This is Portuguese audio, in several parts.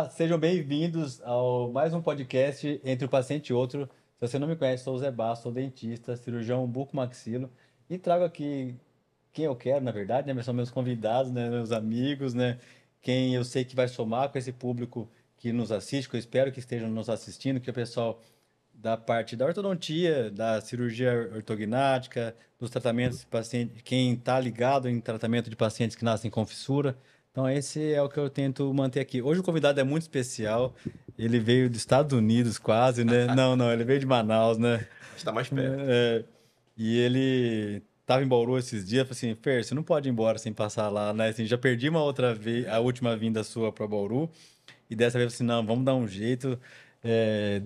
Olá, sejam bem-vindos ao mais um podcast Entre o Paciente e Outro. Se você não me conhece, sou o Zé Basso, sou dentista, cirurgião buco-maxilo e trago aqui quem eu quero, na verdade, né? Mas são meus convidados, né? Meus amigos, né? Quem eu sei que vai somar com esse público que nos assiste, que eu espero que estejam nos assistindo, que é o pessoal da parte da ortodontia, da cirurgia ortognática, dos tratamentos de paciente, quem está ligado em tratamento de pacientes que nascem com fissura. Então, esse é o que eu tento manter aqui. Hoje o convidado é muito especial. Ele veio dos Estados Unidos, quase, né? Não, ele veio de Manaus, né? Está mais perto. É, e ele estava em Bauru esses dias. Falei assim, Fer, você não pode ir embora sem passar lá, né? Assim, já perdi uma outra vez, a última vinda sua para Bauru. E dessa vez, assim, não, vamos dar um jeito.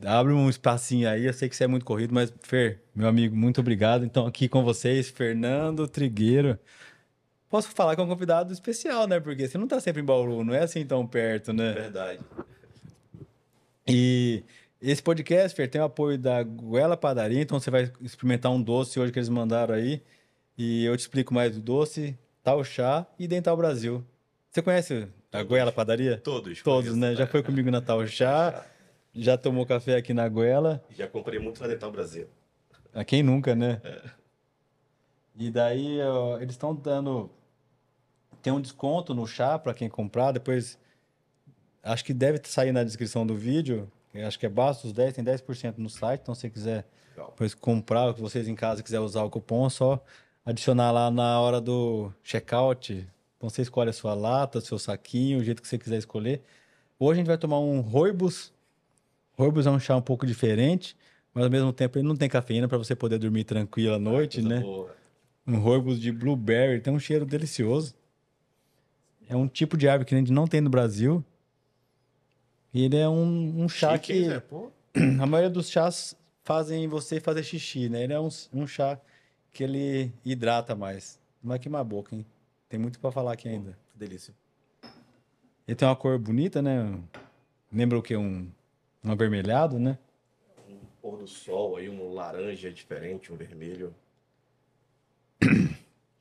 Abre um espacinho aí, eu sei que você é muito corrido, mas, Fer, meu amigo, muito obrigado. Então, aqui com vocês, Fernando Trigueiro. Posso falar que é um convidado especial, né? Porque você não tá sempre em Bauru, não é assim tão perto, né? Verdade. E esse podcast, Fer, tem o apoio da Goela Padaria, então você vai experimentar um doce hoje que eles mandaram aí. E eu te explico mais do doce, Tal Chá e Dental Brasil. Você conhece a Goela Todos. Padaria? Todos Todos, conheço. né? Já foi comigo na Tal Tá Chá, já. já tomou café aqui na Goela. Já comprei muito na Dental Brasil. A quem nunca, né? E daí, ó, eles estão dando. Tem um desconto no chá para quem comprar. Depois, acho que deve sair na descrição do vídeo. Acho que é Bastos 10, tem 10% no site. Então, se você quiser Legal. depois comprar, que vocês em casa quiser usar o cupom, é só adicionar lá na hora do checkout. Então, você escolhe a sua lata, seu saquinho, o jeito que você quiser escolher. Hoje a gente vai tomar um Rooibos. Rooibos é um chá um pouco diferente, mas ao mesmo tempo ele não tem cafeína para você poder dormir tranquilo à Ah, noite, coisa né? boa. Um Rooibos de blueberry, tem um cheiro delicioso. É um tipo de árvore que a gente não tem no Brasil. E ele é um chá Chique, hein, Zé? que Pô, a maioria dos chás fazem você fazer xixi, né? Ele é um chá que ele hidrata mais. Não vai queimar a boca, hein? Tem muito para falar aqui ainda. que delícia. Ele tem uma cor bonita, né? Lembra o quê? Um avermelhado, né? Um pôr do sol aí, um laranja diferente, um vermelho.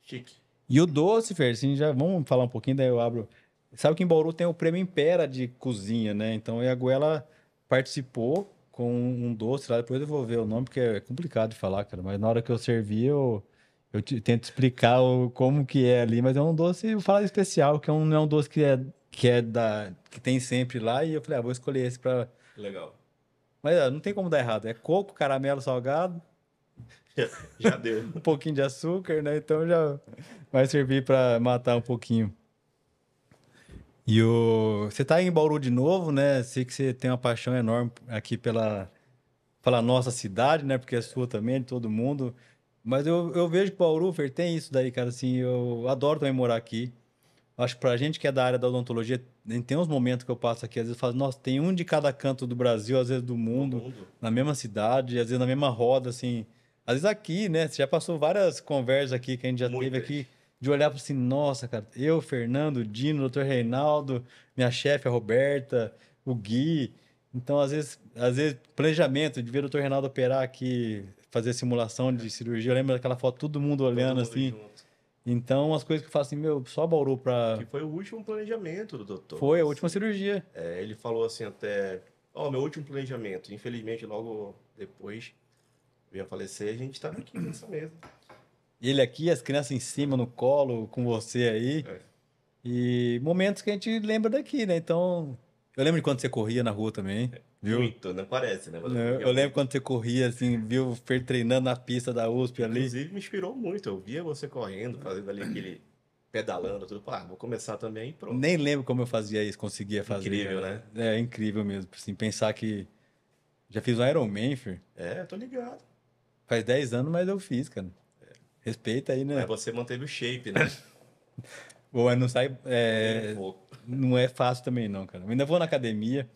Chique. E o doce, Fer, assim, já vamos falar um pouquinho, daí eu abro. Sabe que em Bauru tem o Prêmio Impera de cozinha, né? Então a Goela participou com um doce lá, depois eu vou ver o nome, porque é complicado de falar, cara. Mas na hora que eu servi, tento explicar como que é ali, mas é um doce, eu falo especial, que não é um doce que tem sempre lá, e eu falei, vou escolher esse pra. Legal. Mas não tem como dar errado. É coco, caramelo salgado, Já deu. um pouquinho de açúcar, né? Então já vai servir pra matar um pouquinho. Você tá em Bauru de novo, né? Sei que você tem uma paixão enorme aqui pela nossa cidade, né? Porque é sua também, de todo mundo. Mas eu vejo que Bauru, Fer, tem isso daí, cara. Assim, eu adoro também morar aqui. Acho que pra gente que é da área da odontologia, tem uns momentos que eu passo aqui, às vezes eu falo, nossa, tem um de cada canto do Brasil, às vezes do No mundo, mundo. na mesma cidade, às vezes na mesma roda, assim. Às vezes aqui, né? Você já passou várias conversas aqui que a gente já teve Muitas. aqui, de olhar para assim, nossa, cara, eu, Fernando, Dino, Dr. Reinaldo, minha chefe, a Roberta, o Gui. Então, às vezes, planejamento de ver o Dr. Reinaldo operar aqui, fazer simulação de cirurgia. Eu lembro daquela foto, todo mundo Todo olhando mundo assim. junto. Então, as coisas que eu faço assim, meu, só Bauru Que pra. foi o último planejamento do doutor. Foi a última Assim. cirurgia. Ele falou assim até... Ó, meu último planejamento. Infelizmente, logo depois veio a falecer. A gente tá aqui nessa mesa. Ele aqui, as crianças em cima, no colo, com você aí. É. E momentos que a gente lembra daqui, né? Então, eu lembro de quando você corria na rua também, viu? Muito, não parece, né? Mas eu Eu corria lembro muito. quando você corria, assim, viu o Fer treinando na pista da USP ali. Inclusive, me inspirou muito. Eu via você correndo, fazendo ali aquele pedalando, tudo. Pá, vou começar também e pronto. Nem lembro como eu fazia isso, conseguia fazer, Incrível, né? cara. É incrível mesmo, assim, pensar que já fiz um Ironman, Fer. É, tô ligado. Faz 10 anos, mas eu fiz, cara. Respeita aí, Mas né? você manteve o shape, né? Ou não sai, Nem um pouco. não é fácil também não, cara. Eu ainda vou na academia.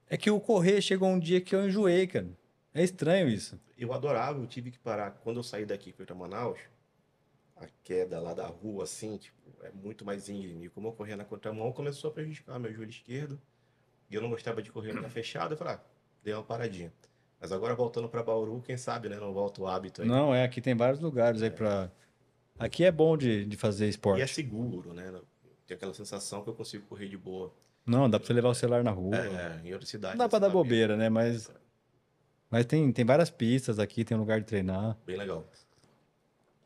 É que o correr chegou um dia que eu enjoei, cara. É estranho isso. Eu adorava, eu tive que parar. Quando eu saí daqui e fui pra Manaus, a queda lá da rua, assim, tipo, é muito mais íngreme. E como eu corria na contramão, começou a prejudicar meu joelho esquerdo. E eu não gostava de correr na fechada. Eu falei, dei uma paradinha. Mas agora voltando pra Bauru, quem sabe, né? Não volta o hábito aí. Não, aqui tem vários lugares aí pra. Aqui é bom de fazer E é esporte. seguro, né? Tem aquela sensação que eu consigo correr de boa. Não, dá pra você levar o celular na rua. Em outras Não cidades dá pra assim dar tá menos. bobeira, né? Mas tem várias pistas aqui, tem um lugar de treinar. Bem legal.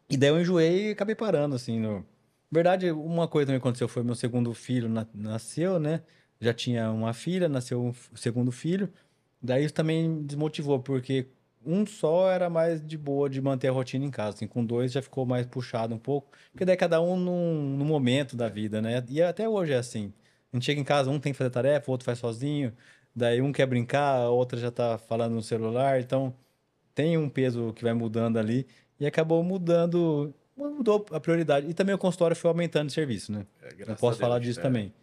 E daí eu enjoei e acabei parando, assim. Na verdade, uma coisa também aconteceu foi meu segundo filho nasceu, né? Já tinha uma filha, nasceu o segundo filho. Daí isso também desmotivou, porque um só era mais de boa de manter a rotina em casa. Assim, com dois já ficou mais puxado um pouco. Porque daí cada um num momento da É, vida, né? E até hoje é assim. A gente chega em casa, um tem que fazer tarefa, o outro faz sozinho. Daí um quer brincar, a outra já tá falando no celular. Então tem um peso que vai mudando ali e acabou mudou a prioridade. E também o consultório foi aumentando de serviço, né? Eu graças a posso falar Deus. disso também.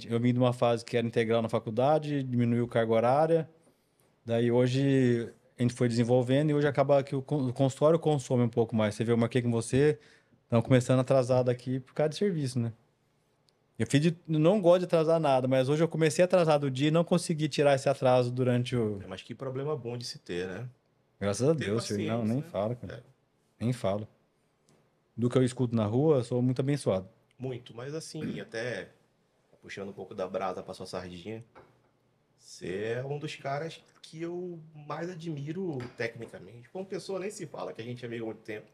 Eu vim de uma fase que era integral na faculdade, diminuiu carga horária, daí hoje a gente foi desenvolvendo e hoje acaba que o consultório consome um pouco mais. Você vê, eu marquei com você, estão começando atrasado aqui por causa de serviço, né? Não gosto de atrasar nada, mas hoje eu comecei atrasado o dia e não consegui tirar esse atraso durante o. Mas que problema bom de se ter, né? Graças a Ter Deus, filho. Não, paciência, nem né? falo, cara. É, Nem falo. Do que eu escuto na rua, eu sou muito abençoado. muito, mas assim, até puxando um pouco da brasa pra sua sardinha, você é um dos caras que eu mais admiro tecnicamente. Como pessoa nem se fala que a gente é amigo há muito tempo,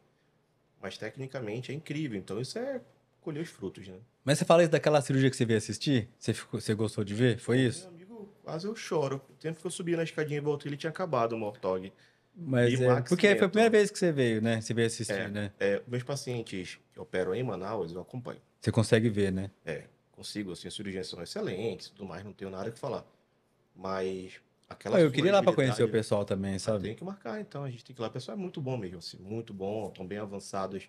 mas tecnicamente é incrível. Então isso é colher os frutos, né? Mas você fala isso daquela cirurgia que você veio assistir? Você gostou de ver? Foi Pô, meu isso? amigo, quase eu choro. O tempo que eu subi na escadinha e voltei, ele tinha acabado o Mortog. Mas é. Bimax Porque foi a primeira Dental. vez que você veio, né? Você veio assistir, né? Meus pacientes que operam em Manaus, eu acompanho. Você consegue ver, né? Consigo, assim, as cirurgias são excelentes, tudo mais, não tenho nada que falar. Mas aquela Ah, eu sua queria ir lá pra conhecer o agilidade, pessoal também, sabe? tem que marcar então, a gente tem que ir lá. O pessoal é muito bom mesmo, assim, muito bom, estão bem avançados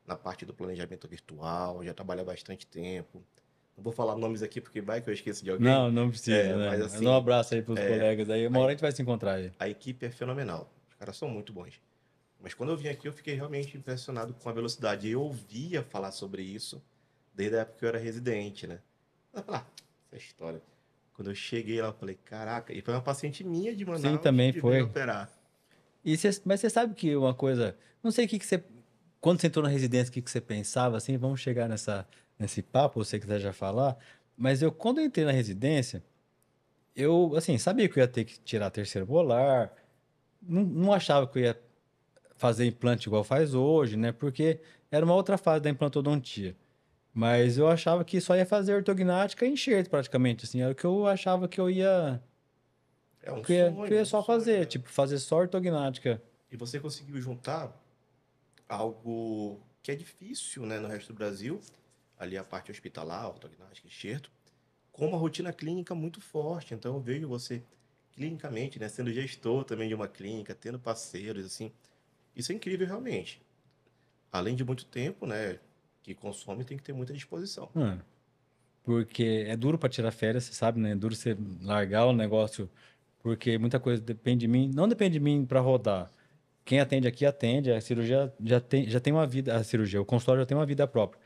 na parte do planejamento virtual, já trabalha há bastante tempo. Não vou falar nomes aqui porque vai que eu esqueço de alguém, Não, não precisa, né? mas Mas um assim, abraço aí pros colegas aí. Uma a, hora a gente vai se encontrar aí. a equipe é fenomenal. Os caras são muito bons. Mas quando eu vim aqui, eu fiquei realmente impressionado com a velocidade. Eu ouvia falar sobre isso desde a época que eu era residente, né? Eu falei, essa história. Quando eu cheguei lá, eu falei, caraca, e foi uma paciente minha de Sim, Manaus também que veio foi. operar. Mas você sabe que uma coisa. Não sei o que que você. Quando você entrou na residência, o que que você pensava, assim? Vamos chegar nesse papo, se você quiser já falar. Mas quando eu entrei na residência, eu, assim, sabia que eu ia ter que tirar terceiro molar. Não achava que eu ia fazer implante igual faz hoje, né? Porque era uma outra fase da implantodontia. Mas eu achava que só ia fazer ortognática e enxerto, praticamente, assim. Era o que eu achava que É um que eu ia sonho, um só sonho, fazer, né? tipo, fazer só ortognática. E você conseguiu juntar algo que é difícil, né, no resto do Brasil, ali a parte hospitalar, ortognática, enxerto, com uma rotina clínica muito forte. Então eu vejo você clinicamente, né, sendo gestor também de uma clínica, tendo parceiros, assim. Isso é incrível realmente. Além de muito tempo, né, que consome, tem que ter muita disposição. Hum. Porque é duro para tirar férias, você sabe, né? É duro você largar o negócio, porque muita coisa depende de mim. Não depende de mim para rodar. Quem atende aqui atende, a cirurgia já tem uma vida, a cirurgia, o consultório já tem uma vida própria.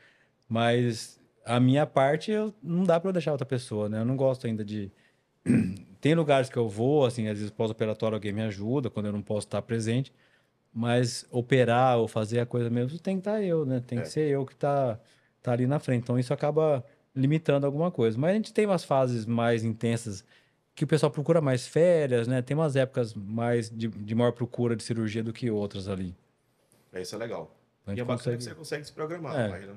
Mas a minha parte, não dá para eu deixar outra pessoa, né? Eu não gosto ainda de. Tem lugares que eu vou, assim, às vezes pós-operatório alguém me ajuda, quando eu não posso estar presente. Mas operar ou fazer a coisa mesmo tem que estar eu, né? Tem que É, ser eu que tá ali na frente. Então isso acaba limitando alguma coisa. Mas a gente tem umas fases mais intensas que o pessoal procura mais férias, né? Tem umas épocas mais de maior procura de cirurgia do que outras ali. isso é legal. Então a E gente é bacana que consegue. você consegue se programar É. mais, né?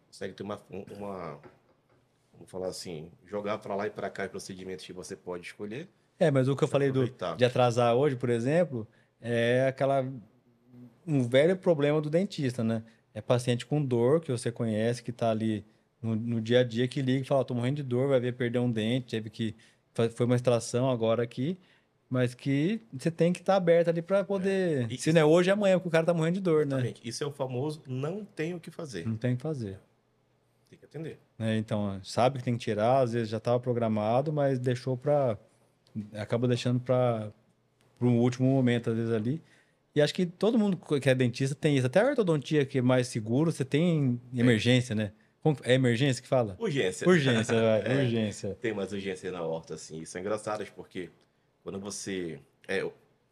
Consegue ter vamos falar assim, jogar para lá e para cá procedimentos que você pode escolher Mas o que eu para falei aproveitar. de atrasar hoje, por exemplo, é um velho problema do dentista, né? É paciente com dor que você conhece, que está ali no dia a dia, que liga e fala, tô morrendo de dor, vai ver perder um dente, teve que foi uma extração agora aqui, mas que você tem que estar aberto ali para É. poder, E se não isso, é hoje, é amanhã, porque o cara tá morrendo de dor, né? exatamente. Isso é o famoso não tem o que fazer. Não tem o que fazer. Tem que atender. Né? Então, sabe que tem que tirar, às vezes já estava programado, mas acaba deixando para um último momento, às vezes ali. E acho que todo mundo que é dentista tem isso. Até a ortodontia, que é mais seguro, você tem Tem. emergência, né? É emergência que fala? Urgência. Urgência, vai, É, urgência. tem umas urgências na horta, assim. Isso é engraçado, porque quando você.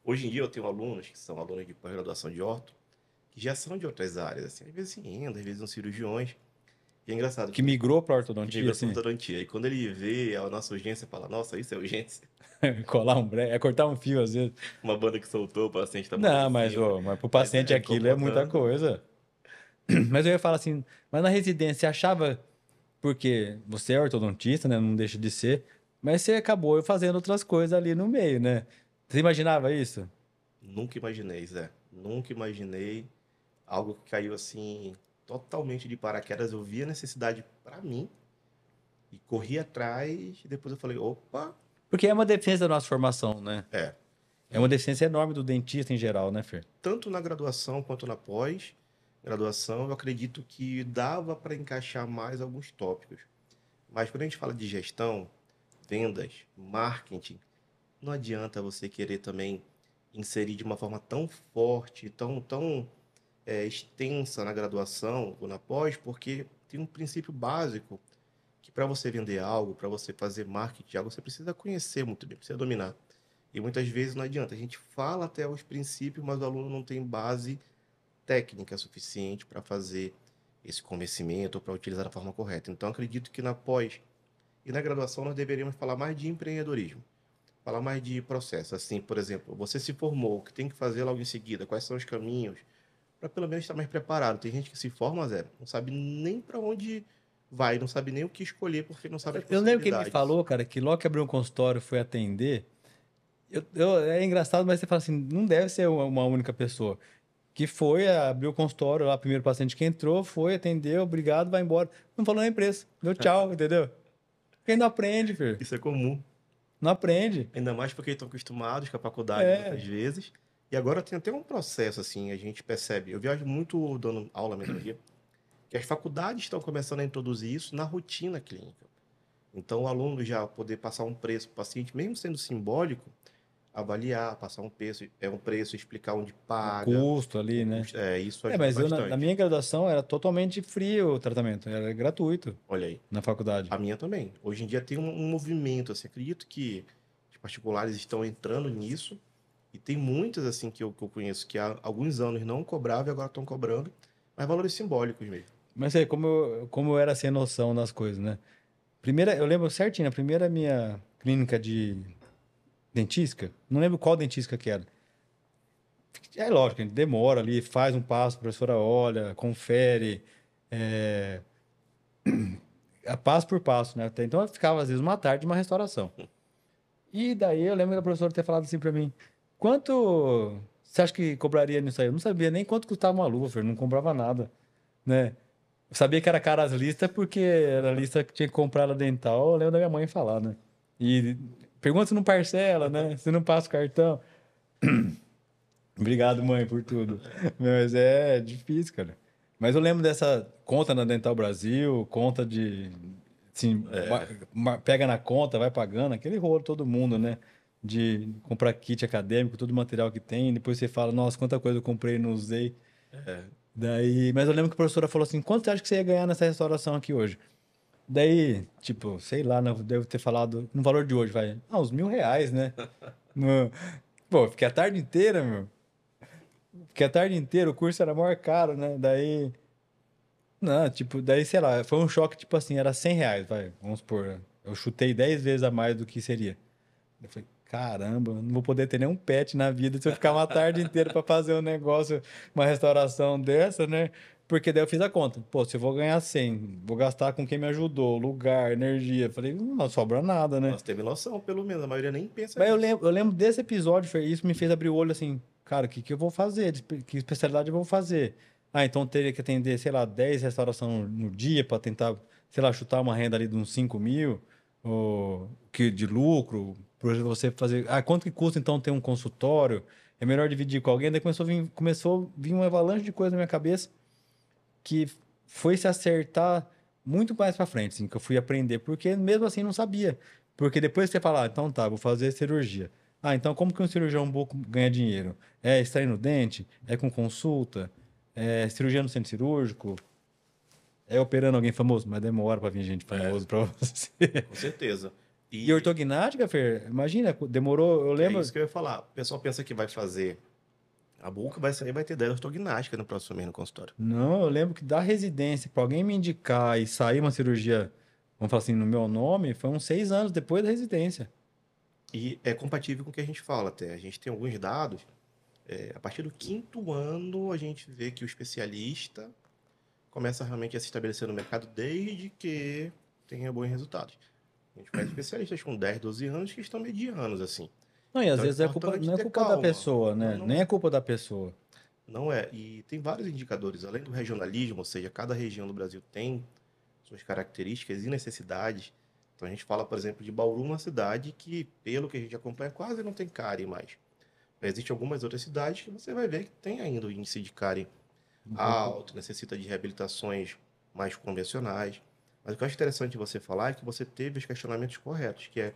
Hoje em dia eu tenho alunos que são alunos de pós-graduação de orto, que já são de outras áreas, assim. Às vezes em endo, às vezes são cirurgiões. E é engraçado Que que migrou pra que ortodontia, migra para assim. ortodontia. E quando ele vê a nossa urgência, fala, nossa, isso é urgência. Colar um breque, é cortar um fio às vezes. Uma banda que soltou, o paciente tá Não, mas, amortecido. ô, mas pro Mas paciente é, aquilo é muita incomodando. coisa. Mas eu ia falar assim, mas na residência você achava, porque você é ortodontista, né? Não deixa de ser, mas você acabou fazendo outras coisas ali no meio, né? Você imaginava isso? Nunca imaginei, Zé. Nunca imaginei algo que caiu assim, totalmente de paraquedas. Eu vi a necessidade para mim e corri atrás. E depois eu falei, opa, Porque é uma deficiência da nossa formação, né? é. É uma E deficiência enorme do dentista em geral, né, Fer? tanto na graduação quanto na pós-graduação, eu acredito que dava para encaixar mais alguns tópicos. Mas quando a gente fala de gestão, vendas, marketing, não adianta você querer também inserir de uma forma tão forte, tão extensa na graduação ou na pós, porque tem um princípio básico que para você vender algo, para você fazer marketing de algo, você precisa conhecer muito bem, precisa dominar. E muitas vezes não adianta. A gente fala até os princípios, mas o aluno não tem base técnica suficiente para fazer esse convencimento ou para utilizar da forma correta. Então, acredito que na pós e na graduação nós deveríamos falar mais de empreendedorismo, falar mais de processo. Assim, por exemplo, você se formou, o que tem que fazer logo em seguida, quais são os caminhos, para pelo menos estar mais preparado. Tem gente que se forma, Zé, não sabe nem para onde vai, não sabe nem o que escolher porque não sabe as Eu lembro que ele me possibilidades. falou, cara, que logo que abriu um consultório foi atender. É engraçado, mas você fala assim, não deve ser uma única pessoa. Que foi, abriu o consultório lá, primeiro paciente que entrou, foi, atendeu, obrigado, vai embora. Não falou nem preço, deu tchau, entendeu? Quem não aprende, filho. Isso é comum, Não aprende. ainda mais porque estão acostumados com a faculdade muitas É. vezes. E agora tem até um processo assim, a gente percebe. Eu viajo muito dando aula metodologia, que as faculdades estão começando a introduzir isso na rotina clínica. Então, o aluno já poder passar um preço para o paciente, mesmo sendo simbólico, avaliar, passar um preço, explicar onde O paga, custo ali, o né? custo, isso É, ajuda mas eu, na bastante. minha graduação era totalmente free o tratamento, era gratuito Olha aí, na faculdade. a minha também. Hoje em dia tem um movimento, assim, acredito que os particulares estão entrando nisso, e tem muitas, assim, que eu conheço que há alguns anos não cobravam e agora estão cobrando, mas valores simbólicos mesmo. Mas aí, como eu era sem noção das coisas, né? Primeira, eu lembro certinho, a primeira minha clínica de dentística, não lembro qual dentística que era. É lógico, a gente demora ali, faz um passo, a professora olha, confere, é, passo por passo, né? Então eu ficava às vezes uma tarde numa restauração. E daí eu lembro da professora ter falado assim pra mim: quanto você acha que cobraria nisso aí? Eu não sabia nem quanto custava uma luva, filho, não comprava nada, né? Eu sabia que era cara as listas porque era a lista que tinha que comprar na dental, eu lembro da minha mãe falar, né? E pergunta se não parcela, né? Se não passa o cartão. Obrigado, mãe, por tudo. Mas é difícil, cara. Mas eu lembro dessa conta na Dental Brasil, conta de. Assim, pega na conta, vai pagando, aquele rolo todo mundo, né? De comprar kit acadêmico, todo o material que tem, depois você fala, nossa, quanta coisa eu comprei e não usei. Daí, mas eu lembro que a professora falou assim: quanto você acha que você ia ganhar nessa restauração aqui hoje? Daí, tipo, sei lá, né, devo ter falado no valor de hoje, vai. Ah, uns R$ 1.000, né? No... Pô, fiquei a tarde inteira, meu. Fiquei a tarde inteira, o curso era maior caro, né? Daí. Não, tipo, daí, sei lá, foi um choque, tipo assim, era R$ 100, vai, vamos supor. Eu chutei 10 vezes a mais do que seria. Eu falei, caramba, eu não vou poder ter nenhum pet na vida se eu ficar uma tarde inteira para fazer um negócio, uma restauração dessa, né? Porque daí eu fiz a conta. Pô, se eu vou ganhar 100, vou gastar com quem me ajudou, lugar, energia. Falei, não sobra nada, né? Nossa, teve noção, pelo menos, a maioria nem pensa Mas eu nisso. lembro, eu lembro desse episódio, isso me fez abrir o olho assim, cara, o que que eu vou fazer? Que especialidade eu vou fazer? Ah, então teria que atender, sei lá, 10 restaurações no dia para tentar, sei lá, chutar uma renda ali de uns 5 mil ou, de lucro, para você fazer. Ah, quanto que custa então ter um consultório? É melhor dividir com alguém? Daí começou a vir uma avalanche de coisa na minha cabeça que foi se acertar muito mais para frente, assim, que eu fui aprender, porque mesmo assim não sabia. Porque depois você fala, ah, então tá, vou fazer cirurgia. Ah, então como que um cirurgião buco ganha dinheiro? É extraindo dente? É com consulta? É cirurgia no centro cirúrgico? É operando alguém famoso? Mas demora para vir gente É, famoso para você. com certeza. E E ortognática, Fer, imagina, demorou, eu é lembro. isso que eu ia falar. O pessoal pensa que vai fazer A boca vai sair, vai ter ideia ortognática no próximo mês no consultório. Não, eu lembro que da residência, para alguém me indicar e sair uma cirurgia, vamos falar assim, no meu nome, foi uns 6 anos depois da residência. E é compatível com o que a gente fala até. A gente tem alguns dados. A partir do quinto ano, a gente vê que o especialista começa realmente a se estabelecer no mercado desde que tenha bons resultados. A gente faz especialistas com 10, 12 anos que estão medianos, assim. Não, e às Então é vezes é culpa, importante não é ter culpa da calma. pessoa, Não, né? não Nem é é. culpa da pessoa. Não é. E tem vários indicadores. Além do regionalismo, ou seja, cada região do Brasil tem suas características e necessidades. Então a gente fala, por exemplo, de Bauru, uma cidade que, pelo que a gente acompanha, quase não tem cárie mais. Mas existem algumas outras cidades que você vai ver que tem ainda o índice de cárie Um pouco. alto, necessita de reabilitações mais convencionais. Mas o que eu acho interessante você falar é que você teve os questionamentos corretos, que é,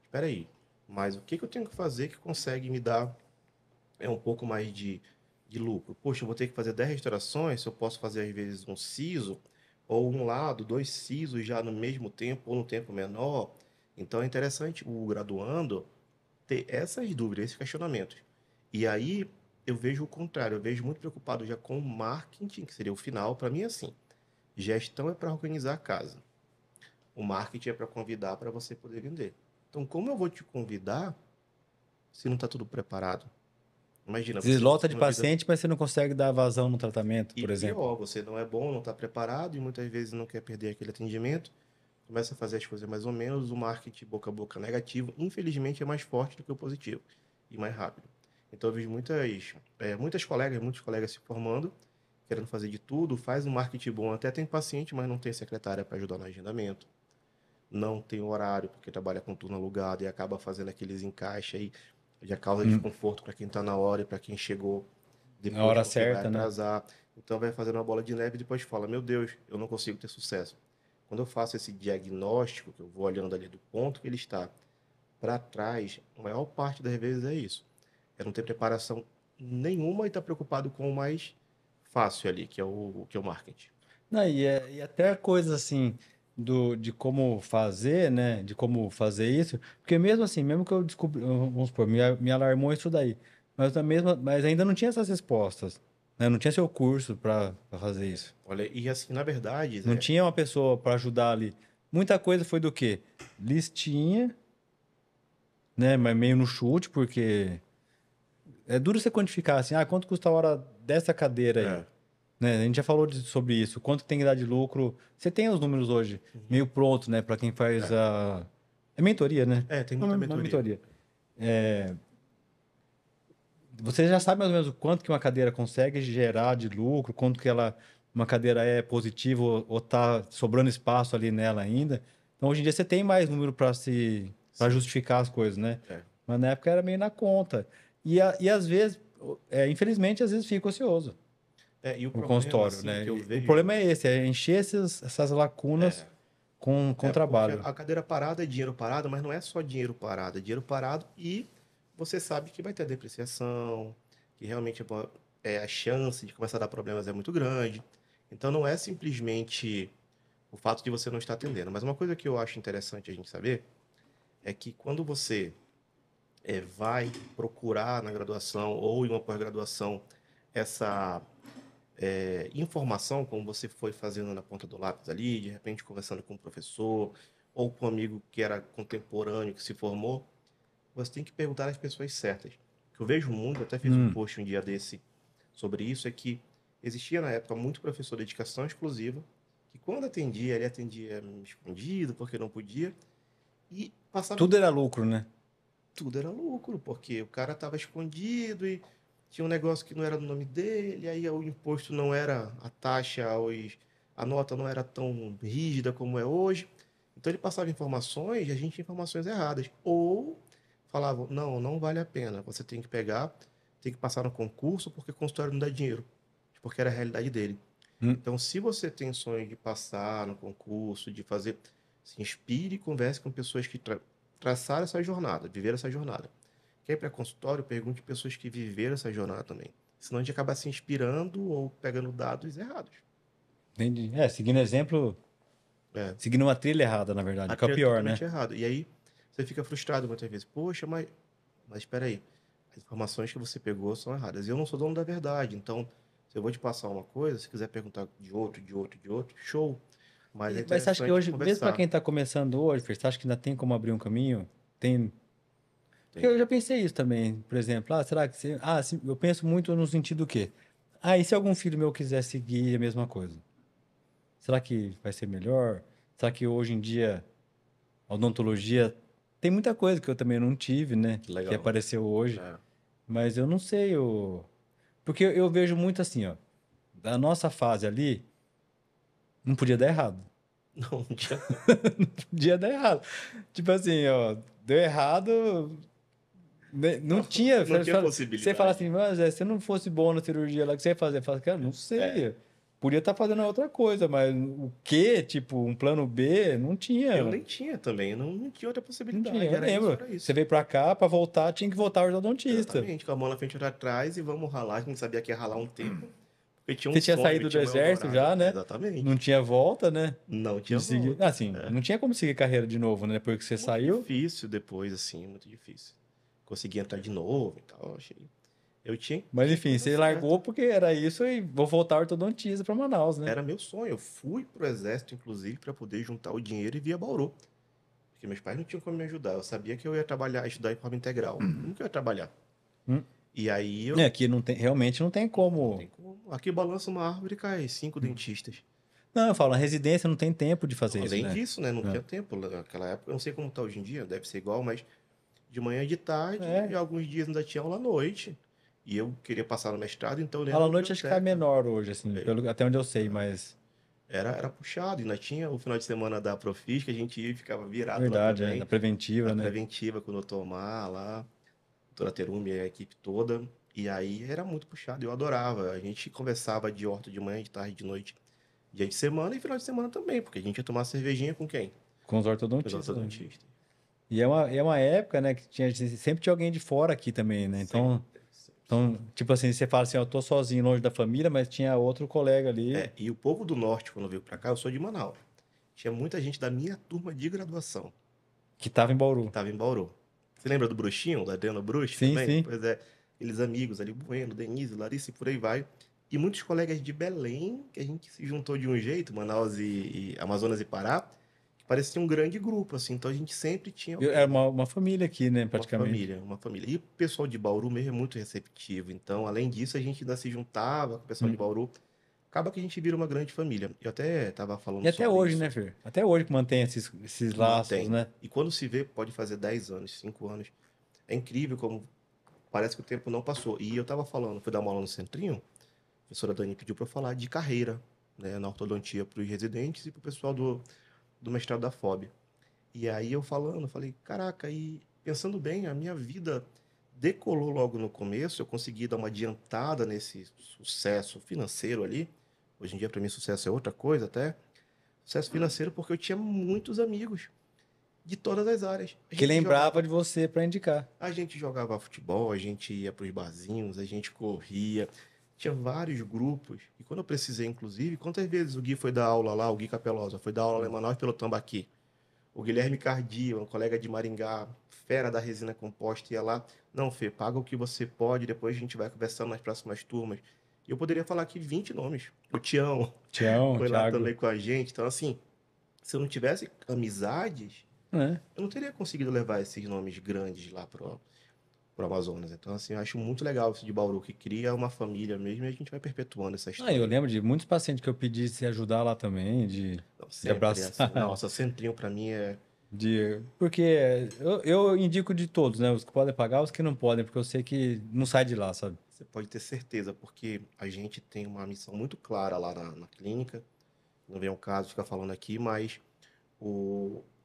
espera aí, mas o que que eu tenho que fazer que consegue me dar um pouco mais de lucro? Poxa, eu vou ter que fazer 10 restaurações, se eu posso fazer às vezes um siso, ou um lado, dois sisos já no mesmo tempo, ou no tempo menor. Então é interessante o graduando ter essas dúvidas, esses questionamentos. E aí eu vejo o contrário, eu vejo muito preocupado já com o marketing, que seria o final. Para mim, é assim, gestão é para organizar a casa. O marketing é para convidar para você poder vender. Então, como eu vou te convidar se não está tudo preparado? Imagina, Às vezes você me lota de convida paciente, mas você não consegue dar vazão no tratamento, e por exemplo. pior, você não é bom, não está preparado e muitas vezes não quer perder aquele atendimento, começa a fazer as coisas mais ou menos, o marketing boca a boca negativo, infelizmente, é mais forte do que o positivo e mais rápido. Então, eu vejo muitos colegas se formando, querendo fazer de tudo, faz um marketing bom, até tem paciente, mas não tem secretária para ajudar no agendamento, não tem horário, porque trabalha com turno alugado e acaba fazendo aqueles encaixes aí, já causa Hum, desconforto para quem está na hora e para quem chegou Na depois, hora porque vai certa, né? atrasar. Então vai fazendo uma bola de neve e depois fala: Meu Deus, eu não consigo ter sucesso. Quando eu faço esse diagnóstico, que eu vou olhando ali do ponto que ele está para trás, a maior parte das vezes é isso. É não ter preparação nenhuma e estar preocupado com o mais fácil ali, que é o marketing. Não, e até coisas assim de como fazer, né? De como fazer isso. Porque mesmo assim, mesmo que eu descobri, vamos supor, me alarmou isso daí. Mas ainda não tinha essas respostas, né? Não tinha seu curso para fazer isso. Olha, e assim, na verdade, Não tinha uma pessoa para ajudar ali. Muita coisa foi do quê? Listinha, né? Mas meio no chute, porque é duro você quantificar assim, quanto custa a hora dessa cadeira aí? é, Né? A gente já falou sobre isso. Quanto tem que dar de lucro? Você tem os números hoje uhum, meio prontos, né? Para quem faz é, a... É mentoria, né? tem muita Uma mentoria. mentoria. Você já sabe mais ou menos o quanto que uma cadeira consegue gerar de lucro, quanto que uma cadeira é positiva ou tá sobrando espaço ali nela ainda. Então, hoje em dia, você tem mais número para Sim, justificar as coisas, né? é. Mas na época era meio na conta. E às vezes, infelizmente, às vezes fica ocioso E o o problema, consultório, assim, né? que eu E o vejo problema é esse, é encher essas lacunas é, com porque trabalho. a cadeira parada é dinheiro parado, mas não é só dinheiro parado, é dinheiro parado e você sabe que vai ter depreciação, que realmente a chance de começar a dar problemas é muito grande. Então não é simplesmente o fato de você não estar atendendo. Mas uma coisa que eu acho interessante a gente saber é que quando você vai procurar na graduação ou em uma pós-graduação essa informação, como você foi fazendo na ponta do lápis ali, de repente conversando com um professor ou com um amigo que era contemporâneo, que se formou, você tem que perguntar às pessoas certas. O que eu vejo muito, eu até fiz um Hum, post um dia desse sobre isso, é que existia na época muito professor de dedicação exclusiva, que quando atendia, ele atendia escondido, porque não podia, e passava tudo era lucro, né? tudo era lucro, porque o cara estava escondido e tinha um negócio que não era no nome dele, aí o imposto não era, a taxa, a nota não era tão rígida como é hoje. Então ele passava informações e a gente tinha informações erradas. Ou falava, não, não vale a pena, você tem que pegar, tem que passar no concurso porque o consultório não dá dinheiro, porque era a realidade dele. Hum, Então, se você tem sonho de passar no concurso, de fazer, se inspire e converse com pessoas que traçaram essa jornada, viveram essa jornada. Quer ir para consultório, pergunte pessoas que viveram essa jornada também. Senão a gente acaba se inspirando ou pegando dados errados. entendi. Seguindo exemplo, É, seguindo uma trilha errada, na verdade, a que é o trilha é pior, né? totalmente errado. E aí você fica frustrado muitas vezes. Poxa, mas espera aí. as informações que você pegou são erradas. E eu não sou dono da verdade, então, se eu vou te passar uma coisa, se quiser perguntar de outro, show. Mas é Mas você acha que interessante hoje, mesmo para conversar. quem está começando hoje, Fer, você acha que ainda tem como abrir um caminho? Tem. Porque Tem. eu já pensei isso também, por exemplo, será que se, eu penso muito no sentido do quê? E se algum filho meu quiser seguir a mesma coisa? Será que vai ser melhor? Será que hoje em dia a odontologia tem muita coisa que eu também não tive, né? Que Que legal. apareceu hoje, É. mas eu não sei, porque eu vejo muito assim, ó, da nossa fase ali, não podia dar errado. Não, não tinha como. Podia dar errado. Tipo assim, ó, deu errado, né, não tinha. Não tinha Você fala possibilidade. assim, mas se você não fosse bom na cirurgia lá, o que você ia fazer? Fala, cara, não É. sei. Podia estar fazendo outra coisa, mas o quê? Tipo, um plano B? Não Eu tinha. nem tinha também, não tinha outra Não tinha. possibilidade. Eu Era isso, lembro. era Você isso. veio pra cá, pra voltar, tinha que voltar ao ortodontista. Exatamente, com a mão na frente e outra atrás e vamos ralar. A gente sabia que ia ralar um tempo, porque tinha um Você tinha sonho, saído do tinha um exército Eldorado. já, né? Não Exatamente. tinha volta, né? Não tinha De seguir. volta. Assim, É. não tinha como seguir carreira de novo, né? Depois que você Muito saiu. difícil depois, assim, muito difícil. Consegui entrar de novo e tal, achei. Mas Tinha que enfim, fazer você certo. largou porque era isso e vou voltar ao ortodontista pra Manaus, né? Era meu sonho. Eu fui pro exército, inclusive, para poder juntar o dinheiro e vir a Bauru. Porque meus pais não tinham como me ajudar. Eu sabia que eu ia trabalhar, estudar em forma integral. Como que eu ia trabalhar? Hum. E aí É, eu. aqui não tem, realmente não tem Não como. tem como. Aqui balança uma árvore e cai 5 dentistas. Não, eu falo, na residência não tem tempo de Não, fazer isso, além né? disso, né? Não É. tinha tempo naquela época. Eu não sei como tá hoje em dia, deve ser igual, mas de manhã e de tarde, e É. alguns dias ainda tinha aula à noite. E eu queria passar no mestrado, então eu ia Aula na à noite acho que tá biblioteca. menor hoje, assim, É, até onde eu sei, mas era puxado, ainda tinha o final de semana da Profis, que a gente ia e ficava virado lá verdade, da também, preventiva, na né? preventiva com o doutor Mar lá, doutora Terumi e a equipe toda. E aí era muito puxado, eu adorava. A gente conversava de horta de manhã, de tarde, de noite, dia de semana e final de semana também, porque a gente ia tomar cervejinha com quem? Com os Com os ortodontistas, né? ortodontistas. E é uma época, né, que sempre tinha alguém de fora aqui também, né? Sempre, sempre, Então, sempre. tipo assim, você fala assim, eu tô sozinho longe da família, mas tinha outro colega ali É, e o povo do norte, quando veio pra cá, eu sou de Manaus. Tinha muita gente da minha turma de graduação que tava em que Bauru. estava em Bauru. Você lembra do Bruxinho, do Adriano Bruxo Sim, também? sim. Pois é, aqueles amigos ali, Bueno, Denise, Larissa e por aí vai. E muitos colegas de Belém, que a gente se juntou de um jeito, Manaus e Amazonas e Pará, que parecia um grande grupo, assim. Então a gente sempre tinha Era alguém, uma família aqui, né, uma praticamente. família, uma família. E o pessoal de Bauru mesmo é muito receptivo. Então, além disso, a gente ainda se juntava com o pessoal de Hum. Bauru. Acaba que a gente vira uma grande família. Eu até estava E falando até sobre hoje, né, isso. Fer? Até hoje que mantém esses laços, Mantém. né? E quando se vê, pode fazer 10 anos, 5 anos. É incrível como parece que o tempo não passou. E eu estava falando, fui dar uma aula no Centrinho, a professora Dani pediu para eu falar de carreira, né, na ortodontia para os residentes e para o pessoal do mestrado da FOB. E aí eu falando, falei, caraca, e pensando bem, a minha vida decolou logo no começo, eu consegui dar uma adiantada nesse sucesso financeiro ali. Hoje em dia, para mim, sucesso é outra coisa até. Sucesso financeiro porque eu tinha muitos amigos de todas as áreas. Que lembrava de você para indicar. A gente jogava futebol, a gente ia para os barzinhos, a gente corria, tinha vários grupos. E quando eu precisei, inclusive, quantas vezes o Gui foi dar aula lá, o Gui Capelosa, foi dar aula lá em Manaus pelo Tambaqui. O Guilherme Cardia, um colega de Maringá, fera da resina composta, ia lá. Não, Fê, paga o que você pode, depois a gente vai conversando nas próximas turmas. E eu poderia falar aqui 20 nomes. O Tião Tião, foi lá Thiago, também com a gente. Então, assim, se eu não tivesse amizades, né? eu não teria conseguido levar esses nomes grandes lá pro Amazonas. Então, assim, eu acho muito legal isso de Bauru, que cria uma família mesmo e a gente vai perpetuando essa Eu história aí. lembro de muitos pacientes que eu pedi se ajudar lá também, Então, de sempre é assim. abraçar, Nossa, Centrinho pra mim é. porque eu indico de todos, né? Os que podem pagar, os que não podem, porque eu sei que não sai de lá, sabe? Você pode ter certeza, porque a gente tem uma missão muito clara lá na clínica. Não vem ao caso ficar falando aqui, mas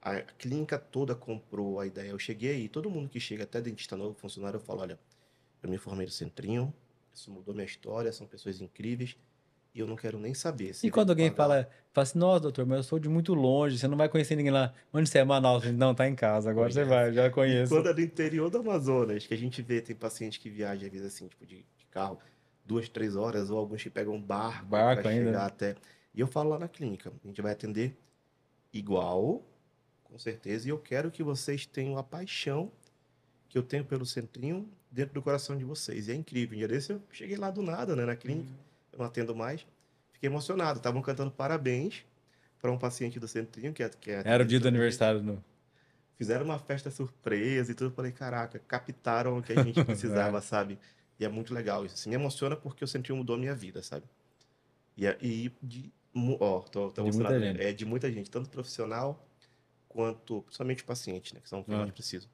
a clínica toda comprou a ideia. Eu cheguei e todo mundo que chega, até dentista novo, funcionário, eu falo: olha, eu me formei no Centrinho, isso mudou minha história, são pessoas incríveis e eu não quero nem saber se E vem quando alguém pagar. fala assim, nossa, doutor, mas eu sou de muito longe, você não vai conhecer ninguém lá. Onde você é? Manaus? Não, tá em casa, agora você Conhece. vai, já E conheço. quando é do interior do Amazonas, que a gente vê, tem paciente que viaja, às vezes, assim, tipo, de carro, 2, 3 horas, ou alguns que pegam um barco para Barco ainda, chegar né? até. E eu falo lá na clínica, a gente vai atender igual, com certeza, e eu quero que vocês tenham a paixão que eu tenho pelo Centrinho dentro do coração de vocês. E é incrível. Um dia desse eu cheguei lá do nada, né, na clínica, eu não atendo mais. Fiquei emocionado. Estavam cantando parabéns para um paciente do Centrinho, que é Era o atendido dia do pela gente. aniversário no... Fizeram uma festa surpresa e tudo. Eu falei, caraca, captaram o que a gente É, precisava, sabe? E é muito legal isso. Assim, me emociona porque o Centrinho mudou a minha vida, sabe? Tô de muita emocionado, né? gente. É de muita gente, tanto profissional quanto, principalmente o paciente, né? Que são os que mais Ah. precisam.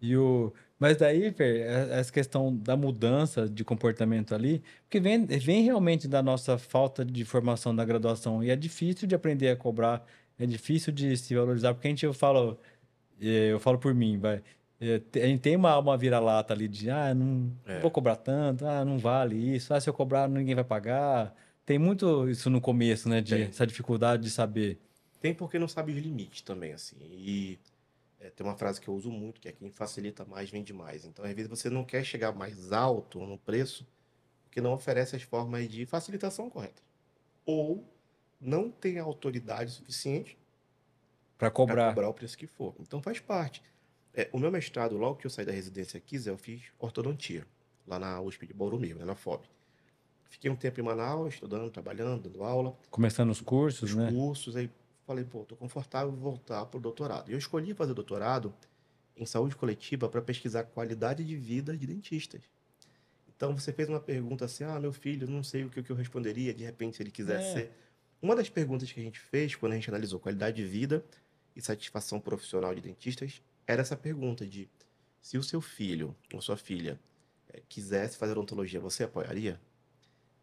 E o... Mas daí, Fer, essa questão da mudança de comportamento ali, porque vem realmente da nossa falta de formação da graduação, e é difícil de aprender a cobrar, é difícil de se valorizar, porque eu falo por mim, vai, a gente tem uma vira-lata ali de, não vou É. cobrar tanto, não vale isso, se eu cobrar ninguém vai pagar, tem muito isso no começo, né, de Tem. essa dificuldade de saber. Tem porque não sabe os limites também, assim. E tem uma frase que eu uso muito, que é quem facilita mais, vende mais. Então, às vezes, você não quer chegar mais alto no preço, porque não oferece as formas de facilitação corretas. Ou não tem autoridade suficiente Para para cobrar. cobrar o preço que for. Então, faz parte. O meu mestrado, logo que eu saí da residência aqui, Zé, eu fiz ortodontia, lá na USP de Bauru mesmo, né, na FOB. Fiquei um tempo em Manaus, estudando, trabalhando, dando aula, Começando os cursos, os né? cursos, aí falei, pô, tô confortável, vou voltar pro doutorado. E eu escolhi fazer doutorado em saúde coletiva para pesquisar qualidade de vida de dentistas. Então, você fez uma pergunta assim, meu filho, não sei o que eu responderia, de repente, se ele quisesse É. ser. Uma das perguntas que a gente fez quando a gente analisou qualidade de vida e satisfação profissional de dentistas era essa pergunta de se o seu filho ou sua filha quisesse fazer odontologia, você apoiaria?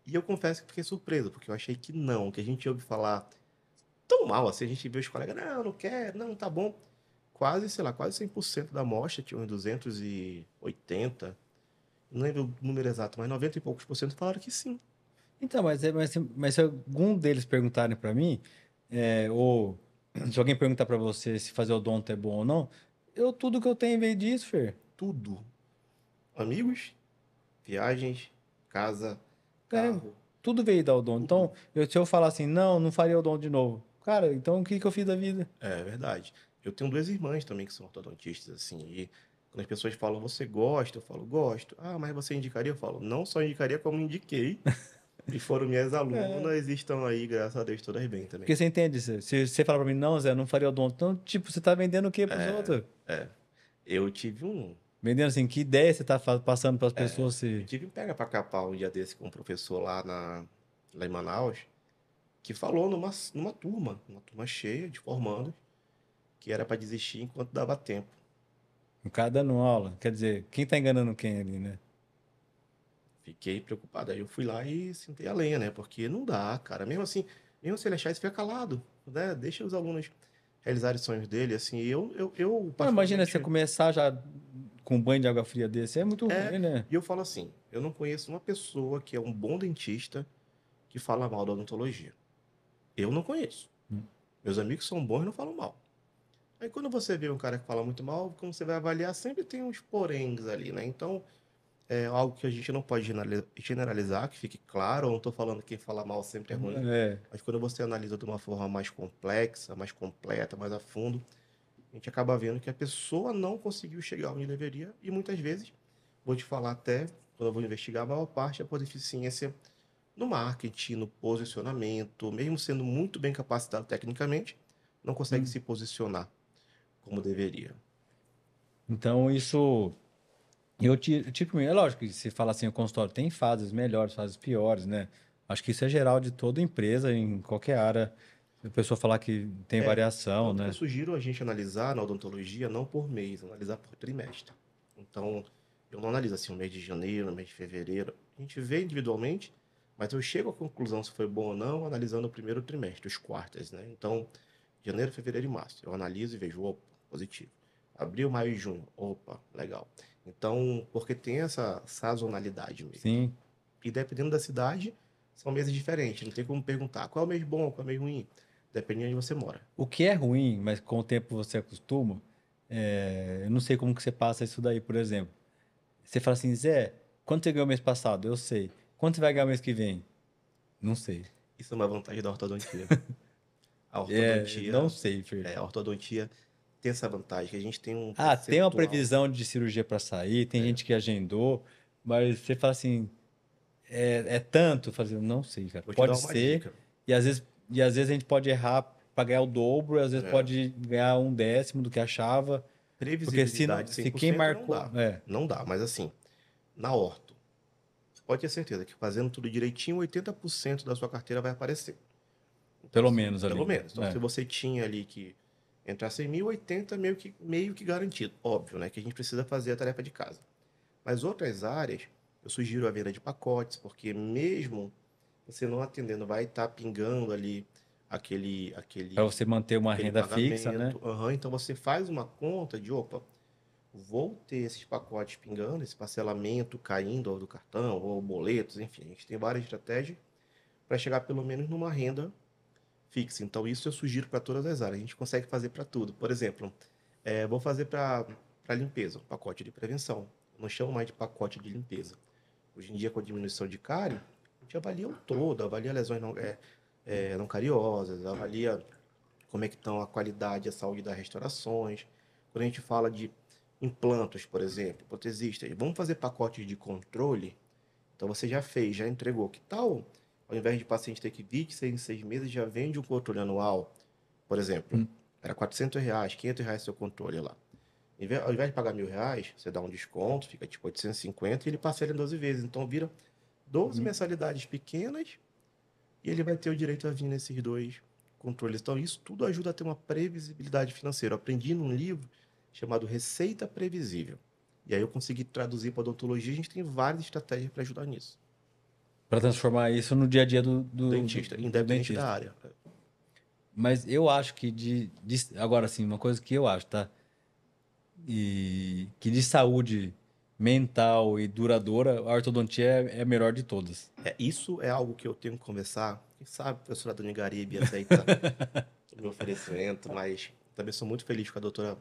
E eu confesso que fiquei surpreso, porque eu achei que não, que a gente ouve falar tão mal assim, a gente vê os colegas, não, não quer, não, tá bom. Quase, sei lá, quase 100% da amostra, tinha uns 280, não lembro o número exato, mas 90 e poucos por cento falaram que sim. Então, mas se algum deles perguntarem para mim, ou se alguém perguntar para você se fazer odonto é bom ou não, tudo que eu tenho veio disso, Fer. Tudo. Amigos, viagens, casa, É, carro, tudo veio da odonto. tudo. Então, se eu falar assim, não faria odonto de novo. Cara, então o que que eu fiz da vida? É verdade. Eu tenho duas irmãs também que são ortodontistas, assim, e quando as pessoas falam, você gosta? Eu falo, gosto. Ah, mas você indicaria? Eu falo, não só indicaria, como indiquei. E foram minhas É, alunas e estão aí, graças a Deus, todas bem também. porque você entende, se você falar para mim, não, Zé, não faria odonto. Então, tipo, você tá vendendo o quê pros É, outros? é. Eu tive um. Vendendo assim, que ideia você tá passando para as É, pessoas eu se... tive um pega pra capar um dia desse com um professor lá em Manaus, que falou numa turma cheia de formandos, que era para desistir enquanto dava tempo. O cara dando aula. Quer dizer, quem tá enganando quem ali, né? Fiquei preocupado. Aí eu fui lá e sentei a lenha, né? Porque não dá, cara. Mesmo assim, mesmo se ele achar isso, fica calado, né? Deixa os alunos realizarem os sonhos dele, assim. Eu Não, imagina você particularmente, começar já com um banho de água fria desse. É muito ruim, né? e eu falo assim, eu não conheço uma pessoa que é um bom dentista que fala mal da odontologia. Eu não conheço. Meus amigos são bons e não falam mal. Aí quando você vê um cara que fala muito mal, como você vai avaliar, sempre tem uns poréns ali, né? Então, é algo que a gente não pode generalizar, que fique claro. Eu não estou falando que quem fala mal sempre é ruim, É. mas quando você analisa de uma forma mais complexa, mais completa, mais a fundo, a gente acaba vendo que a pessoa não conseguiu chegar onde deveria e muitas vezes, vou te falar até, quando eu vou investigar, a maior parte é por deficiência no marketing, no posicionamento, mesmo sendo muito bem capacitado tecnicamente, não consegue Hum. se posicionar como deveria. Então, isso. Tipo, é lógico que se fala assim, o consultório tem fases melhores, fases piores, né? Acho que isso é geral de toda empresa, em qualquer área. A pessoa falar que tem É, variação, tanto que eu né? sugiro a gente analisar na odontologia não por mês, analisar por trimestre. Então, eu não analiso assim o mês de janeiro, o mês de fevereiro. A gente vê individualmente, mas eu chego à conclusão se foi bom ou não analisando o primeiro trimestre, os quartos, né? Então, janeiro, fevereiro e março. Eu analiso e vejo, opa, positivo. Abril, maio e junho, opa, legal. Então, porque tem essa sazonalidade mesmo. Sim. E dependendo da cidade, são meses diferentes. Não tem como perguntar qual é o mês bom, qual é o mês ruim. Depende de onde você mora. O que é ruim, mas com o tempo você acostuma, eu não sei como que você passa isso daí, por exemplo. Você fala assim, Zé, quanto você ganhou mês passado? Eu sei. Quanto você vai ganhar mês que vem? Não sei. Isso é uma vantagem da ortodontia. A Não ortodontia, sei, Fer. a ortodontia tem essa vantagem, que a gente tem um Ah, tem uma percentual. previsão de cirurgia para sair, tem gente que agendou, mas você fala assim, é tanto? Eu falo assim, não sei, cara. Vou te dar Pode uma ser, dica. e às vezes a gente pode errar para ganhar o dobro, e às vezes É, pode ganhar um décimo do que achava, porque se, não, previsibilidade se quem 100% não marcou. dá. Não dá, mas assim, na orto, você pode ter certeza que fazendo tudo direitinho, 80% da sua carteira vai aparecer. Então, Pelo assim, menos pelo ali, né? menos. Então, se você tinha ali que entrar 100 mil, 80 meio que garantido. Óbvio, né? Que a gente precisa fazer a tarefa de casa. Mas outras áreas, eu sugiro a venda de pacotes, porque mesmo você não atendendo, vai estar pingando ali aquele, Para aquele, você manter uma aquele renda fixa, né? pagamento. Aham, então você faz uma conta de, opa, vou ter esses pacotes pingando, esse parcelamento caindo ou do cartão, ou boletos, enfim. A gente tem várias estratégias para chegar pelo menos numa renda fixa. Então, isso eu sugiro para todas as áreas. A gente consegue fazer para tudo. Por exemplo, vou fazer para limpeza, um pacote de prevenção. Eu não chamo mais de pacote de limpeza. Hoje em dia, com a diminuição de cárie, a gente avalia o todo, avalia lesões não cariosas, avalia como é que estão a qualidade e a saúde das restaurações. Quando a gente fala de implantos, por exemplo, protesistas, vamos fazer pacotes de controle. Então você já fez, já entregou. Que tal, ao invés de o paciente ter que vir de 6 em 6 meses, já vende um controle anual, por exemplo, Hum. era R$ 400, R$ 500 seu controle lá. Ao invés de pagar R$ 1.000, você dá um desconto, fica tipo 850 e ele parcela em 12 vezes. Então vira 12 mensalidades pequenas e ele vai ter o direito a vir nesses dois controles. Então isso tudo ajuda a ter uma previsibilidade financeira. Eu aprendi num livro chamado Receita Previsível. E aí eu consegui traduzir para odontologia, a gente tem várias estratégias para ajudar nisso. Para transformar isso no dia a dia do, Do do, do, dentista, do independente da dentista. área. Mas eu acho que agora sim, uma coisa que eu acho, tá? E que de saúde mental e duradoura, a ortodontia é a melhor de todas. Isso é algo que eu tenho que conversar. Quem sabe a professora Dona Garibe aceita o meu oferecimento, mas também sou muito feliz com a doutora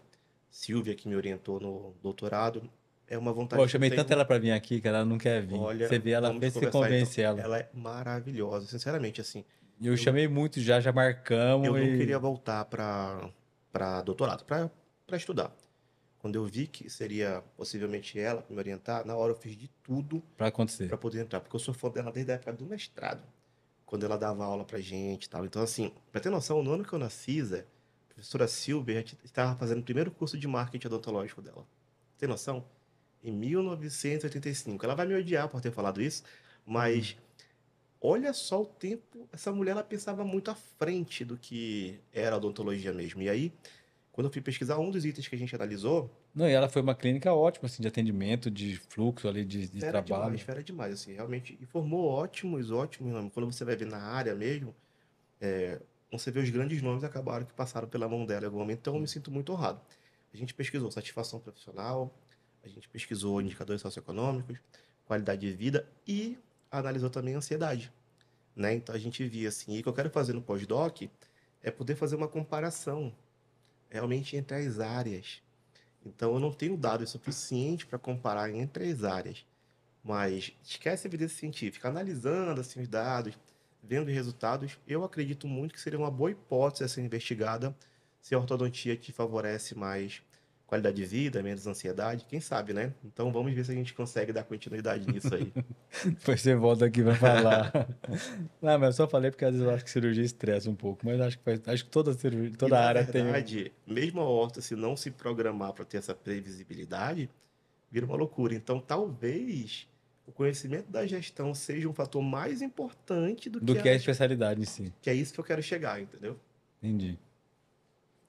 Silvia, que me orientou no doutorado. É uma Pô, eu vontade que eu chamei tanto tenho. ela pra vir aqui, cara, ela não quer vir. Olha, Você vê, ela vamos fez você conversar então. convence ela. Ela é maravilhosa, sinceramente, assim. Eu Eu, chamei muito já eu marcamos não e queria voltar para doutorado, para estudar. Quando eu vi que seria possivelmente ela para me orientar, na hora eu fiz de tudo pra acontecer. para poder entrar, porque eu sou fã dela desde a época do mestrado, quando ela dava aula pra gente e tal. Então, assim, para ter noção, no ano que eu nasci, Zé, a professora Silvia já estava fazendo o primeiro curso de marketing odontológico dela. Tem noção? Em 1985. Ela vai me odiar por ter falado isso, mas olha só o tempo. Essa mulher, ela pensava muito à frente do que era a odontologia mesmo. E aí, quando eu fui pesquisar um dos itens que a gente analisou, Não, e ela foi uma clínica ótima, assim, de atendimento, de fluxo ali, de trabalho. fera demais, assim, realmente. E formou ótimos nomes. Quando você vai ver na área mesmo, você vê os grandes nomes acabaram que passaram pela mão dela em algum momento. Então, eu me sinto muito honrado. A gente pesquisou satisfação profissional, a gente pesquisou indicadores socioeconômicos, qualidade de vida e analisou também a ansiedade, né? Então, a gente via assim, e o que eu quero fazer no pós-doc é poder fazer uma comparação realmente entre as áreas. Então, eu não tenho dados suficientes para comparar entre as áreas. Mas esquece a evidência científica. Analisando assim, os dados, vendo os resultados, eu acredito muito que seria uma boa hipótese a ser investigada se a ortodontia te favorece mais qualidade de vida, menos ansiedade, quem sabe, né? Então vamos ver se a gente consegue dar continuidade nisso aí. Depois você volta aqui pra falar. Não, mas eu só falei porque às vezes eu acho que cirurgia estressa um pouco, mas acho que toda cirurgia, E toda na área tem um. verdade, mesmo a horta, se não se programar para ter essa previsibilidade, vira uma loucura. Então talvez o conhecimento da gestão seja um fator mais importante do Do que que a especialidade em si. que é isso que eu quero chegar, entendeu? Entendi.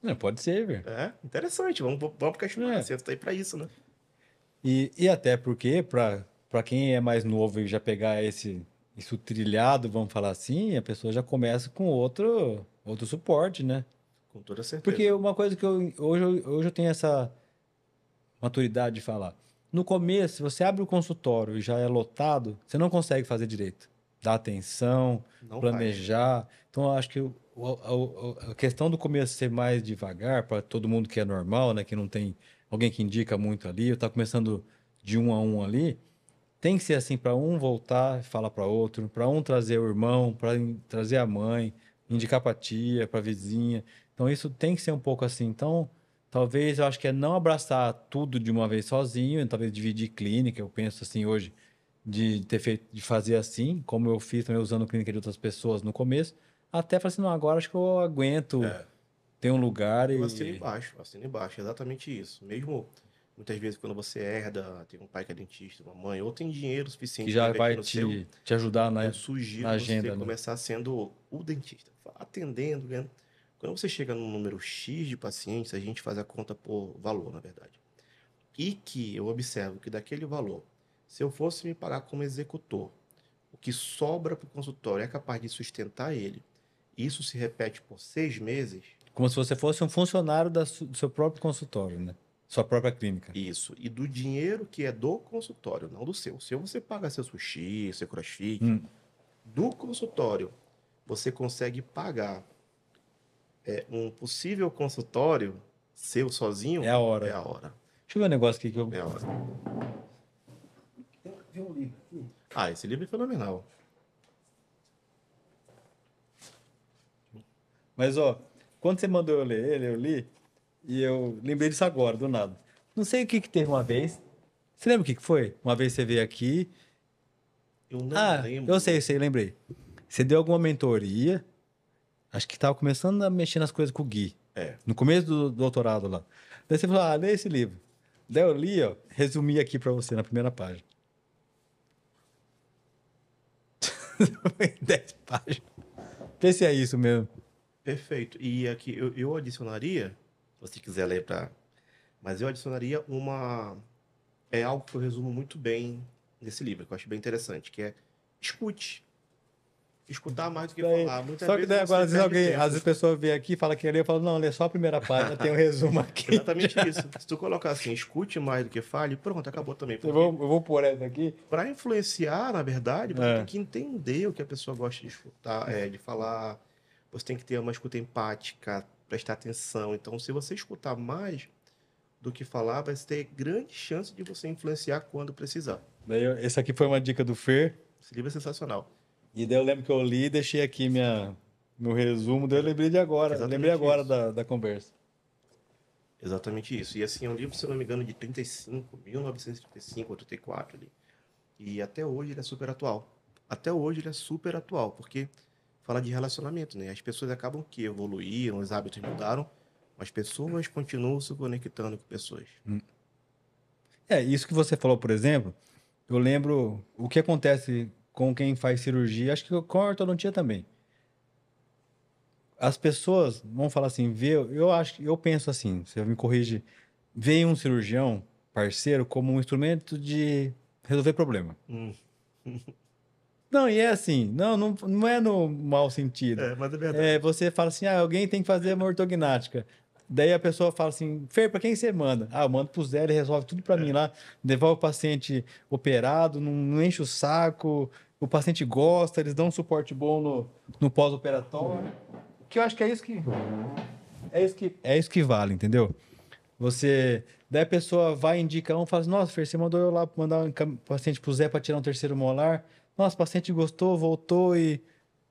Não, pode ser, velho. É, interessante. Vamos questionar. A É. ciência tá aí para isso, né? E até porque, para quem é mais novo e já pegar isso trilhado, vamos falar assim, a pessoa já começa com outro suporte, né? Com toda Porque certeza. uma coisa que hoje eu tenho essa maturidade de falar. No começo, se você abre o consultório e já é lotado, você não consegue fazer direito. Dar atenção, Não faz. planejar. Então, eu acho que a questão do começo ser mais devagar, para todo mundo que é normal, né, que não tem alguém que indica muito ali, ou está começando de um a um ali, tem que ser assim para um voltar e falar para outro, para um trazer o irmão, para trazer a mãe, indicar para tia, para vizinha. Então, isso tem que ser um pouco assim. Então, talvez eu acho que é não abraçar tudo de uma vez sozinho, talvez dividir clínica, eu penso assim hoje, de ter feito, de fazer assim, como eu fiz também usando clínica de outras pessoas no começo, até falar assim, não, agora acho que eu aguento É, ter um lugar e assino embaixo, é exatamente isso. Mesmo muitas vezes quando você herda, tem um pai que é dentista, uma mãe, ou tem dinheiro que suficiente para já vai investir no seu, te ajudar eu na sugiro você agenda, né? começar sendo o dentista, atendendo, vendo. Quando você chega num número X de pacientes, a gente faz a conta por valor, na verdade. E que eu observo que daquele valor, se eu fosse me pagar como executor, o que sobra para o consultório é capaz de sustentar ele. Isso se repete por 6 meses. Como se você fosse um funcionário do seu próprio consultório, né? Sua própria clínica. Isso. E do dinheiro que é do consultório, não do seu. O seu você paga seu sushi, seu crossfit. Hum, Do consultório, você consegue pagar um possível consultório seu é sozinho, a é hora. a hora. Deixa eu ver um negócio aqui que eu. É a hora. Tem um livro aqui. Ah, esse livro é fenomenal. Mas, ó, quando você mandou eu ler ele, eu li, e eu lembrei disso agora, do nada. Não sei o que que teve uma vez. Você lembra o que que foi? Uma vez você veio aqui. Eu não Ah, eu lembro. sei, lembrei. Você deu alguma mentoria, acho que tava começando a mexer nas coisas com o Gui, É. no começo do doutorado lá. Daí você falou, ah, lê esse livro. Daí eu li, ó, resumi aqui pra você na primeira página. 10 páginas. Vê se é isso mesmo. Perfeito. E aqui eu adicionaria, se você quiser ler para. Mas eu adicionaria uma. É algo que eu resumo muito bem nesse livro, que eu acho bem interessante, que é escute. Escutar mais do que Daí, falar. Muitas só que vezes daí agora, você às vezes perde alguém, às tempo. vezes a pessoa vem aqui e fala que lê, eu falo, não, lê só a primeira página, tem um resumo aqui. Exatamente isso. Se tu colocar assim, escute mais do que fale, pronto, acabou também. Porque Eu vou pôr essa aqui. para influenciar, na verdade, você tem É. que entender o que a pessoa gosta de escutar, de falar. Você tem que ter uma escuta empática, prestar atenção. Então, se você escutar mais do que falar, vai ter grande chance de você influenciar quando precisar. Daí, esse aqui foi uma dica do Fer. Esse livro é sensacional. E daí eu lembro que eu li e deixei aqui meu resumo. Daí eu lembrei de agora. Lembrei Exatamente agora isso. da conversa. Exatamente isso. E assim, é um livro, se eu não me engano, de 35, 1935 ou 34 ali. E até hoje ele é super atual. Até hoje ele é super atual, porque fala de relacionamento, né? As pessoas acabam que evoluíram, os hábitos mudaram, mas pessoas continuam se conectando com pessoas. É, isso que você falou, por exemplo, eu lembro o que acontece com quem faz cirurgia, acho que com a ortodontia também. As pessoas vão falar assim, vê, eu acho, eu penso assim, você me corrige, vê um cirurgião parceiro como um instrumento de resolver problema. Hum, Não, e é assim, não é no mau sentido. mas é É, verdade. você fala assim, ah, alguém tem que fazer uma ortognática. Daí a pessoa fala assim, Fer, pra quem você manda? Ah, eu mando pro Zé, ele resolve tudo pra mim É, lá, devolve o paciente operado, não enche o saco, o paciente gosta, eles dão um suporte bom no pós-operatório. Que eu acho que é isso que vale, entendeu? Você, daí a pessoa vai indicar um, fala assim, nossa, Fer, você mandou eu lá mandar paciente pro Zé para tirar um terceiro molar. Nossa, o paciente gostou, voltou e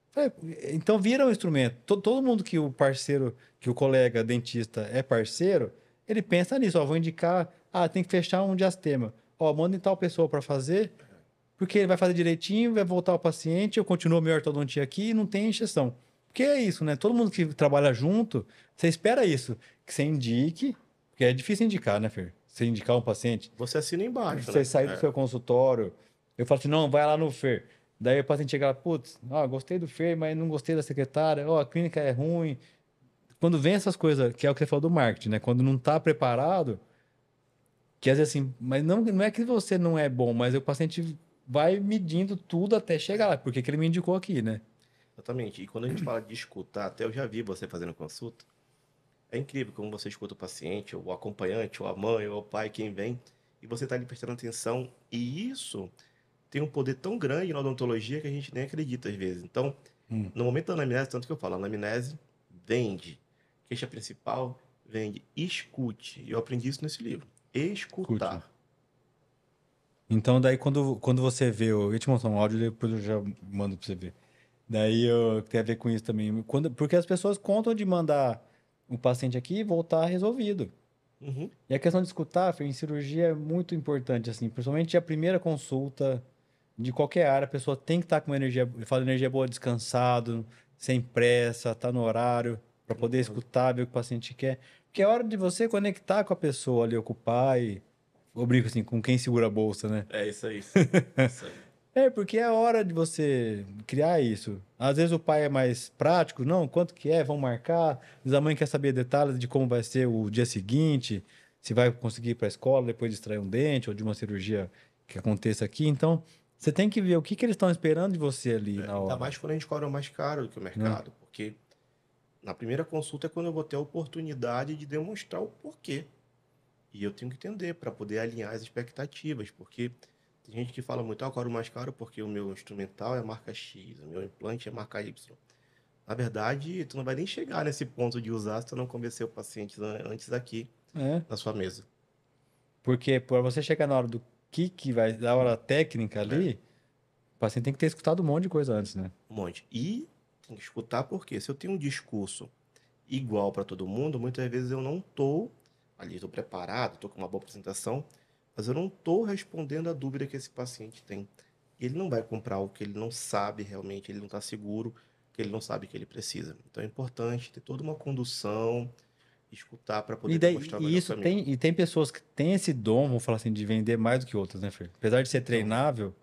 falei, então vira um instrumento. Todo mundo que o parceiro, que o colega dentista é parceiro, ele pensa nisso, ó, vou indicar, ah, tem que fechar um diastema. Ó, manda em tal pessoa para fazer, porque ele vai fazer direitinho, vai voltar o paciente, eu continuo a minha ortodontia aqui e não tem injeção. Porque é isso, né? Todo mundo que trabalha junto, você espera isso, que você indique, porque é difícil indicar, né, Fer? Você indicar um paciente, você assina embaixo, você né? sair do seu consultório, eu falo assim, não, vai lá no Fer. Daí o paciente chega lá, putz, ó, gostei do Fer, mas não gostei da secretária, ó, a clínica é ruim. Quando vem essas coisas, que é o que você falou do marketing, né? Quando não está preparado, que às vezes assim, mas não é que você não é bom, mas o paciente vai medindo tudo até chegar lá, porque que ele me indicou aqui, né? Exatamente. E quando a gente fala de escutar, até eu já vi você fazendo consulta, é incrível como você escuta o paciente, ou o acompanhante, ou a mãe, ou o pai, quem vem, e você está ali prestando atenção. E isso tem um poder tão grande na odontologia que a gente nem acredita às vezes. Então, Hum, no momento da anamnese, tanto que eu falo, a anamnese vende. Queixa principal vende. Escute. Eu aprendi isso nesse livro. curte. Escutar. Então, daí, quando você vê, eu ia te mostrar um áudio, depois eu já mando pra você ver. Daí, tem a ver com isso também. Porque as pessoas contam de mandar um paciente aqui e voltar resolvido. Uhum. E a questão de escutar, Fê, em cirurgia é muito importante, assim, principalmente a primeira consulta de qualquer área, a pessoa tem que estar com uma energia, eu falo energia boa, descansado, sem pressa, tá no horário, para poder Concordo. escutar, ver o que o paciente quer. Porque é hora de você conectar com a pessoa ali, ocupar e, eu brinco assim, com quem segura a bolsa, né? É isso aí. Isso aí. É, porque é hora de você criar isso. Às vezes o pai é mais prático, não, quanto que é, vamos marcar. Às vezes a mãe quer saber detalhes de como vai ser o dia seguinte, se vai conseguir ir para a escola depois de extrair um dente ou de uma cirurgia que aconteça aqui. Então, você tem que ver o que que eles estão esperando de você ali na Ainda hora, mais quando a gente cobra mais caro do que o né? mercado, porque na primeira consulta é quando eu vou ter a oportunidade de demonstrar o porquê. E eu tenho que entender para poder alinhar as expectativas, porque tem gente que fala muito, ah, eu cobro mais caro porque o meu instrumental é marca X, o meu implante é marca Y. Na verdade, tu não vai nem chegar nesse ponto de usar se tu não convencer o paciente antes aqui É, na sua mesa, porque para você chegar na hora do que vai, da hora técnica né? ali, o paciente tem que ter escutado um monte de coisa antes, né? Um monte. E tem que escutar porque se eu tenho um discurso igual para todo mundo, muitas vezes eu não estou ali, estou preparado, estou com uma boa apresentação, mas eu não estou respondendo a dúvida que esse paciente tem. Ele não vai comprar o que ele não sabe realmente, ele não está seguro, que ele não sabe que ele precisa. Então é importante ter toda uma condução, escutar para E, poder daí, demonstrar o e melhor isso caminho. tem pessoas que têm esse dom, vamos falar assim, de vender mais do que outras, né, Fer? Apesar de ser Então, treinável,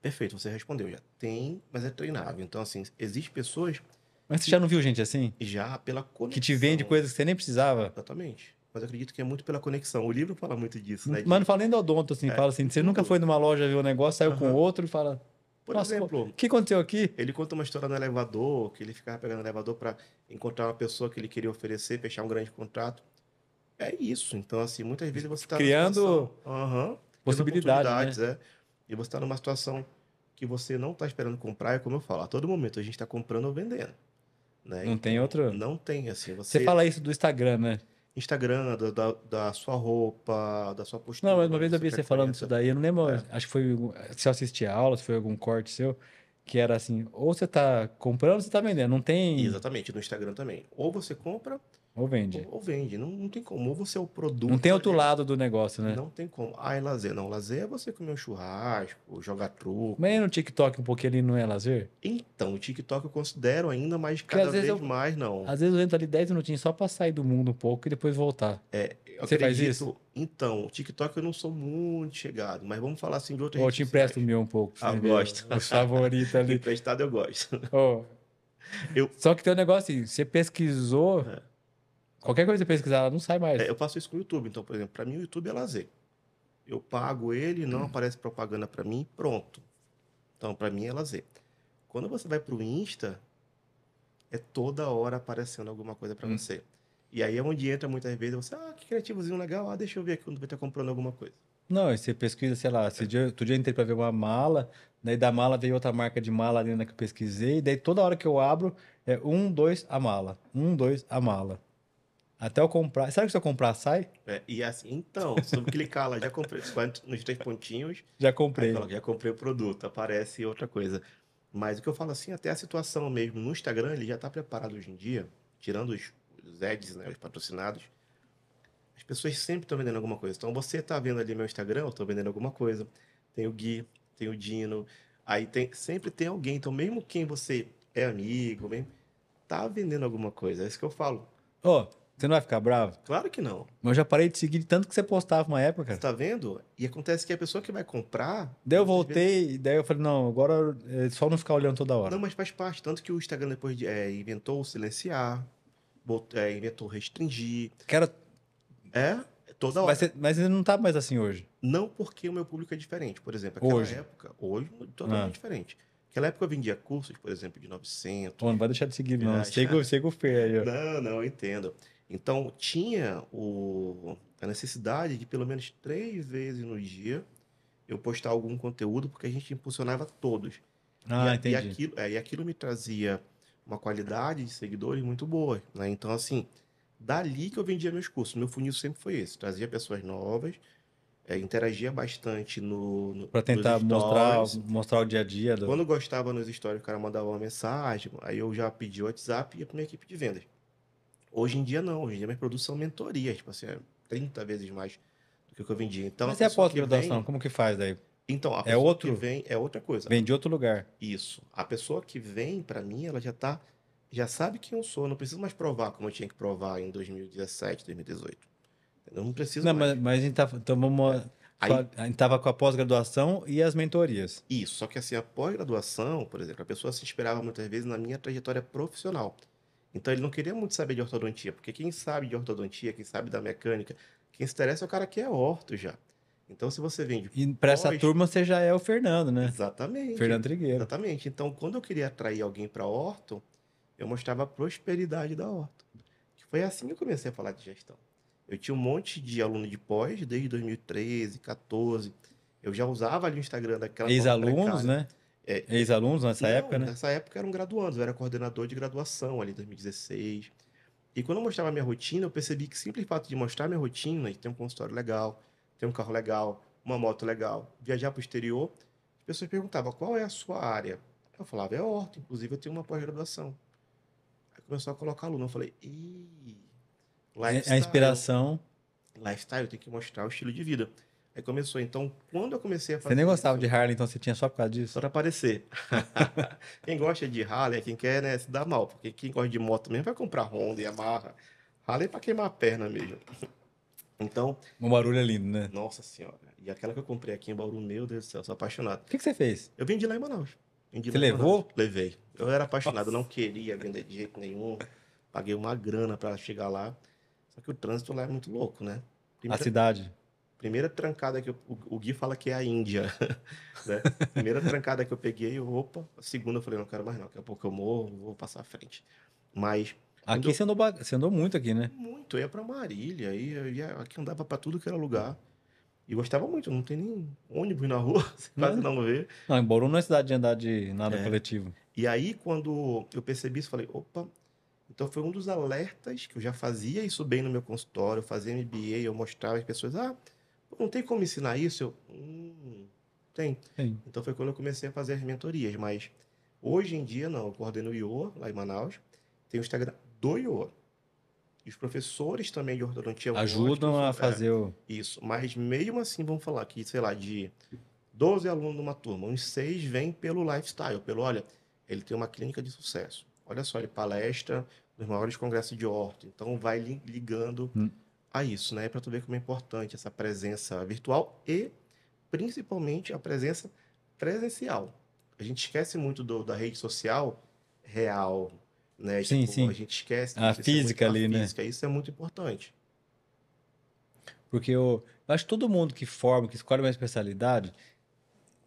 perfeito, você respondeu já. Tem, mas é treinável. Então, assim, existem pessoas mas você já que não viu gente assim? já pela Que te vende conexão. coisas que você nem precisava? Exatamente. Mas eu acredito que é muito pela conexão. O livro fala muito disso, né? Mas não fala nem do odonto, assim, fala assim, Em você nunca foi tudo. numa loja, viu um negócio, saiu com Aham. outro e fala, Por nossa, o exemplo, que aconteceu aqui? ele conta uma história no elevador, que ele ficava pegando o elevador para encontrar uma pessoa que ele queria oferecer, fechar um grande contrato. É isso. Então, assim, muitas vezes você está numa Criando situação, aham, criando possibilidade, né? oportunidades, é. E você está numa situação que você não está esperando comprar, é como eu falo, a todo momento a gente está comprando ou vendendo, né? Não tem Então, outro. não tem, assim, Você você fala isso do Instagram, né? Instagram, da sua roupa, da sua Não, mas postura, uma onde vez eu você vi você falando disso frequenta. daí, eu não lembro, É, acho que foi, se eu assisti a aula, se foi algum corte seu, que era assim, ou você tá comprando ou você tá vendendo, não tem, exatamente, no Instagram também. Ou você compra ou vende. ou vende. Não, não tem como. Ou você é o Não tem produto outro ali, lado do negócio, né? não tem como. Ah, é lazer. Não, lazer é você comer um churrasco, jogar Mas aí truco. no TikTok um pouquinho ali não é lazer? Então, o TikTok eu considero ainda, mas Porque cada vez mais não. às vezes eu entro ali 10 minutinhos só pra sair do mundo um pouco e depois voltar. Eu Você faz isso? acredito. Então, o TikTok eu não sou muito chegado, mas vamos falar assim de outras Ou eu redes te empresto o sociais. meu um pouco, pra Ah, você eu ver gosto. os favoritos ali. Emprestado eu gosto. Ô, Eu, só que tem um negócio assim, você pesquisou, qualquer coisa que você pesquisar, ela não sai mais. eu faço isso com o YouTube. Então, por exemplo, para mim o YouTube é lazer. Eu pago ele, não aparece propaganda para mim, pronto. Então, para mim é lazer. Quando você vai pro Insta, é toda hora aparecendo alguma coisa para Hum. você. E aí é onde entra muitas vezes você, ah, que criativozinho legal, ah, deixa eu ver aqui quando vai estar comprando alguma coisa. Não, e você pesquisa, sei lá, outro dia eu entrei pra ver uma mala, daí da mala veio outra marca de mala ali na que eu pesquisei, daí toda hora que eu abro é um, dois, a mala. Um, dois, a mala. Até eu comprar. Sabe que se eu comprar, sai? E assim, então, se eu clicar lá, já comprei, você vai nos três pontinhos, Já aí comprei. coloca, já comprei o produto, aparece outra coisa. Mas o que eu falo assim, até a situação mesmo no Instagram, ele já está preparado hoje em dia, tirando os ads, né, os patrocinados, as pessoas sempre estão vendendo alguma coisa. Então você está vendo ali meu Instagram, eu estou vendendo alguma coisa. Tem o Gui, tem o Dino, aí sempre tem alguém. Então mesmo quem você é amigo, mesmo, tá vendendo alguma coisa. É isso que eu falo. Ô, você não vai ficar bravo? Claro que não. Mas eu já parei de seguir de tanto que você postava uma época, Você cara. tá vendo? E acontece que a pessoa que vai comprar, Daí eu muitas vezes. voltei, daí eu falei, não, agora é só não ficar olhando toda Não, hora. mas faz parte. Tanto que o Instagram depois inventou o silenciar, inventou restringir. Quero. É, toda hora. Mas ele não tá mais assim hoje. Não porque o meu público é diferente. Por exemplo, aquela Hoje. época, hoje, Ah. totalmente diferente. Aquela época eu vendia cursos, por exemplo, de Ô, 900 não vai deixar de seguir, não. reais. Siga o Fer aí, ó. Não, não, eu entendo. Então, tinha a necessidade de pelo menos 3 vezes no dia eu postar algum conteúdo, porque a gente impulsionava todos. Ah, entendi. E aquilo me trazia uma qualidade de seguidores muito boa, né? Então, assim, dali que eu vendia meus cursos. Meu funil sempre foi esse. Trazia pessoas novas, interagia bastante Pra nos tentar stories. mostrar o dia a dia do. Quando gostava nos stories, o cara mandava uma mensagem, aí eu já pedi o WhatsApp e ia para minha equipe de vendas. Hoje em dia não, hoje em dia minha produção são mentorias, tipo assim, 30 vezes mais do que o que eu vendia. Então, a Mas e a pessoa que pós-graduação? vem... Como que faz daí? Então, a É pessoa que outro? vem é outra coisa. Vem de outro lugar. Isso. A pessoa que vem, para mim, ela já sabe quem eu sou. Eu não preciso mais provar como eu tinha que provar em 2017, 2018. Eu não preciso Não, mais. mas a gente tá, então vamos, Aí, a gente tava com a pós-graduação e as mentorias. isso. Só que assim, a pós-graduação, por exemplo, a pessoa se inspirava muitas vezes na minha trajetória profissional. Então, ele não queria muito saber de ortodontia, porque quem sabe de ortodontia, quem sabe da mecânica, quem se interessa é o cara que é orto já. Então, se você vem de E para essa pós, turma você já é o Fernando, né? exatamente, Fernando Trigueiro. exatamente. Então, quando eu queria atrair alguém para orto, eu mostrava a prosperidade da orto. Que foi assim que eu comecei a falar de gestão. Eu tinha um monte de aluno de pós desde 2013, 14. Eu já usava ali o Instagram daquela forma Ex-alunos, precária. né? É, Ex-alunos nessa não, época, né? nessa época eram graduandos, eu era coordenador de graduação ali em 2016. E quando eu mostrava minha rotina, eu percebi que simples fato de mostrar minha rotina, de ter um consultório legal, ter um carro legal, uma moto legal, viajar para o exterior, as pessoas perguntavam qual é a sua área. Eu falava, é horta, inclusive eu tenho uma pós-graduação. Aí começou a colocar aluno, eu falei, ih, A lifestyle, inspiração. lifestyle, eu tenho que mostrar o estilo de vida. Aí começou, então, quando eu comecei a Você nem fazer gostava de isso, Harley, então você tinha só por causa só disso? para aparecer. Quem gosta de Harley é quem quer, né, se dar mal, porque quem gosta de moto mesmo vai comprar Honda e Yamaha. Harley é para queimar a perna mesmo. Então, O barulho é lindo, né? nossa senhora. E aquela que eu comprei aqui em Bauru, meu Deus do céu, sou apaixonado. O que você fez? Eu vendi lá em Manaus. Vendi Você lá em Manaus. levou? Levei. Eu era apaixonado, Nossa. não queria vender de jeito nenhum. Paguei uma grana para chegar lá. Só que o trânsito lá é muito louco, né? A Primeira, cidade. primeira trancada que o Gui fala que é a Índia, né? Primeira trancada que eu peguei, opa. A segunda eu falei, não quero mais não. Daqui a pouco eu morro, vou passar à frente. Mas quando Aqui eu... você andou muito aqui, né? Muito, eu ia para Marília, aí eu ia, aqui andava para tudo que era lugar. E gostava muito, não tem nem ônibus na rua, você quase Não, não vê. não, em Bauru não é cidade de andar de nada É. coletivo. E aí, quando eu percebi isso, eu falei, opa, então foi um dos alertas que eu já fazia isso bem no meu consultório, eu fazia MBA, eu mostrava as pessoas, não tem como ensinar isso? Tem. Sim. Então foi quando eu comecei a fazer as mentorias, mas hoje em dia não, eu coordeno o IOA lá em Manaus, tem o Instagram do IOA. E os professores também de ortodontia Ajudam a gostam, fazer o. isso, mas mesmo assim vamos falar que, sei lá, de 12 alunos numa turma, uns 6 vêm pelo lifestyle, olha, ele tem uma clínica de sucesso. Olha só, ele palestra nos maiores congressos de orto. Então, vai ligando Hum. a isso, né? Para tu ver como é importante essa presença virtual e, principalmente, a presença presencial. A gente esquece muito da rede social real, né? Sim, Tipo, a sim. gente esquece A disso. Isso é física muito, a ali, né? física, isso é muito importante. Porque eu acho que todo mundo que forma, que escolhe uma especialidade,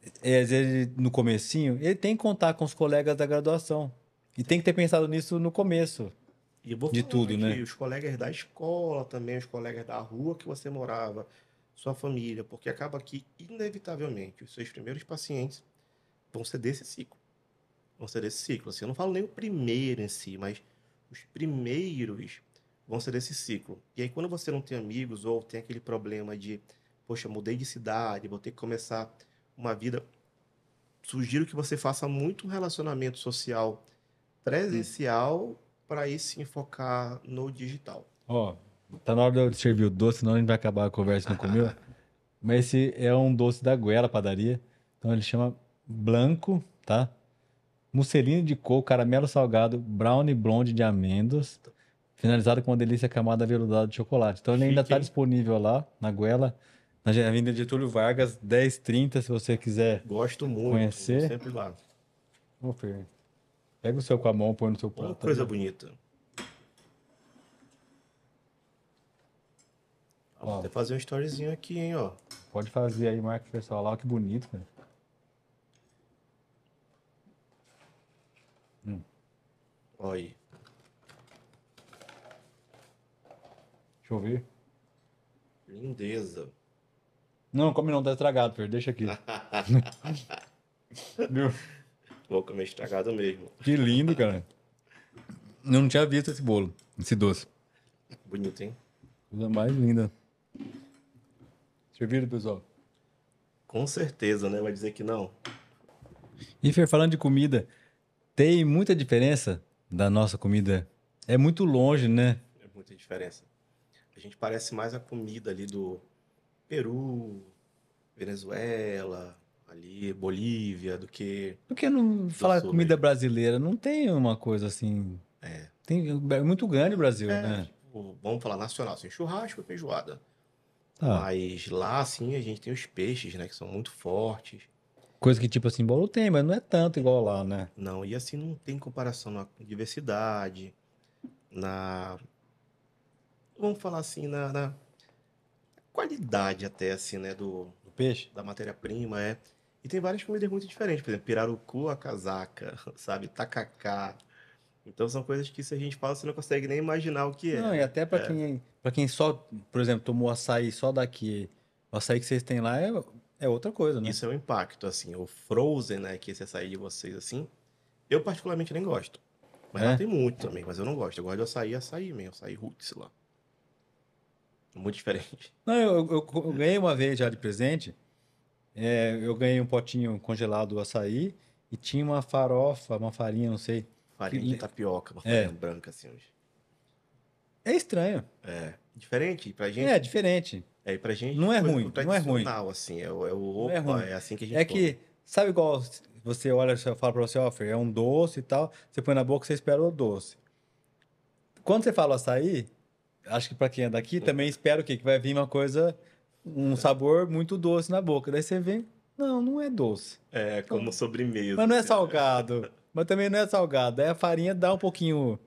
às vezes no comecinho, ele tem que contar com os colegas da graduação. E tem que ter pensado nisso no começo E eu vou de falar tudo, né? de os colegas da escola também, os colegas da rua que você morava, sua família, porque acaba que, inevitavelmente, os seus primeiros pacientes vão ser desse ciclo. Vão ser desse ciclo. Assim, eu não falo nem o primeiro em si, mas os primeiros vão ser desse ciclo. E aí, quando você não tem amigos ou tem aquele problema de, poxa, mudei de cidade, vou ter que começar uma vida, sugiro que você faça muito um relacionamento social Hum. presencial para aí sim focar no digital. Ó, tá na hora de eu servir o doce, senão a gente vai acabar a conversa e não comeu. Mas esse é um doce da Goela Padaria. Então ele chama Blanco, tá? Musseline de coco, caramelo salgado, brownie blonde de amêndoas, finalizado com uma delícia camada aveludada de chocolate. Então ele ainda Chique, está hein? disponível lá na Goela, na Avenida Getúlio Vargas, 10h30, se você quiser Gosto muito, vou conhecer. sempre lá. Ô, Fer, pega o seu com a mão, põe no seu Uma prato aí, coisa ó. bonita. Vou Ó, até fazer um storyzinho aqui, hein, ó. pode fazer aí, marca o pessoal lá, ó, que bonito, cara. Ó aí. Deixa eu ver. Lindeza. Não, come não, tá estragado, Fer, deixa aqui. Viu? Vou comer estragado mesmo. Que lindo, cara. Eu não tinha visto esse bolo, esse doce. Bonito, hein? Coisa mais linda. Serviram, pessoal? Com certeza, né? Vai dizer que não. E Fer, falando de comida, tem muita diferença da nossa comida. É muito longe, né? É muita diferença. A gente parece mais a comida ali do Peru, Venezuela, ali, Bolívia, do que Porque não do falar sul comida mesmo. brasileira, não tem uma coisa assim. É, Tem, é muito grande o Brasil, né? tipo, vamos falar nacional, assim, churrasco e feijoada. Tá. Mas lá, assim, a gente tem os peixes, né, que são muito fortes. Coisa que tipo assim, bolo tem, mas não é tanto igual lá, né? Não, e assim não tem comparação na diversidade, na, vamos falar assim, na qualidade até, assim, né, O peixe? da matéria-prima, é. E tem várias comidas muito diferentes, por exemplo, pirarucu à casaca, sabe, tacacá. Então são coisas que se a gente fala, você não consegue nem imaginar o que é, Não, e né? até para quem só, por exemplo, tomou açaí só daqui, o açaí que vocês têm lá é outra coisa, né? Isso é o impacto, assim, o frozen, né, que esse açaí de vocês, assim, eu particularmente nem gosto. Mas lá É? tem muito também, mas eu não gosto. Eu gosto de açaí mesmo, açaí roots lá. Muito diferente. Não, eu ganhei uma vez já de presente. Eu ganhei um potinho congelado do açaí e tinha uma farofa, uma farinha, não sei. Que, Farinha de tapioca, uma farinha é, branca, assim. é estranho. Diferente pra É gente. diferente. É, e pra gente, Não é coisa do ruim, não é ruim, tradicional, assim. não é Opa, ruim. é assim que a gente É come. que, sabe igual você olha, você fala pra você, ó, Fer, é um doce e tal, você põe na boca, você espera o doce. Quando você fala açaí, acho que pra quem é daqui, também espera o quê? Que vai vir uma coisa, um sabor muito doce na boca. Daí você vê, não, não é doce. É, Então, como mas sobremesa, não é assim, né? salgado. Mas também não é salgado. Aí a farinha dá um pouquinho.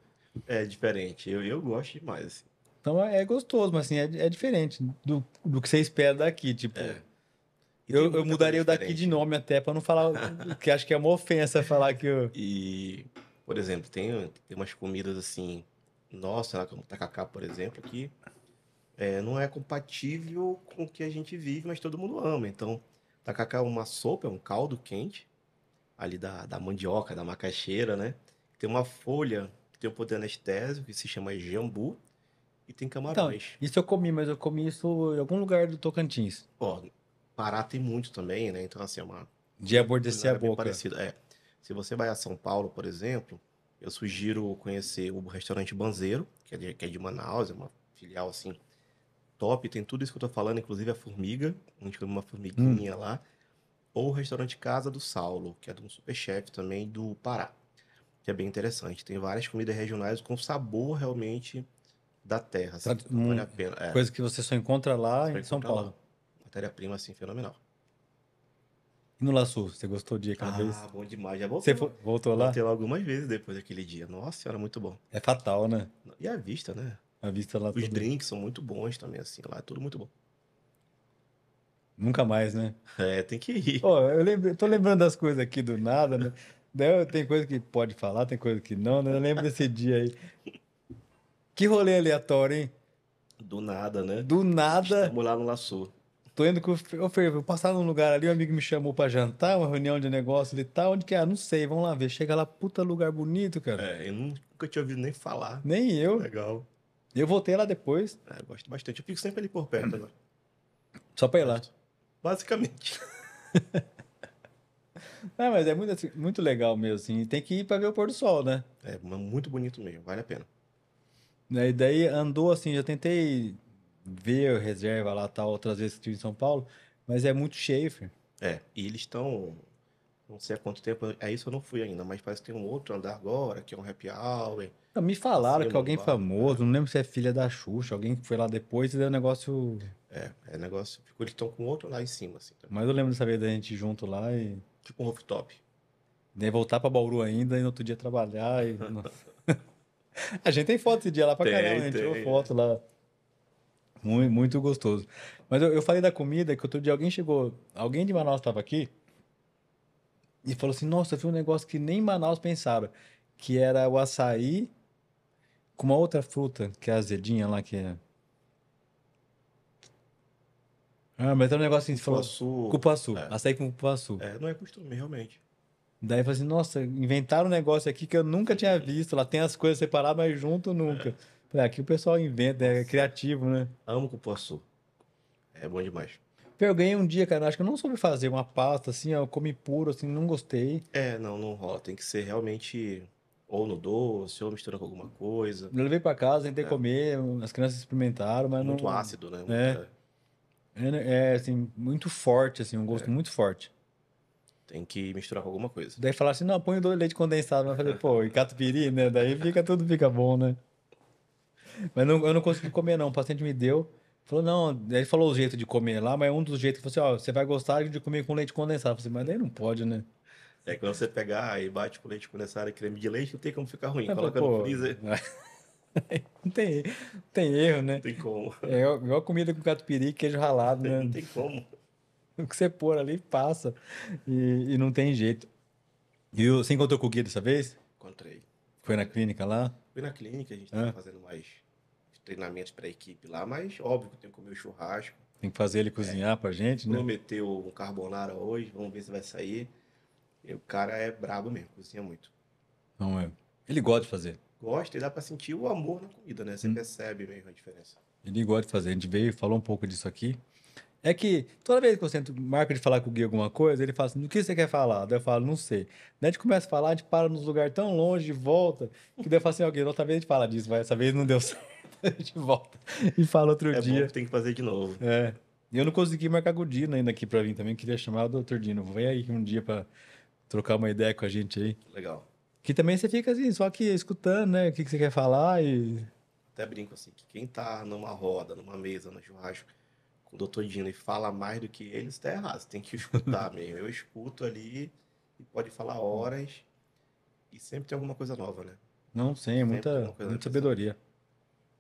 É diferente. Eu gosto demais, assim. Então é gostoso, mas assim, é diferente do que você espera daqui. Tipo, E tem eu muita coisa mudaria o daqui de diferente. nome até pra não falar, que acho que é uma ofensa falar que eu. E, por exemplo, tem umas comidas assim, nossa, né, como tacacá, por exemplo, que não é compatível com o que a gente vive, mas todo mundo ama. Então, tacacá é uma sopa, é um caldo quente, ali da mandioca, da macaxeira, né? Tem uma folha que tem um poder anestésico, que se chama jambu, e tem Então, camarões. isso eu comi, mas eu comi isso em algum lugar do Tocantins. Ó, Pará tem muito também, né? Então, assim, é uma De abordecer a culinária bem boca. parecida. Se você vai a São Paulo, por exemplo, eu sugiro conhecer o restaurante Banzeiro, que é de Manaus, é uma filial, assim, top. Tem tudo isso que eu tô falando, inclusive a formiga. A gente come uma Hum. formiguinha lá. Ou o restaurante Casa do Saulo, que é de um superchef também do Pará, que é bem interessante. Tem várias comidas regionais com sabor realmente da terra, assim. Então vale a pena. Coisa que você só encontra lá Você vai em São encontrar lá. Paulo. Matéria-prima, assim, fenomenal. E no La Sul, você gostou de ir aquela vez? Ah, bom demais. Já Você voltei lá. voltou lá? Voltei lá algumas vezes depois daquele dia. Nossa senhora, muito bom. É fatal, né? E a vista, né? A vista lá Os tudo. drinks são muito bons também, assim. Lá é tudo muito bom. Nunca mais, né? É, tem que ir. Pô, tô lembrando das coisas aqui do nada, né? Tem coisa que pode falar, tem coisa que não, né? Eu lembro desse dia aí. Que rolê aleatório, hein? Do nada, né? Do nada, Estamos lá no Laçu. tô indo com o Ô, Fer, vou passar num lugar ali, um amigo me chamou pra jantar, uma reunião de negócio ali e tal. Onde que é? Ah, não sei, vamos lá ver. Chega lá, puta lugar bonito, cara. Eu nunca tinha ouvido nem falar. Nem Que eu. legal. Eu voltei lá depois, Eu gosto bastante. Eu fico sempre ali por perto agora. só pra ir lá. Gosto. Basicamente. Ah, mas é muito, muito legal mesmo, assim. Tem que ir pra ver o pôr do sol, né? É muito bonito mesmo. Vale a pena. E daí andou assim, já tentei ver reserva lá, tal, outras vezes que estive em São Paulo, mas é muito cheio, filho. E eles estão. Não sei há quanto tempo. É isso eu não fui ainda, mas parece que tem um outro andar agora, que é um happy hour. Me Em falaram que cima, um alguém bar. famoso, não lembro se é filha da Xuxa, alguém que foi lá depois e deu um negócio. É negócio. Eles estão com outro lá em cima, assim, também. Mas eu lembro dessa vez da gente junto lá e Tipo um rooftop. daí voltar pra Bauru ainda e no outro dia trabalhar. A gente tem foto esse dia lá pra caramba, a Tem, gente tirou tem. foto lá. Muito, muito gostoso. Mas eu falei da comida que outro dia alguém chegou, alguém de Manaus estava aqui e falou assim: Nossa, eu vi um negócio que nem em Manaus pensaram, que era o açaí com uma outra fruta, que é a azedinha lá, que é. Ah, mas é um negócio assim, você falou. Cupuaçu. Cupuaçu, É, açaí com cupuaçu. não é costume, realmente. Daí eu falei assim: Nossa, inventaram um negócio aqui que eu nunca tinha visto. Lá tem as coisas separadas, mas junto nunca. Falei, aqui o pessoal inventa, é Nossa, criativo, né? amo cupuaçu. É bom demais. Eu ganhei um dia, cara, acho que eu não soube fazer uma pasta assim, ó, eu comi puro, assim, não gostei. Não rola. Tem que ser realmente. Ou no doce, ou misturando com alguma coisa. Eu levei pra casa, tentei É, comer, as crianças experimentaram, mas muito não. ácido, né? É, Muita, assim, muito forte, assim, um gosto muito forte. tem que misturar com alguma coisa. Daí falaram assim, não, põe o leite condensado. Mas eu falei, pô, e catupiry, né? Daí tudo fica bom, né? Mas eu não consegui comer, não. O paciente me deu. Falou, não. Daí ele falou o jeito de comer lá, mas um dos jeitos que falou assim, ó, você vai gostar de comer com leite condensado. Eu falei, assim, mas daí não pode, né? É quando você pegar e bate com leite condensado e creme de leite, não tem como ficar ruim. Aí eu falei, Coloca no pô, freezer, não tem erro, não né? tem como. É igual comida com catupiry, queijo ralado, Não né? tem como. O que você pôr ali, passa. E não tem jeito. Você encontrou com o Gui dessa vez? Encontrei. Foi na clínica lá? Fui na clínica, a gente estava Hã? fazendo mais treinamentos para a equipe lá, mas óbvio que eu tenho que comer o churrasco. Tem que fazer ele cozinhar pra gente, né? Prometeu um carbonara hoje, vamos ver se vai sair. E o cara é brabo mesmo, cozinha muito. Não é. Ele gosta de fazer. Gosta e dá para sentir o amor na comida, né? Você Hum. percebe mesmo a diferença. Ele gosta de fazer. A gente veio e falou um pouco disso aqui. É que toda vez que eu sento, marco de falar com o Gui alguma coisa, ele fala assim: do que você quer falar? Daí eu falo, não sei. Daí a gente começa a falar, a gente para nos lugares tão longe de volta, que daí eu falo assim: ok, outra vez a gente fala disso, mas essa vez não deu certo. A gente volta e fala outro É bom dia. que tem que fazer de novo. É. E eu não consegui marcar com o Dino ainda aqui pra vir também. Queria chamar o Dr. Dino. Vem aí um dia pra trocar uma ideia com a gente aí. Legal. Que também você fica assim, só que escutando, né? O que que você quer falar e. Até brinco assim, que quem tá numa roda, numa mesa, no churrasco, com o Dr. Dino e fala mais do que ele, está errado. Você tem que escutar mesmo. Eu escuto ali e pode falar horas e sempre tem alguma coisa nova, né? Não sei, é Sempre tem alguma coisa muita impressionante. sabedoria.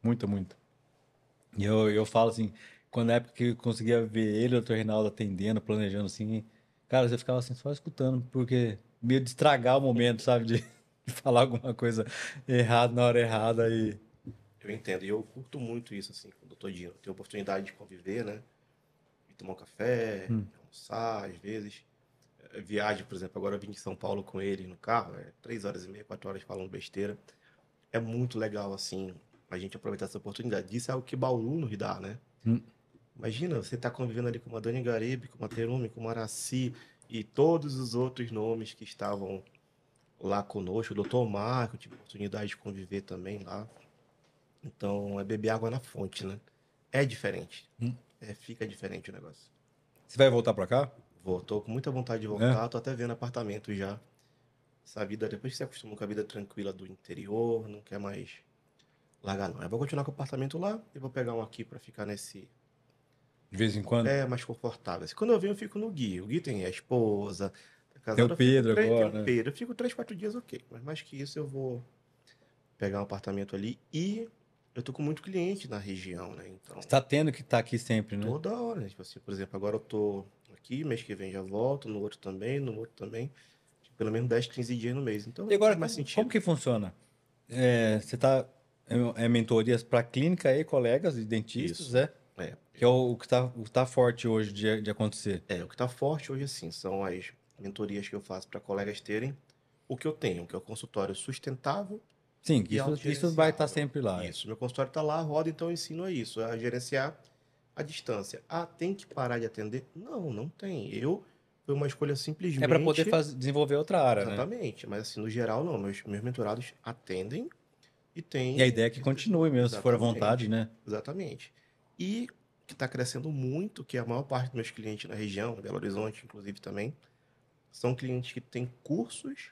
Muita, muita. E eu falo assim, quando na época que eu conseguia ver ele, o Dr. Reinaldo atendendo, planejando assim, cara, você ficava assim, só escutando, porque meio de estragar o momento, sabe? De falar alguma coisa errada na hora errada e. Eu entendo. E eu curto muito isso, assim, com o Dr. Dino. Ter a oportunidade de conviver, né? De tomar um café, Hum. almoçar, às vezes. Viagem, por exemplo, agora eu vim de São Paulo com ele no carro, 3 horas e meia, 4 horas falando besteira. É muito legal, assim, a gente aproveitar essa oportunidade. Isso é o que Bauru nos dá, né? Hum. Imagina, você tá convivendo ali com uma Dani Garibe, com uma Terumi, com uma Araci e todos os outros nomes que estavam lá conosco. O Doutor Marco, eu tive a oportunidade de conviver também lá. Então, é beber água na fonte, né? É diferente. Hum. Fica diferente o negócio. Você vai voltar pra cá? Vou, tô com muita vontade de É. voltar, tô até vendo apartamento já. Essa vida, depois que você acostuma com a vida tranquila do interior, não quer mais largar, não. Eu vou continuar com o apartamento lá e vou pegar um aqui pra ficar nesse. De vez em quando. Mais confortável. Assim, quando eu venho, eu fico no Gui. O Gui tem a esposa, tá Tem o casado, Pedro tem um agora, né? Pedro. Eu fico 3, 4 dias, ok. Mas mais que isso, eu vou pegar um apartamento ali e eu tô com muito cliente na região, né? Então, Você tá tendo que estar aqui sempre, né? toda hora, né? Tipo assim, por exemplo, agora eu tô aqui, mês que vem já volto, no outro também, no outro também. Pelo menos 10, 15 dias no mês. Então E agora, faz mais como sentido. que funciona? Você tá. Mentorias para clínica e colegas e dentistas, Isso. é? É, Que é o que tá forte hoje de acontecer. o que está forte hoje, assim, são as mentorias que eu faço para colegas terem o que eu tenho, que é o consultório sustentável Sim, e isso vai estar autogerenciável. sempre lá. Isso, meu consultório está lá, roda, então eu ensino a isso, a gerenciar a distância. Ah, tem que parar de atender? Não, não tem. Foi uma escolha É para poder simplesmente, desenvolver outra área, né? exatamente, mas assim, no geral, não. Meus mentorados atendem e E a têm ideia é que continue mesmo, se for à vontade, exatamente, né? exatamente. E que está crescendo muito, que a maior parte dos meus clientes na região, Belo Horizonte, inclusive também, são clientes que têm cursos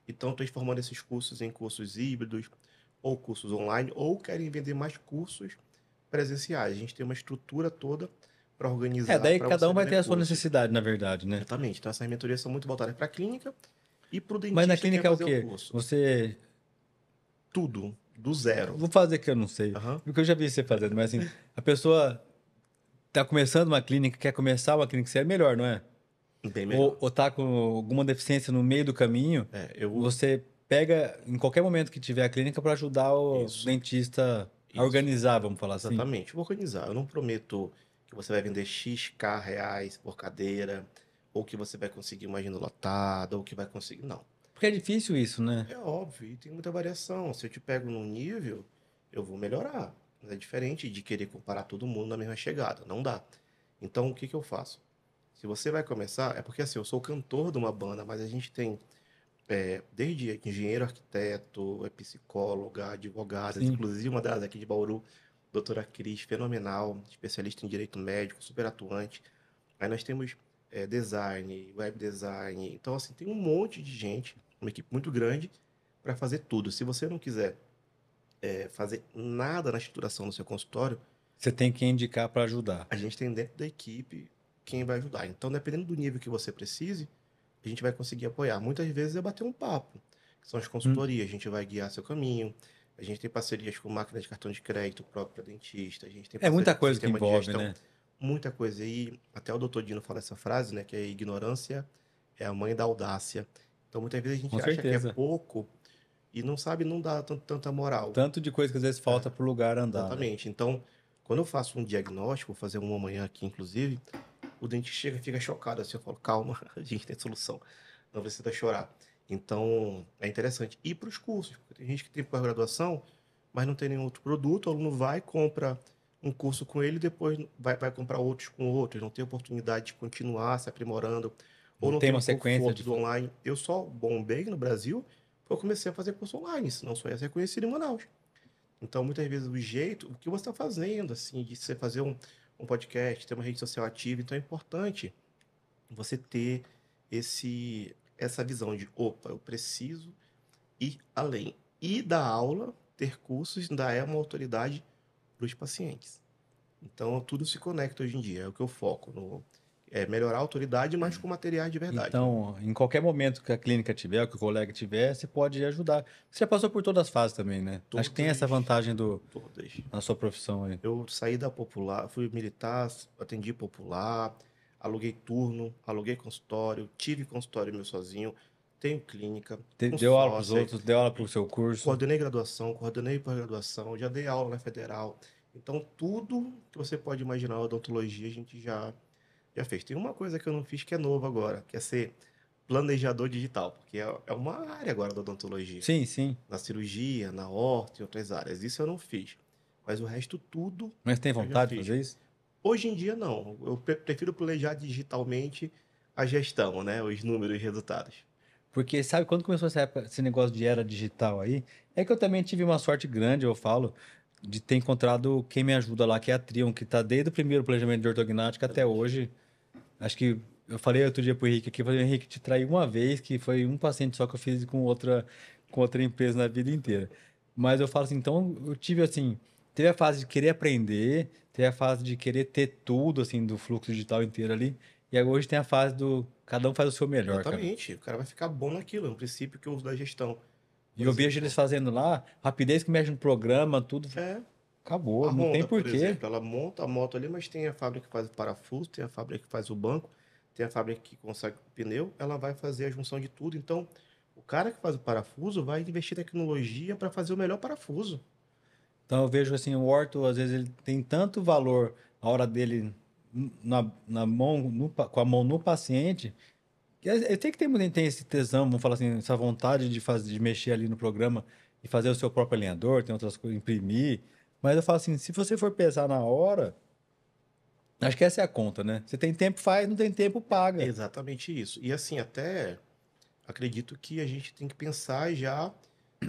e estão transformando esses cursos em cursos híbridos ou cursos online ou querem vender mais cursos presenciais. A gente tem uma estrutura toda para É, organizar daí para cada você um vai vender ter a sua cursos. necessidade, na verdade, né? Exatamente. Então essas mentorias são muito voltadas para a clínica e para o Mas na dentista que quer clínica é o fazer o quê? curso. Você. Tudo, do zero. Vou fazer que eu não sei. Aham. Porque eu já vi você fazendo, mas assim, a pessoa tá começando uma clínica, quer começar uma clínica, isso é melhor, não é? Bem melhor. Ou tá com alguma deficiência no meio do caminho, Eu. você pega em qualquer momento que tiver a clínica para ajudar o Isso, dentista a isso. organizar, vamos falar assim. Exatamente. Vou organizar. Eu não prometo que você vai vender X reais por cadeira, ou que você vai conseguir uma agenda lotada, ou que vai conseguir. Não. Porque é difícil isso, né? É óbvio, e tem muita variação. Se eu te pego num nível, eu vou melhorar. Mas é diferente de querer comparar todo mundo na mesma chegada. Não dá. Então, o que que eu faço? Se você vai começar, é porque assim, eu sou cantor de uma banda, mas a gente tem desde engenheiro, arquiteto, psicóloga, advogada, Sim. inclusive uma delas aqui de Bauru, doutora Cris, fenomenal, especialista em direito médico, super atuante. Aí nós temos design, web design. Então, assim, tem um monte de gente, uma equipe muito grande para fazer tudo. Se você não quiser fazer nada na estruturação do seu consultório, Você tem que indicar para ajudar. a gente tem dentro da equipe quem vai ajudar. Então, dependendo do nível que você precise, a gente vai conseguir apoiar. Muitas vezes é bater um papo, que são as Hum. consultorias, a gente vai guiar seu caminho. A gente tem parcerias com máquina de cartão de crédito próprio para dentista, a gente tem É parceria muita com coisa que sistema de envolve, gestão, né? muita coisa. E até o doutor Dino fala essa frase, né, que a ignorância é a mãe da audácia. Então, muitas vezes a Com gente acha que é certeza. pouco e não sabe, não dá tanta moral. Tanto de coisa que às vezes falta pro lugar andar, né? Exatamente. Então, quando eu faço um diagnóstico, vou fazer um amanhã aqui, inclusive, o dente chega e fica chocado. Assim, eu falo, calma, a gente tem solução. Não precisa chorar. Então, é interessante. E para os cursos, porque tem gente que tem pós-graduação, mas não tem nenhum outro produto, o aluno vai, compra um curso com ele, depois vai comprar outros com outros, não tem oportunidade de continuar se aprimorando, ou Não não tem tem uma o sequência conforto de. do online. Eu só bombei no Brasil, porque eu comecei a fazer curso online, senão só ia ser conhecido em Manaus. Então, muitas vezes, o jeito, o que você está fazendo, assim, de você fazer um podcast, ter uma rede social ativa, então é importante você ter essa visão de, opa, eu preciso ir além. E da aula, ter cursos, ainda é uma autoridade para os pacientes. Então, tudo se conecta hoje em dia, é o que eu foco, melhorar a autoridade, mas com materiais de verdade. Então, em qualquer momento que a clínica tiver, que o colega tiver, você pode ajudar. Você já passou por todas as fases também, né? Acho que tem essa Todas, vantagem todas. na sua profissão aí. Eu saí da Popular, fui militar, atendi Popular, aluguei turno, aluguei consultório, tive consultório meu sozinho, tenho clínica, com Deu aula para os sócia, outros, deu aula para o seu curso. coordenei graduação, coordenei pós-graduação, já dei aula na federal. Então, tudo que você pode imaginar na odontologia, a gente já fez. Tem uma coisa que eu não fiz que é novo agora, que é ser planejador digital, porque é uma área agora da odontologia. Sim, sim. Na cirurgia, na horta e outras áreas. Isso eu não fiz. Mas o resto tudo Mas tem eu já vontade de fiz. fazer isso? Hoje em dia, não. Eu prefiro planejar digitalmente a gestão, né? Os números e resultados. Porque sabe quando começou essa época, esse negócio de era digital aí? É que eu também tive uma sorte grande, eu falo, de ter encontrado quem me ajuda lá, que é a Trion, que tá desde o primeiro planejamento de ortognática até Excelente. hoje. Acho que eu falei outro dia pro Henrique aqui, eu falei, Henrique, te traí uma vez, que foi um paciente só que eu fiz com outra empresa na vida inteira. Mas eu falo assim, então eu tive assim, teve a fase de querer aprender, teve a fase de querer ter tudo assim do fluxo digital inteiro ali, e agora hoje tem a fase do cada um faz o seu melhor, cara. Exatamente. O cara vai ficar bom naquilo. É um princípio que eu uso da gestão. E Por eu vejo eles exemplo, fazendo lá, rapidez que mexe no programa, tudo é acabou, a não tem Honda, por porquê. exemplo. Ela monta a moto ali, mas tem a fábrica que faz o parafuso, tem a fábrica que faz o banco, tem a fábrica que consegue o pneu. Ela vai fazer a junção de tudo. Então, o cara que faz o parafuso vai investir tecnologia para fazer o melhor parafuso. Então eu vejo assim, o orto, às vezes ele tem tanto valor a hora dele na mão, com a mão no paciente, que eu sei que tem esse tesão, vamos falar assim, essa vontade de fazer, de mexer ali no programa e fazer o seu próprio alinhador, tem outras coisas, imprimir. Mas eu falo assim, se você for pesar na hora, acho que essa é a conta, né? Você tem tempo, faz, não tem tempo, É paga. exatamente isso. E assim, até acredito que a gente tem que pensar já,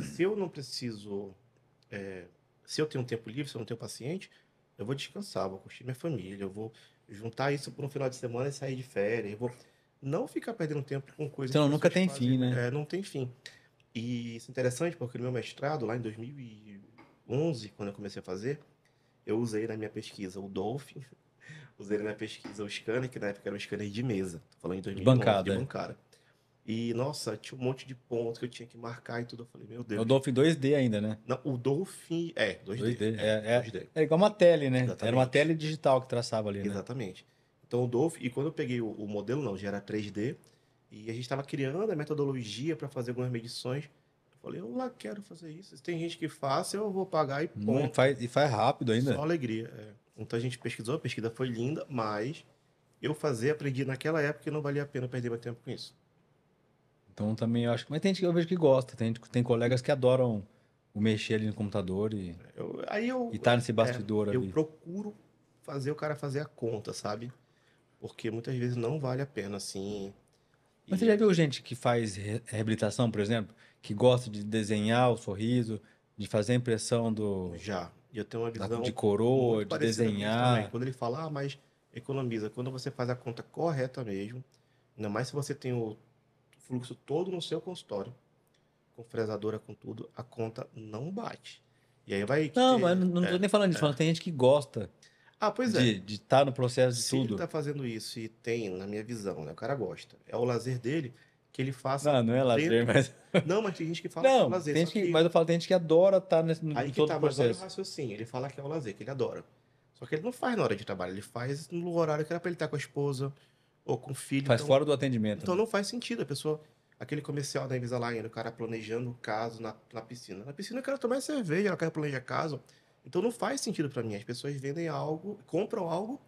se eu não preciso, se eu tenho um tempo livre, se eu não tenho paciente, eu vou descansar, vou curtir minha família, eu vou juntar isso por um final de semana e sair de férias, eu vou não ficar perdendo tempo com coisas que Senão nunca pessoas tem fazem, fim, né? não tem fim. E isso é interessante porque no meu mestrado, lá em 2011, quando eu comecei a fazer, eu usei na minha pesquisa o Dolphin, usei na minha pesquisa o scanner, que na época era um scanner de mesa, tô falando em De 2011, de bancada, é. bancada. E, nossa, tinha um monte de pontos que eu tinha que marcar e tudo. Eu falei, meu É o Deus. Dolphin 2D ainda, né? Não, o Dolphin. 2D. 2D. É, 2D. é igual uma tele, né? Era uma Exatamente. tele digital que traçava ali, né? Exatamente. Então, o Dolphin. E quando eu peguei o modelo, não, já era 3D. E a gente estava criando a metodologia para fazer algumas medições. Eu falei, eu lá quero fazer isso. Se tem gente que faça, eu vou pagar e ponto. E faz rápido Só ainda. alegria. Então, a gente pesquisou, a pesquisa foi linda, mas eu aprendi naquela época e não valia a pena perder meu tempo com isso. Então também eu acho. Mas tem gente que eu vejo que gosta. Tem colegas que adoram o mexer ali no computador Aí e tá nesse bastidor eu ali. procuro fazer o cara fazer a conta, sabe? Porque muitas vezes não vale a pena, assim. Mas você já viu gente que faz reabilitação, por exemplo, que gosta de desenhar o sorriso, de fazer a impressão Já. E eu tenho uma de visão coroa, muito de parecida com isso também. desenhar? Quando ele fala, ah, mas economiza. Quando você faz a conta correta mesmo, ainda mais se você tem o fluxo todo no seu consultório, com fresadora, com tudo, a conta não bate. E aí vai que Não, mas ter. não tô nem falando disso, falando que tem gente que gosta Ah, pois é. de estar no processo de Se ele tudo. tá fazendo isso e tem, na minha visão, né? O cara gosta. É o lazer dele que ele faça Não, não é lazer, dentro. mas. Não, mas tem gente que fala que é o Não, lazer. tem Só gente que. que Mas eu falo, tem gente que adora estar aí em que todo o tá, mas olha o processo. raciocínio. Ele fala que é o lazer, que ele adora. Só que ele não faz na hora de trabalho, ele faz no horário que era pra ele estar com a esposa ou com o filho. Faz Então, fora do atendimento, então né? não faz sentido a pessoa. Aquele comercial da Invisalign, o cara planejando o caso na piscina. Na piscina eu quero tomar cerveja, ela quer planejar caso. Então não faz sentido pra mim. As pessoas vendem algo, compram algo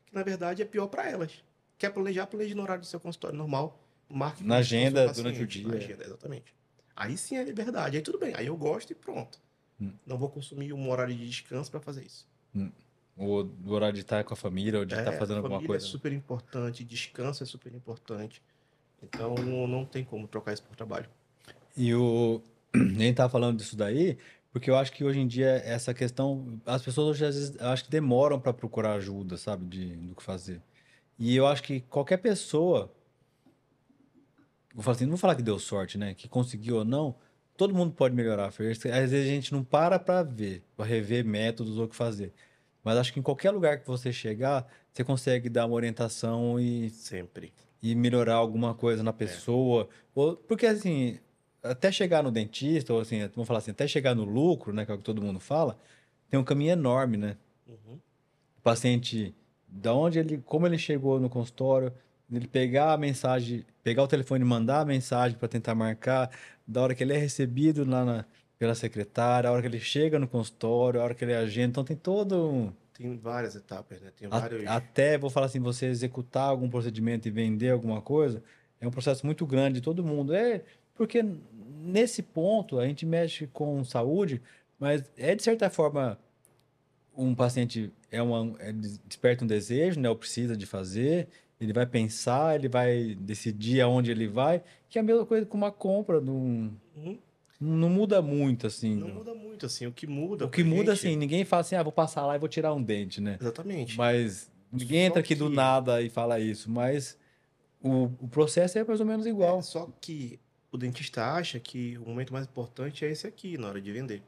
que na verdade é pior pra elas. Quer planejar, planeje no horário do seu consultório normal, marque Na como se fosse um agenda, durante o paciente, na dia. agenda, exatamente. Aí sim é liberdade, aí tudo bem, aí eu gosto e pronto. Hum, Não vou consumir um horário de descanso pra fazer isso. hum. Ou do horário de estar com a família, ou de estar É, fazendo alguma família é coisa, né? super importante, descanso é super importante. Então não tem como trocar isso por trabalho. E o. Nem tava falando disso daí, porque eu acho que hoje em dia essa questão. As pessoas hoje às vezes eu acho que demoram para procurar ajuda, sabe, do que fazer. E eu acho que qualquer pessoa, vou falar assim, não vou falar que deu sorte, né? Que conseguiu ou não, todo mundo pode melhorar. Fer. Às vezes a gente não para ver, para rever métodos ou o que fazer. Mas acho que em qualquer lugar que você chegar, você consegue dar uma orientação Sempre. e melhorar alguma coisa na É. pessoa. Ou, porque assim, até chegar no dentista, ou assim, vamos falar assim, até chegar no lucro, né? Que é o que todo mundo fala, tem um caminho enorme, né? Uhum. O paciente, da onde ele, como ele chegou no consultório, ele pegar a mensagem, pegar o telefone e mandar a mensagem para tentar marcar, da hora que ele é recebido pela secretária, a hora que ele chega no consultório, a hora que ele agenda. Então tem todo um. Tem várias etapas, né? Tem vários. Até, vou falar assim, você executar algum procedimento e vender alguma coisa, é um processo muito grande de todo mundo. É porque nesse ponto a gente mexe com saúde, mas é de certa forma um paciente desperta um desejo, né? Ou precisa de fazer, ele vai pensar, ele vai decidir aonde ele vai, que é a mesma coisa com uma compra, Uhum. não muda muito assim. Não muda muito, assim. O que muda O pra que muda gente. assim, ninguém fala assim, ah, vou passar lá e vou tirar um dente, né? Exatamente. Mas ninguém Só entra aqui do que. nada e fala isso, mas o processo é mais ou menos igual. Só que o dentista acha que o momento mais importante é esse aqui, na hora de vender.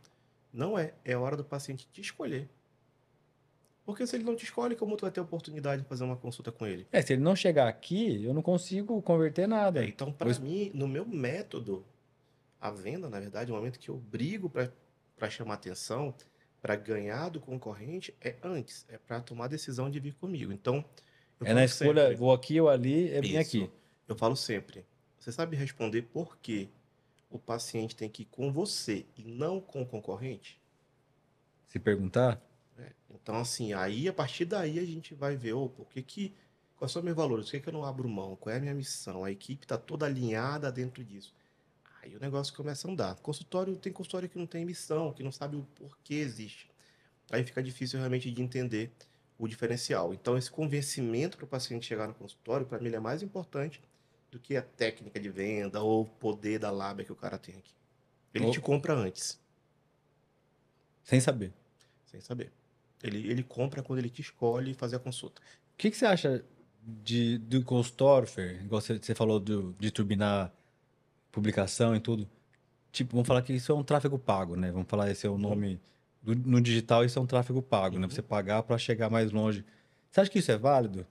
Não é. É a hora do paciente te escolher. Porque se ele não te escolhe, como tu vai ter a oportunidade de fazer uma consulta com ele? É, se ele não chegar aqui, eu não consigo converter nada. Então, Vou para mim, no meu método, a venda, na verdade, o momento que eu brigo para chamar atenção, para ganhar do concorrente, é antes, é para tomar a decisão de vir comigo. Então, eu É na falo escolha, sempre, vou aqui ou ali, é bem isso, aqui. eu falo sempre, você sabe responder por que o paciente tem que ir com você e não com o concorrente? Se perguntar, Então, assim, aí a partir daí a gente vai ver, quais são meus valores, por que que eu não abro mão, qual é a minha missão, a equipe está toda alinhada dentro disso. Aí o negócio começa a andar. Tem consultório que não tem missão, que não sabe o porquê existe. Aí fica difícil realmente de entender o diferencial. Então, esse convencimento para o paciente chegar no consultório, para mim, ele é mais importante do que a técnica de venda ou o poder da lábia que o cara tem aqui. Ele te ou- compra antes, sem saber. sem saber. Ele compra quando ele te escolhe fazer a consulta. O que que você acha do consultório, Fer? Igual você falou de turbinar publicação e tudo. Tipo, vamos falar que isso é um tráfego pago, né? Vamos falar esse é o Uhum, nome. No digital, isso é um tráfego pago, né? Você uhum. pagar para chegar mais longe. Você acha que isso é válido? Ou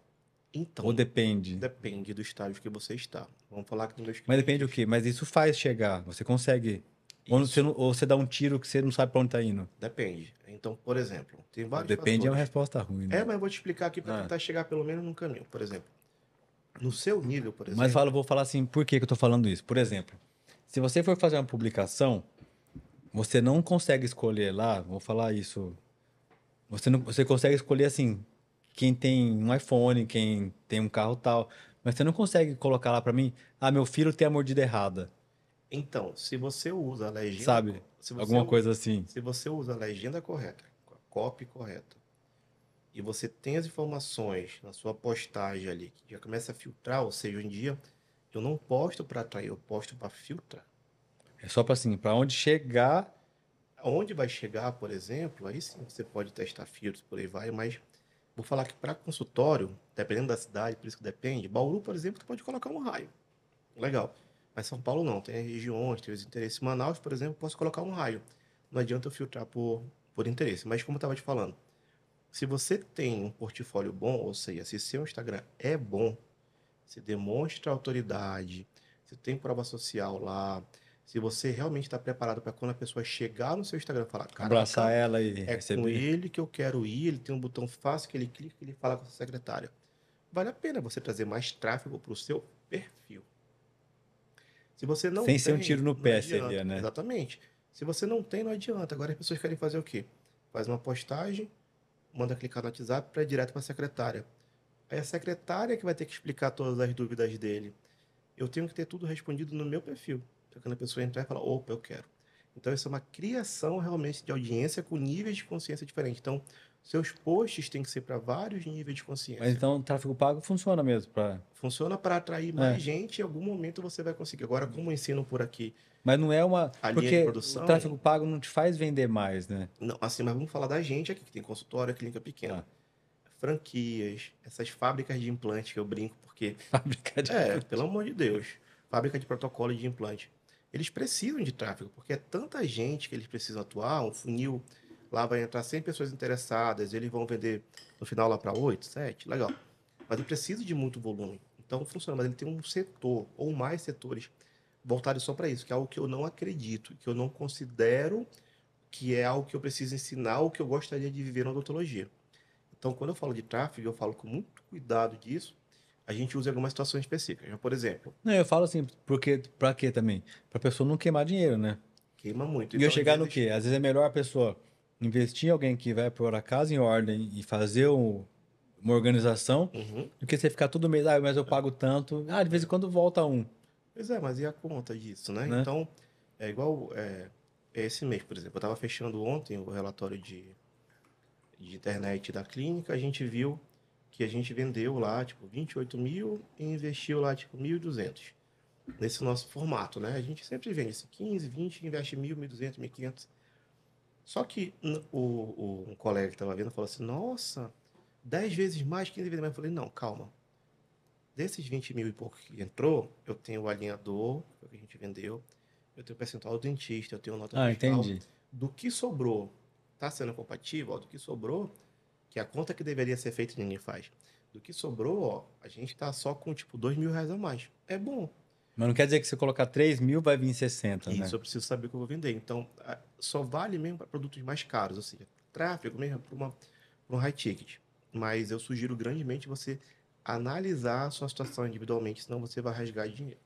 Então, depende? depende do estágio que você está. Vamos falar que nos meus Mas depende do clientes, quê? Mas isso faz chegar. Você consegue. Ou você, isso ou você dá um tiro que você não sabe para onde tá indo. depende. Então, por exemplo, tem O vários depende é uma fatores. resposta ruim, né? Mas eu vou te explicar aqui para Ah, tentar chegar pelo menos num caminho. Por exemplo, no seu nível, por mas exemplo, vou falar assim, por que que eu tô falando isso? Por exemplo, se você for fazer uma publicação, você não consegue escolher lá, vou falar isso. Você consegue escolher assim, quem tem um iPhone, quem tem um carro tal, mas você não consegue colocar lá para mim, ah, meu filho tem a mordida errada, então, se você usa a legenda, sabe? se você Alguma usa, coisa assim. se você usa a legenda correta, com a copy correta, e você tem as informações na sua postagem ali, que já começa a filtrar, ou seja, hoje em dia Eu não posto para atrair, eu posto para filtrar. É só para assim, para onde chegar. Onde vai chegar, por exemplo, aí sim você pode testar filtros, por aí vai, mas vou falar que para consultório, dependendo da cidade, por isso que depende, Bauru, por exemplo, tu pode colocar um raio. Legal. Mas São Paulo não, tem regiões, tem os interesses. Manaus, por exemplo, posso colocar um raio. Não adianta eu filtrar por interesse. Mas como eu estava te falando, se você tem um portfólio bom, ou seja, se seu Instagram é bom, se demonstra autoridade, se tem prova social lá, se você realmente está preparado para quando a pessoa chegar no seu Instagram falar, Abraçar caraca, ela e é com receber. ele que eu quero ir, ele tem um botão fácil que ele clica e ele fala com a secretária. Vale a pena você trazer mais tráfego para o seu perfil. Se você não Sem ser um tem, tiro no não pé, adianta. seria, né? Exatamente. Se você não tem, não adianta. Agora as pessoas querem fazer o quê? Faz uma postagem, manda clicar no WhatsApp para ir direto para a secretária. Aí a secretária que vai ter que explicar todas as dúvidas dele. Eu tenho que ter tudo respondido no meu perfil. Para quando a pessoa entrar e falar, opa, eu quero. Então, isso é uma criação realmente de audiência com níveis de consciência diferentes. Então, seus posts têm que ser para vários níveis de Mas consciência. então o tráfego pago funciona mesmo para. Funciona para atrair É. mais gente, em algum momento você vai conseguir. Agora, como eu ensino por aqui Mas não é uma. a linha de Porque o produção, tráfego pago não te faz vender mais, né? não, assim, mas vamos falar da gente aqui, que tem consultório, clínica pequena. Tá. Franquias, essas fábricas de implante que eu brinco, porque, Fábrica de. pelo amor de Deus, fábrica de protocolo de implante. Eles precisam de tráfego, porque é tanta gente que eles precisam atuar, um funil, lá vai entrar 100 pessoas interessadas, eles vão vender no final lá para 8, 7, legal. Mas eu preciso de muito volume. Então funciona, mas ele tem um setor ou mais setores voltados só para isso, que é algo que eu não acredito, que eu não considero que é algo que eu preciso ensinar ou que eu gostaria de viver na odontologia. Então, quando eu falo de tráfego, eu falo com muito cuidado disso. A gente usa em algumas situações específicas. Por exemplo, Não, eu falo assim, porque pra quê também? Pra pessoa não queimar dinheiro, né? queima muito. E eu Então, às chegar no vezes, quê? Às vezes é melhor a pessoa investir em alguém que vai pôr a casa em ordem e fazer uma organização uhum. do que você ficar todo mês, ah, mas eu pago tanto. Ah, de vez em quando volta um, Pois é, mas e a conta disso, né? né? Então, é igual esse mês, por exemplo. Eu estava fechando ontem o relatório de internet da clínica, a gente viu que a gente vendeu lá, tipo, 28 mil e investiu lá, tipo, 1.200 nesse nosso formato, né? A gente sempre vende esse 15, 20, investe 1.000, 1.200, 1.500. Só que um colega que estava vendo falou assim, nossa, 10 vezes mais, 15 vezes mais. Eu falei, não, calma. Desses 20 mil e pouco que entrou, eu tenho o alinhador, que é o que a gente vendeu, eu tenho o percentual do dentista, eu tenho nota Ah, fiscal. entendi. Do que sobrou, está sendo compatível? Ó, do que sobrou, que é a conta que deveria ser feita e ninguém faz. Do que sobrou, ó, a gente está só com tipo R$ 2.000 a mais. É bom. Mas não quer dizer que se colocar 3 mil vai vir 60, E isso né? eu preciso saber o que eu vou vender. Então, só vale mesmo para produtos mais caros, ou seja, tráfego mesmo para um high ticket. Mas eu sugiro grandemente você analisar a sua situação individualmente, senão você vai rasgar dinheiro.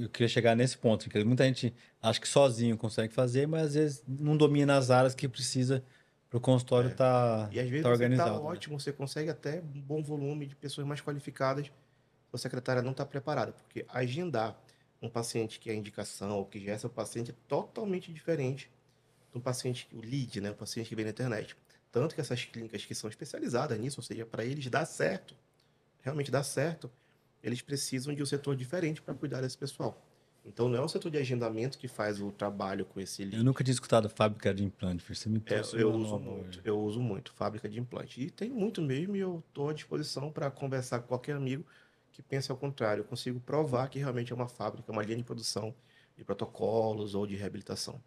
Eu queria chegar nesse ponto, porque muita gente acha que sozinho consegue fazer, mas às vezes não domina as áreas que precisa para o consultório E às vezes tá você está organizado, né? ótimo, você consegue até um bom volume de pessoas mais qualificadas, sua secretária não está preparada, porque agendar um paciente que é indicação ou que já é seu paciente é totalmente diferente do paciente, o lead, né? O paciente que vem na internet. Tanto que essas clínicas que são especializadas nisso, ou seja, para eles dar certo, realmente dar certo, eles precisam de um setor diferente para cuidar desse pessoal. Então não é o setor de agendamento que faz o trabalho com esse Eu lead. nunca tinha escutado fábrica de implante, você me trouxe uma nova hoje. Eu uso muito fábrica de implante. E tem muito mesmo, e eu estou à disposição para conversar com qualquer amigo que pense ao contrário. Eu consigo provar que realmente é uma fábrica, uma linha de produção de protocolos ou de reabilitação.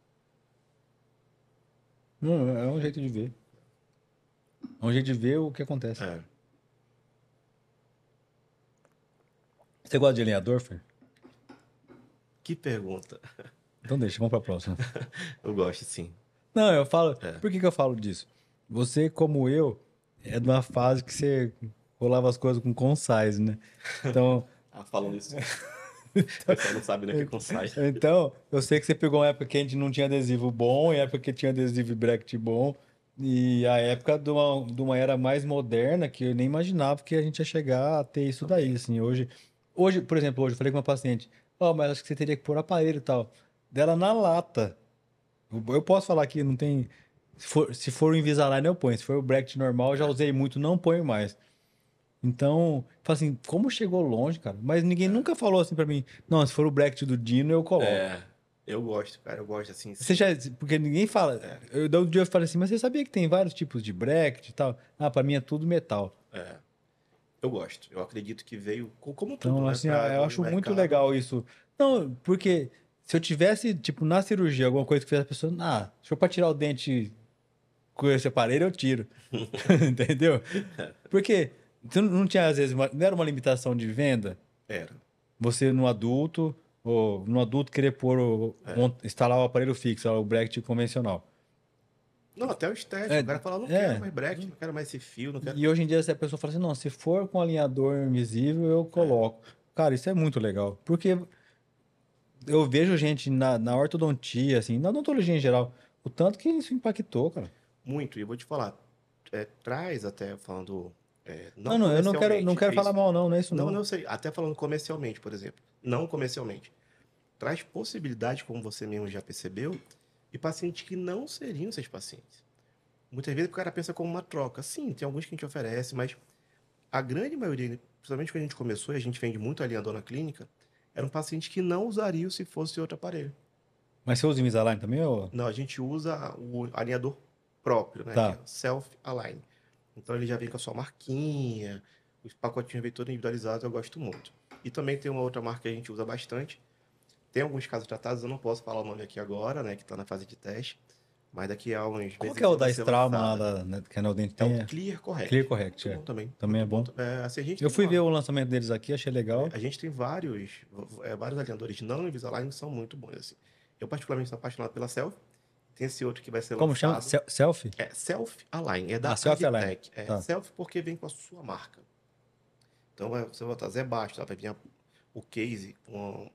Não, é um jeito de ver. É um jeito de ver o que acontece. É. Você gosta de alinhador, Fer? Que pergunta. Então deixa, vamos para a próxima. Eu gosto, sim. Não, eu falo. É. Por que que eu falo disso? Você, como eu, é de uma fase que você rolava as coisas com concise, né? Então, Falando isso, o pessoal não sabe nem o que é Consai. então, eu sei que você pegou uma época que a gente não tinha adesivo bom, e a época que tinha adesivo Bracket bom, e a época de uma era mais moderna, que eu nem imaginava que a gente ia chegar a ter isso daí, assim. Hoje, por exemplo, hoje eu falei com uma paciente, ó, mas acho que você teria que pôr aparelho e tal. Dela na lata. Eu posso falar que não tem. Se for o Invisalign, eu ponho. Se for o Bracket normal, eu já usei muito, não ponho mais. Então, fala assim, como chegou longe, cara? Mas ninguém nunca falou assim pra mim, não, se for o bracket do Dino, eu coloco. É, eu gosto, cara, eu gosto assim, Você sim. já, porque ninguém fala. É, Eu da um dia eu falei assim, mas você sabia que tem vários tipos de bracket e tal? Ah, pra mim é tudo metal. é, eu gosto. Eu acredito que veio como tudo, Então, né, assim, para eu no acho muito mercado. legal isso. Não, porque se eu tivesse, tipo, na cirurgia, alguma coisa que fez a pessoa, ah, se for pra tirar o dente com esse aparelho, eu tiro. Entendeu? Porque você não tinha, às vezes, não era uma limitação de venda? Era. Você no adulto, ou no adulto querer pôr, É. instalar o aparelho fixo, o bracket convencional. Não, até o estético. É, O cara fala, não quero é. mais bracket, não quero mais esse fio, não quero. E hoje em dia, se a pessoa fala assim, não, se for com alinhador invisível, eu É, coloco. Cara, isso é muito legal. Porque eu vejo gente na ortodontia, assim, na odontologia em geral, o tanto que isso impactou, cara. muito. E eu vou te falar, traz até falando, não Não, não, eu não comercialmente, quero é falar isso. mal, não, não é isso Não, não. não sei. Até falando comercialmente, por exemplo. Não comercialmente. Traz possibilidades, como você mesmo já percebeu, de pacientes que não seriam seus pacientes. Muitas vezes o cara pensa como uma troca. Sim, tem alguns que a gente oferece, mas a grande maioria, principalmente quando a gente começou e a gente vende muito alinhador na clínica, eram pacientes que não usariam se fosse outro aparelho. Mas você usa Invisalign também, ou... Não, a gente usa o alinhador próprio, né, que é Tá. self-align. Então ele já vem com a sua marquinha, os pacotinhos vêm todos individualizados, eu gosto muito. E também tem uma outra marca que a gente usa bastante. Tem alguns casos tratados, eu não posso falar o nome aqui agora, né, que está na fase de teste, mas daqui a uns Qual meses que é o vai da ser Strauma lá, lançada. né, que é no dente É o tem? Clear Clear Correct. Correct, Muito é. bom também, Também é muito bom. bom. Assim, a gente Eu tem fui ver uma, o lançamento deles aqui, achei legal. a gente tem vários alinhadores não Invisalign que são muito bons, assim. Eu particularmente sou apaixonado pela Self. Tem esse outro que vai ser Como chama? lançado. Selfie? É Self-Align, é Ah, da Selfie-Align. Aditec. É Tá. Self porque vem com a sua marca. Então você vai botar Zé Bastos, vai vir o case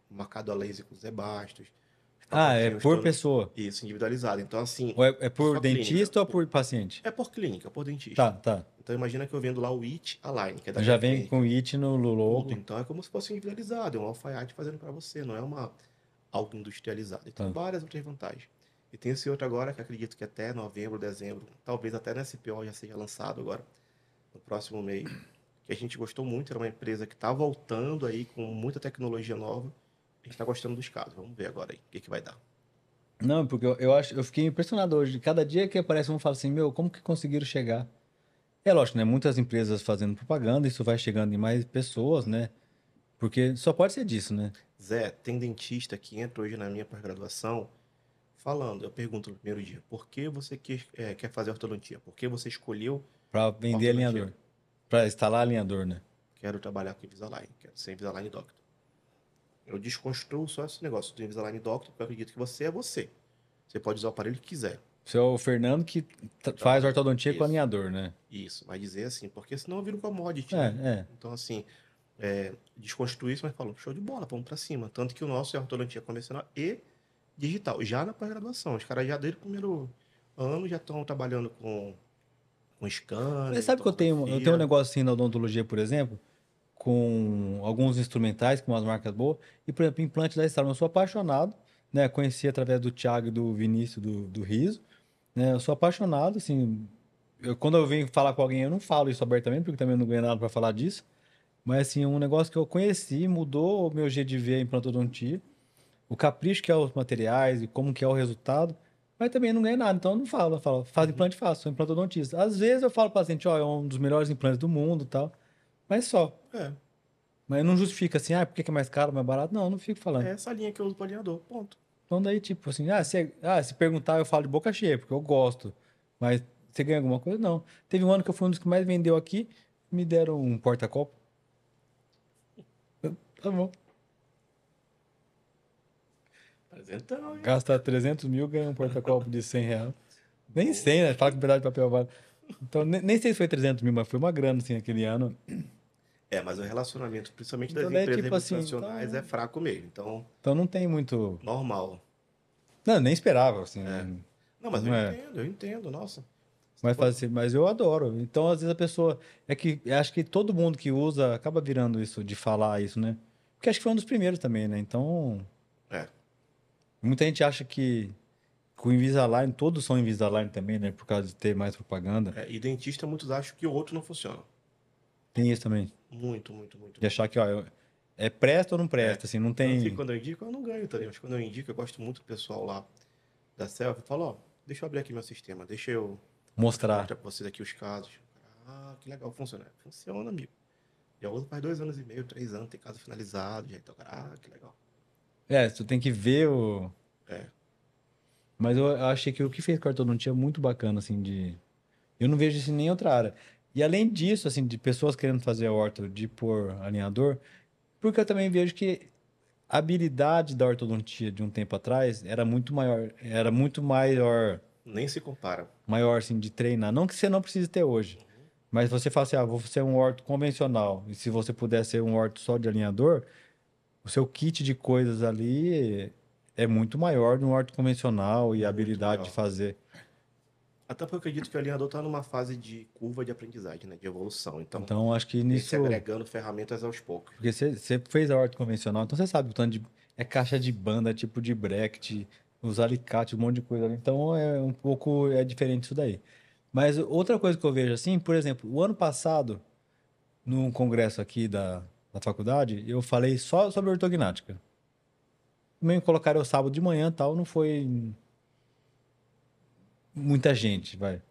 marcado a laser com Zé Bastos, os Ah, é pacotinhos por todos, pessoa. isso, individualizado. Então, assim, Ou é por sua clínica. dentista ou por paciente? É por clínica, por Tá, dentista. tá. Então imagina que eu vendo lá o It Align, que é da Já minha vem com clínica. it no Tudo. logo. Então é como se fosse individualizado, é um alfaiate fazendo para você, não é algo industrializado. E tem Tá. várias outras vantagens. E tem esse outro agora que acredito que até novembro, dezembro, talvez até na SPO já seja lançado agora, no próximo mês, que a gente gostou muito, era uma empresa que está voltando aí com muita tecnologia nova. A gente está gostando dos casos. Vamos ver agora aí o que vai dar. Não, porque eu acho, eu fiquei impressionado hoje. Cada dia que aparece um fala assim, meu, como que conseguiram chegar? É lógico, né? Muitas empresas fazendo propaganda, isso vai chegando em mais pessoas, né? Porque só pode ser disso, né? Zé, tem dentista que entra hoje na minha pós-graduação falando, eu pergunto no primeiro dia, por que você quer fazer ortodontia? Por que você escolheu Pra vender ortodontia? alinhador. Pra instalar alinhador, né? Quero trabalhar com Invisalign, quero ser Invisalign Doctor. Eu desconstruo só esse negócio do Invisalign Doctor, porque eu acredito que você é você. Você pode usar o aparelho que quiser. Você é o Fernando que faz Trabalha. ortodontia com Isso, alinhador, né? isso. Vai dizer assim, porque senão vira um commodity, É, né? é. Então, assim, desconstruir isso, mas falou, show de bola, vamos pra cima. Tanto que o nosso é ortodontia convencional e digital, já na pós-graduação. Os caras já desde o primeiro ano já estão trabalhando com Mas scanner, sabe que eu tenho um tomografia. negócio assim na odontologia, por exemplo, com alguns instrumentais, com umas marcas boas, e, por exemplo, implante da Straumann. Eu sou apaixonado, né? Conheci através do Thiago e do Vinícius do Riso, né? Eu sou apaixonado, assim. Quando eu venho falar com alguém, eu não falo isso abertamente, porque também eu não ganho nada para falar disso. Mas, assim, um negócio que eu conheci, mudou o meu jeito de ver a implantodontia, o capricho que é os materiais e como que é o resultado, mas também não ganho nada, então eu não falo. Eu falo, faz Uhum. implante, faço, sou implantodontista. Às vezes eu falo para o paciente, ó, é um dos melhores implantes do mundo e tal, mas só. É, Mas não justifica assim, ah, por que que é mais caro, mais barato? Não, eu não fico é falando. essa linha que eu uso para alinhador, ponto. Então daí, tipo assim, se perguntar, eu falo de boca cheia, porque eu gosto. Mas você ganha alguma coisa? Não. Teve um ano que eu fui um dos que mais vendeu aqui, me deram um porta-copo. Tá bom. Presentão, hein? Gasta 300 mil, ganha um porta-copo de 100 reais. Nem Boa. 100, né? Fala que pedaço de papel vale. Então, nem sei se foi 300 mil, mas foi uma grana, assim, aquele ano. É, mas o relacionamento, principalmente das Então, daí, empresas tipo assim, multinacionais, é fraco mesmo. Então, então não tem muito... normal. Não, nem esperava, assim. É. Não, mas Não é... eu entendo, nossa. Mas, Quando- assim, mas eu adoro. Então, às vezes a pessoa. É que eu acho que todo mundo que usa acaba virando isso, de falar isso, né? Porque acho que foi um dos primeiros também, né? Então, É, muita gente acha que com o Invisalign, todos são Invisalign também, né? Por causa de ter mais propaganda. e dentista muitos acham que o outro não funciona. Tem isso também. Muito, muito, muito, De muito. achar que, ó, é presta ou não É. presta, assim, não Tanto que tem quando eu indico, eu não ganho também. Mas quando eu indico, eu gosto muito do pessoal lá da Selfie. Eu falo, ó, deixa eu abrir aqui meu sistema, deixa eu mostrar. mostrar pra vocês aqui os casos. Ah, que legal, funciona. Funciona, amigo. Já uso faz 2 anos e meio, 3 anos, tem caso finalizado, já então, cara, que legal. É, tu tem que ver o. É, Mas eu achei que o que fez com a ortodontia é muito bacana, assim, de. Eu não vejo isso em nenhuma outra área. E além disso, assim, de pessoas querendo fazer orto, de pôr alinhador, porque eu também vejo que a habilidade da ortodontia de um tempo atrás era muito nem se compara. maior, assim, de treinar. Não que você não precise ter hoje, mas você fala assim, ah, vou ser um orto convencional, e se você puder ser um orto só de alinhador, o seu kit de coisas ali é muito maior de um orto convencional e a Muito habilidade de maior. fazer. Até porque eu acredito que o alinhador está numa fase de curva de aprendizagem, né? De evolução. Então, Então, acho que vem se nisso. agregando ferramentas aos poucos. Porque você fez a horta convencional, então você sabe o tanto de. É caixa de banda, é tipo de bracket, os alicates, um monte de coisa ali. Então é um pouco é diferente isso daí. Mas outra coisa que eu vejo assim, por exemplo, o ano passado, num congresso aqui da faculdade, eu falei só sobre ortognática. Também colocaram o sábado de manhã e tal, não foi muita gente, vai.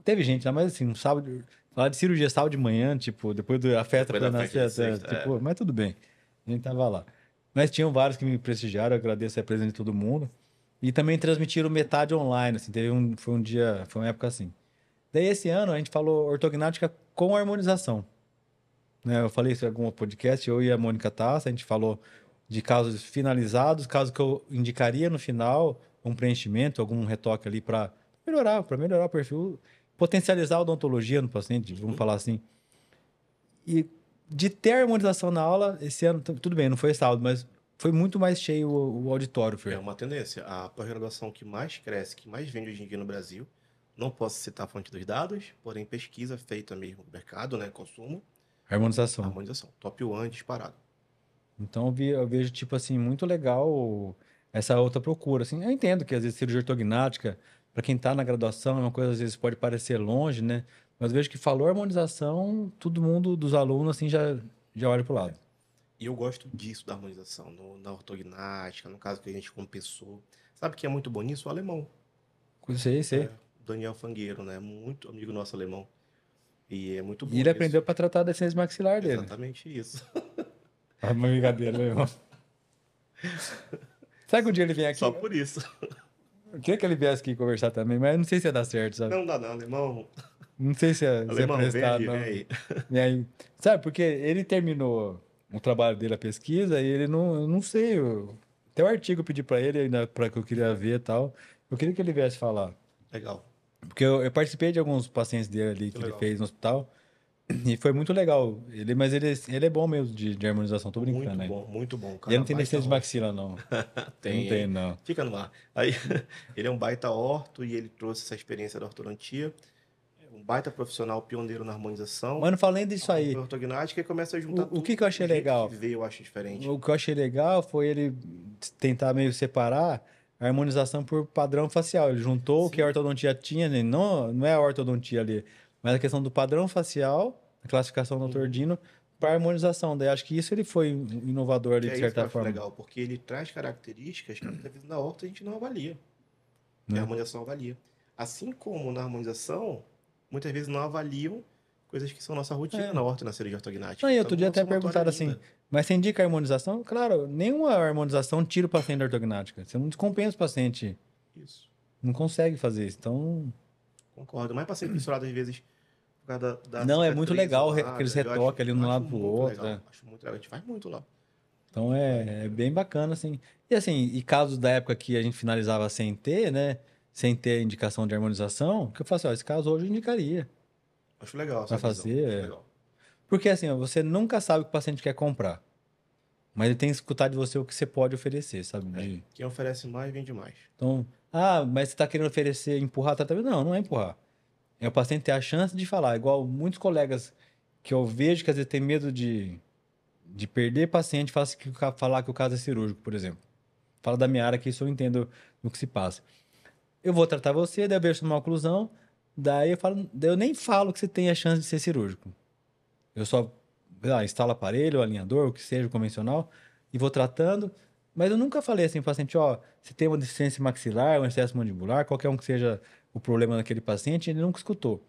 Teve gente lá, mas assim, um sábado. Falar de cirurgia sábado de manhã, tipo, depois da festa Depois foi da na festa de sexta, sexta, tipo, mas tudo bem. A gente tava lá. Mas tinham vários que me prestigiaram, eu agradeço a presença de todo mundo. E também transmitiram metade online, assim, foi um dia, foi uma época assim. Daí esse ano a gente falou ortognática com harmonização, né? Eu falei isso em algum podcast, eu e a Mônica Tassa, a gente falou de casos finalizados, casos que eu indicaria no final, um preenchimento, algum retoque ali para melhorar o perfil, potencializar a odontologia no paciente, vamos uhum, falar assim. E de ter harmonização na aula, esse ano, tudo bem, não foi sábado, mas foi muito mais cheio o auditório, é Fer. uma tendência. A pós-graduação que mais cresce, que mais vende hoje em dia no Brasil, não posso citar a fonte dos dados, porém pesquisa feita mesmo no mercado, né? Consumo, Harmonização. harmonização. Top 1 disparado. Então eu vejo, tipo assim, muito legal essa outra procura. Assim, eu entendo que às vezes cirurgia ortognática, para quem está na graduação, é uma coisa às vezes pode parecer longe, né? Mas eu vejo que falou harmonização, todo mundo dos alunos assim já olha pro lado. E eu gosto disso da harmonização, na ortognática, no caso que a gente compensou. Sabe quem é muito bom nisso? O alemão. Sei, É, sei. Daniel Fangueiro, né? Muito amigo nosso alemão. E é muito E bom ele nisso. aprendeu para tratar da ciência maxilar dele. Exatamente isso. Ah, uma brincadeira, meu irmão. Sabe que um dia ele vem Só aqui? por isso. Eu queria que ele viesse aqui conversar também, mas eu não sei se ia dar certo, sabe? Não dá não, alemão. Não sei se é Alemão, vem prestado, aí, vem não. aí. E aí, sabe, porque ele terminou o trabalho dele, a pesquisa, e ele não, eu não sei. Até o artigo eu pedi pra ele, ainda para que eu queria ver e tal. Eu queria que ele viesse falar. Legal, Porque eu participei de alguns pacientes dele ali que que ele legal. fez no hospital, e foi muito legal. Ele é bom mesmo de harmonização, tô brincando, né? Muito bom. E ele Cara, não tem baita licença de orto. maxila, não. Ele não Tem, tem, hein? não. Fica no ar. Aí, ele é um baita orto e ele trouxe essa experiência da ortodontia. É um baita profissional pioneiro na harmonização. Mas não falando disso Acompanha aí, a ortognática e começa a juntar o que tudo. que eu O achei jeito que legal? vê, eu acho diferente. O que eu achei legal foi ele tentar meio separar a harmonização por padrão facial. Ele juntou o que a Sim. ortodontia tinha, né? Não é a ortodontia ali, mas a questão do padrão facial, a classificação do Uhum. Tordino, para harmonização. Daí acho que isso ele foi inovador ali, Que de é isso que eu certa acho forma. legal, porque ele traz características que muitas vezes na horta a gente não avalia, e a Né? harmonização avalia. Assim como na harmonização, muitas vezes não avaliam coisas que são nossa rotina É. na horta e na cirurgia Não, ortognática. e Então, outro é dia uma até somatória perguntaram assim, linda. mas você indica a harmonização? Claro, nenhuma harmonização tira o paciente da ortognática. Você não descompensa o paciente, Isso, não consegue fazer isso. Então, concordo. Mais paciente fissurado às vezes por causa da não, é muito cicatriz ao legal aqueles lado. retoques ali Eu de um acho lado pro muito outro, legal. né? Acho muito legal. A gente faz muito lá. Então é bem bacana, assim. E assim, e casos da época que a gente finalizava sem ter, né? Sem ter a indicação de harmonização, que eu faço, ó, esse caso hoje eu indicaria Acho legal para essa visão. fazer. Acho legal. Porque assim, ó, você nunca sabe o que o paciente quer comprar, mas ele tem que escutar de você o que você pode oferecer, sabe? É. Quem oferece mais, vende mais. Então, mas você está querendo oferecer, empurrar tratamento? Não, não é empurrar. É o paciente ter a chance de falar. Igual muitos colegas que eu vejo que às vezes tem medo de perder paciente, falar que o caso é cirúrgico, por exemplo. Fala da minha área que isso eu entendo no que se passa. Eu vou tratar você, daí eu vejo uma oclusão, daí eu nem falo que você tem a chance de ser cirúrgico. Eu só instalo aparelho, alinhador, o que seja convencional, e vou tratando. Mas eu nunca falei assim, pro paciente, ó, se tem uma deficiência maxilar, um excesso mandibular, qualquer um que seja o problema daquele paciente, ele nunca escutou.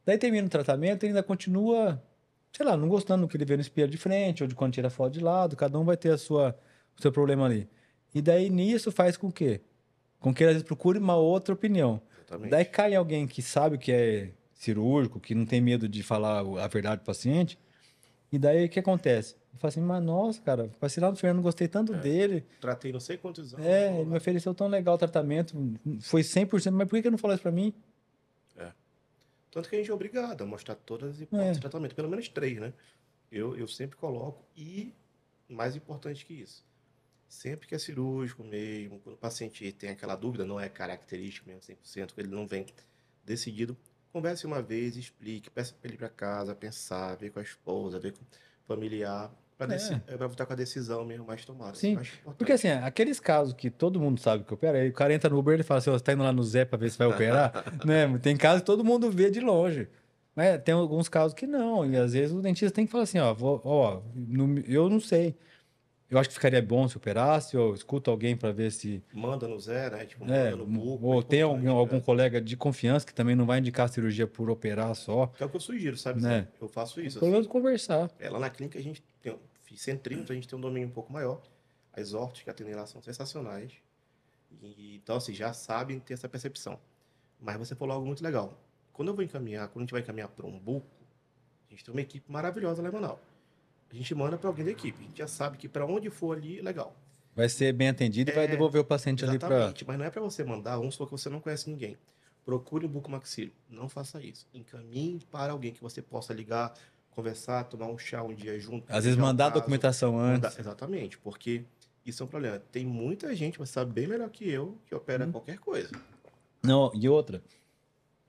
Daí termina o tratamento, ele ainda continua, sei lá, não gostando do que ele vê no espelho de frente ou de quando tira a foto de lado, cada um vai ter o seu problema ali. E daí nisso faz com que? Com que ele às vezes procure uma outra opinião. Daí Exatamente. cai alguém que sabe o que é cirúrgico, que não tem medo de falar a verdade pro paciente, e daí o que acontece? Eu falo assim, mas nossa, cara, passei lá no Fernando, gostei tanto É. dele. Tratei não sei quantos anos, não É, falou ele me nada. ofereceu tão legal o tratamento, foi 100%, mas por que que ele não falou isso pra mim? É. Tanto que a gente é obrigado a mostrar todas as hipóteses de É, tratamento, pelo menos três, né? Eu sempre coloco, e mais importante que isso, sempre que é cirúrgico mesmo, quando o paciente tem aquela dúvida, não é característico mesmo 100%, ele não vem decidido, converse uma vez, explique, peça para ele ir para casa, pensar, ver com a esposa, ver com o familiar, é, para voltar com a decisão mesmo mais tomada. Eu sim. acho Porque importante. assim, aqueles casos que todo mundo sabe que opera, aí o cara entra no Uber e fala assim, ó, você tá indo lá no Zé pra ver se vai operar, né? Tem casos que todo mundo vê de longe. Mas tem alguns casos que não, e às vezes o dentista tem que falar assim, ó, eu não sei. Eu acho que ficaria bom se operasse, ou escuta alguém para ver se. Manda no Zé, né? Tipo, É, manda no buco, é ou tem importante. algum colega de confiança que também não vai indicar a cirurgia por operar só, Que é o que eu sugiro, sabe, Zé? né? Eu faço isso, Pelo assim. menos conversar. Lá na clínica a gente tem, fiz centrímetro, a gente tem um domínio um pouco maior. As hortas que atendem lá são sensacionais. Então, assim, já sabem ter essa percepção. Mas você falou algo muito legal. Quando a gente vai encaminhar para um buco, a gente tem uma equipe maravilhosa lá em Manaus. A gente manda para alguém da equipe. A gente já sabe que para onde for ali, legal. Vai ser bem atendido e vai devolver o paciente ali para. Exatamente, mas não é para você mandar, vamos supor que você não conhece ninguém. Procure um bucomaxilo. Não faça isso. Encaminhe para alguém que você possa ligar, conversar, tomar um chá um dia junto, Às vezes planejar o mandar a caso. documentação antes. Exatamente, porque isso é um problema. Tem muita gente, você sabe bem melhor que eu, que opera Hum. qualquer coisa. Não, e outra.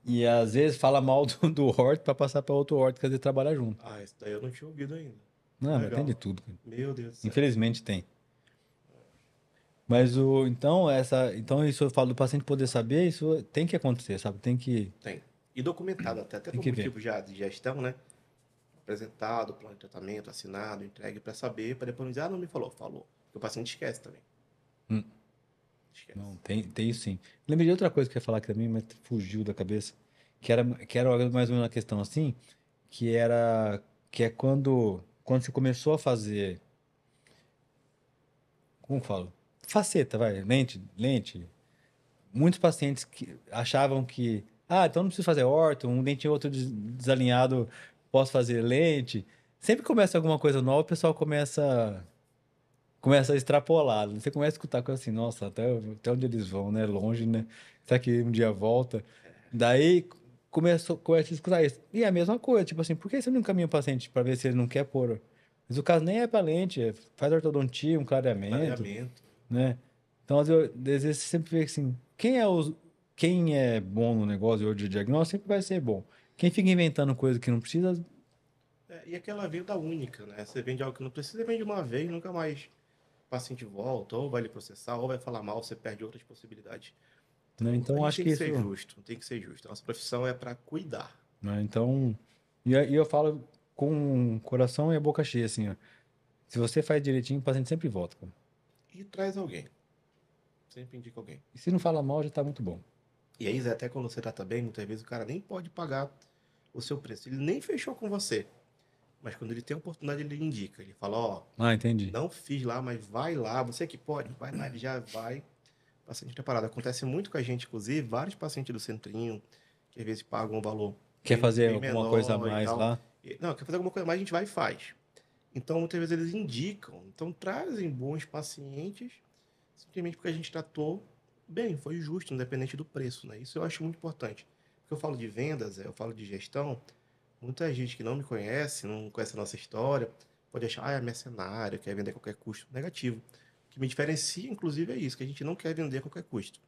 E às vezes fala mal do orto para passar para outro orto que às vezes trabalha junto. Ah, isso daí eu não tinha ouvido ainda. Que Não, mas tem de legal. tudo, cara. Meu Deus do céu. Infelizmente tem. Mas então isso eu falo do paciente poder saber, isso tem que acontecer, sabe? Tem. E documentado, até Tem por que ver. motivo já de gestão, né? Apresentado, plano de tratamento, assinado, entregue para saber, para depois não dizer, ah, não me falou. Falou. Porque o paciente esquece também. Hum. Esquece. Não, tem isso sim. Lembrei de outra coisa que eu ia falar aqui também, mas fugiu da cabeça. Que era mais ou menos uma questão assim, que é quando você começou a fazer, como que eu falo? Faceta, vai, lente. Muitos pacientes que achavam que, então não preciso fazer orto, um dentinho outro desalinhado, posso fazer lente. Sempre começa alguma coisa nova, o pessoal começa a extrapolar. Você começa a escutar coisa assim, nossa, até onde eles vão, né? Longe, né? Será que um dia volta? Daí começa a escutar isso. E é a mesma coisa, tipo assim, por que você não encaminha o paciente para ver se ele não quer pôr? Mas o caso nem é para lente, faz ortodontia, um clareamento, Clareamento. né? Então, às vezes você sempre vê assim, quem é bom no negócio hoje de diagnóstico sempre vai ser bom. Quem fica inventando coisa que não precisa, E aquela venda única, né? Você vende algo que não precisa, vende uma vez, nunca mais o paciente volta, ou vai lhe processar, ou vai falar mal, você perde outras possibilidades. né? Então, a Então, gente acho tem que que isso, ser justo, tem que ser justo. Nossa profissão é para cuidar. né? Então, e eu falo com o coração e a boca cheia, assim, ó. Se você faz direitinho, o paciente sempre volta, cara. E traz alguém. Sempre indica alguém. E se não fala mal, já tá muito bom. E aí, Zé, até quando você trata bem, muitas vezes o cara nem pode pagar o seu preço. Ele nem fechou com você. Mas quando ele tem a oportunidade, ele indica. Ele fala, ó, Ah, entendi. não fiz lá, mas vai lá. Você que pode, vai lá. Ele já vai. Paciente preparado. Acontece muito com a gente, inclusive, vários pacientes do centrinho, que às vezes pagam um valor Quer fazer bem alguma coisa a menor e mais tal. lá? Não, quer fazer alguma coisa mais, a gente vai e faz. Então, muitas vezes eles indicam. Então, trazem bons pacientes, simplesmente porque a gente tratou bem, foi justo, independente do preço, né? Isso eu acho muito importante. Porque eu falo de vendas, eu falo de gestão, muita gente que não me conhece, não conhece a nossa história, pode achar, é mercenário, quer vender a qualquer custo. Negativo. O que me diferencia, inclusive, é isso, que a gente não quer vender a qualquer custo.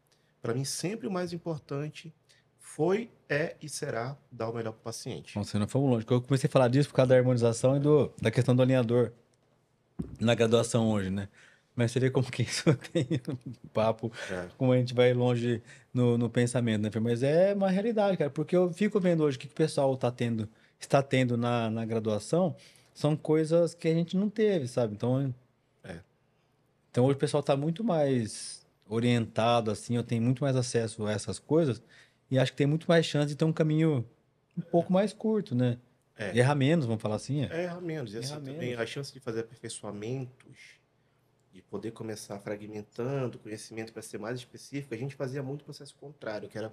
Para mim, sempre o mais importante foi, é e será dar o melhor para o paciente. Nossa, não fomos longe. Eu comecei a falar disso por causa da harmonização e da questão do alinhador na graduação hoje, né? Mas você vê como que isso tem um papo, É, como a gente vai longe no pensamento, né? Mas é uma realidade, cara, porque eu fico vendo hoje o que o pessoal tá tendo está tendo na graduação são coisas que a gente não teve, sabe? É, Então hoje o pessoal está muito mais orientado, assim, eu tenho muito mais acesso a essas coisas e acho que tem muito mais chance de ter um caminho um pouco mais curto, né? é, Errar menos, vamos falar assim, é. erra menos. E Errar assim também menos. a chance de fazer aperfeiçoamentos, de poder começar fragmentando o conhecimento para ser mais específico, a gente fazia muito processo contrário, que era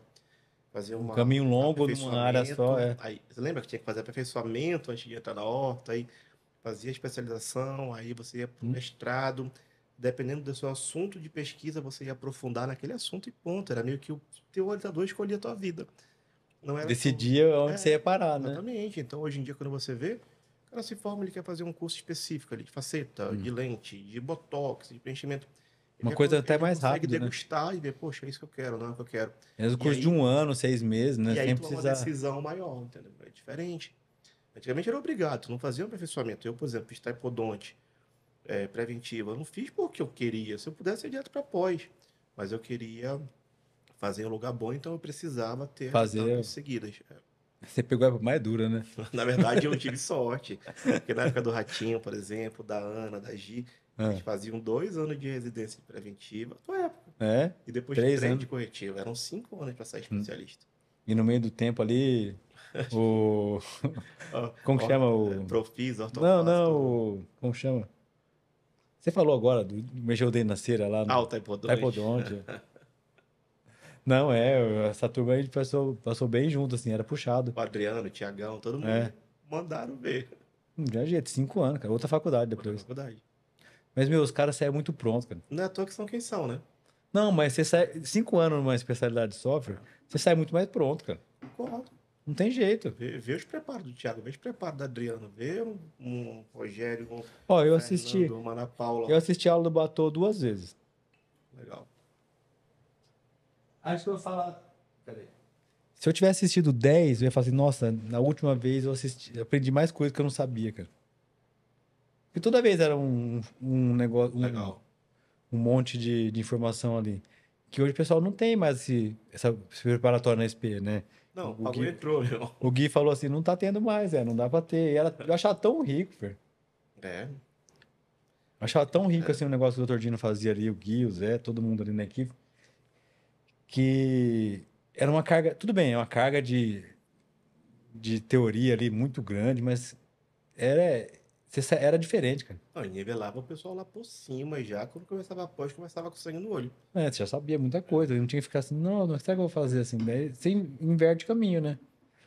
fazer Um um caminho longo numa área só, aperfeiçoamento. é. Aí, você lembra que tinha que fazer aperfeiçoamento antes de entrar na horta, aí fazia especialização, aí você ia para o Hum. mestrado. Dependendo do seu assunto de pesquisa, você ia aprofundar naquele assunto e ponto. Era meio que o teu orientador escolhia a tua vida. Não era tão. Decidia onde você É, ia parar, né? exatamente. Então, hoje em dia, quando você vê, o cara se forma, ele quer fazer um curso específico ali, de faceta, Hum. de lente, de botox, de preenchimento. Uma coisa até Ele mais consegue rápido, né? degustar e ver, poxa, é isso que eu quero, não é o que eu quero. Mesmo E curso de aí, 1 ano, 6 meses, né? e aí Sem tomar uma precisar. decisão maior, entendeu? É diferente. Antigamente era obrigado, tu não fazia um aperfeiçoamento. Eu, por exemplo, fiz taipodonte preventiva. Eu não fiz porque eu queria. Se eu pudesse, eu ia direto para pós. Mas eu queria fazer em um lugar bom, então eu precisava ter as etapas Fazer. seguidas. Você pegou a mais dura, né? Na verdade, eu tive sorte. Porque na época do Ratinho, por exemplo, da Ana, da Gi, eles Ah, faziam 2 anos de residência preventiva, na tua época. é? E depois 3 de 3 anos. corretiva. Eram 5 anos para sair Hum. especialista. E no meio do tempo ali, o. Ó, Como que ó, chama o. Profis, Não, ortofasto, não, tudo. o. Como chama? Você falou agora do mexeu o dedo na cera lá Ah, o no taipodonte. Taipodonte. Não, essa turma aí passou bem junto, assim, era puxado. O Adriano, o Tiagão, todo É. mundo mandaram ver. Já jeito, 5 anos, cara. Outra faculdade Outra depois. faculdade. Mas, meu, os caras saem muito prontos, cara. Não é à toa que são quem são, né? Não, mas você sai 5 anos numa especialidade de software, você sai muito mais pronto, cara. Concordo. Não tem jeito. Vê os preparos do Thiago, vê os preparos da Adriano, vê um Rogério, um Ó, Fernando, uma Ana Paula. eu assisti a aula do Batô 2 vezes. Legal. Acho que eu vou falar. Peraí. Se eu tivesse assistido 10, eu ia falar assim, nossa, na última vez eu aprendi mais coisas que eu não sabia, cara. Porque toda vez era um negócio, Legal. um monte de informação ali. Que hoje o pessoal não tem mais esse preparatório na SP, né? Não, O pagou e Gui, entrou, meu. o Gui falou assim, não tá tendo mais, não dá pra ter. Eu achava tão rico, velho. É, Eu achava tão rico é. assim o negócio que o Dr. Dino fazia ali, o Gui, o Zé, todo mundo ali na equipe, que era uma carga, tudo bem, é uma carga de teoria ali muito grande, mas era, era diferente, cara. Não, e nivelava o pessoal lá por cima já, quando começava a pós, começava com sangue no olho. É, você já sabia muita coisa, não tinha que ficar assim, não, mas será que eu vou fazer assim? Daí você inverte o caminho, né?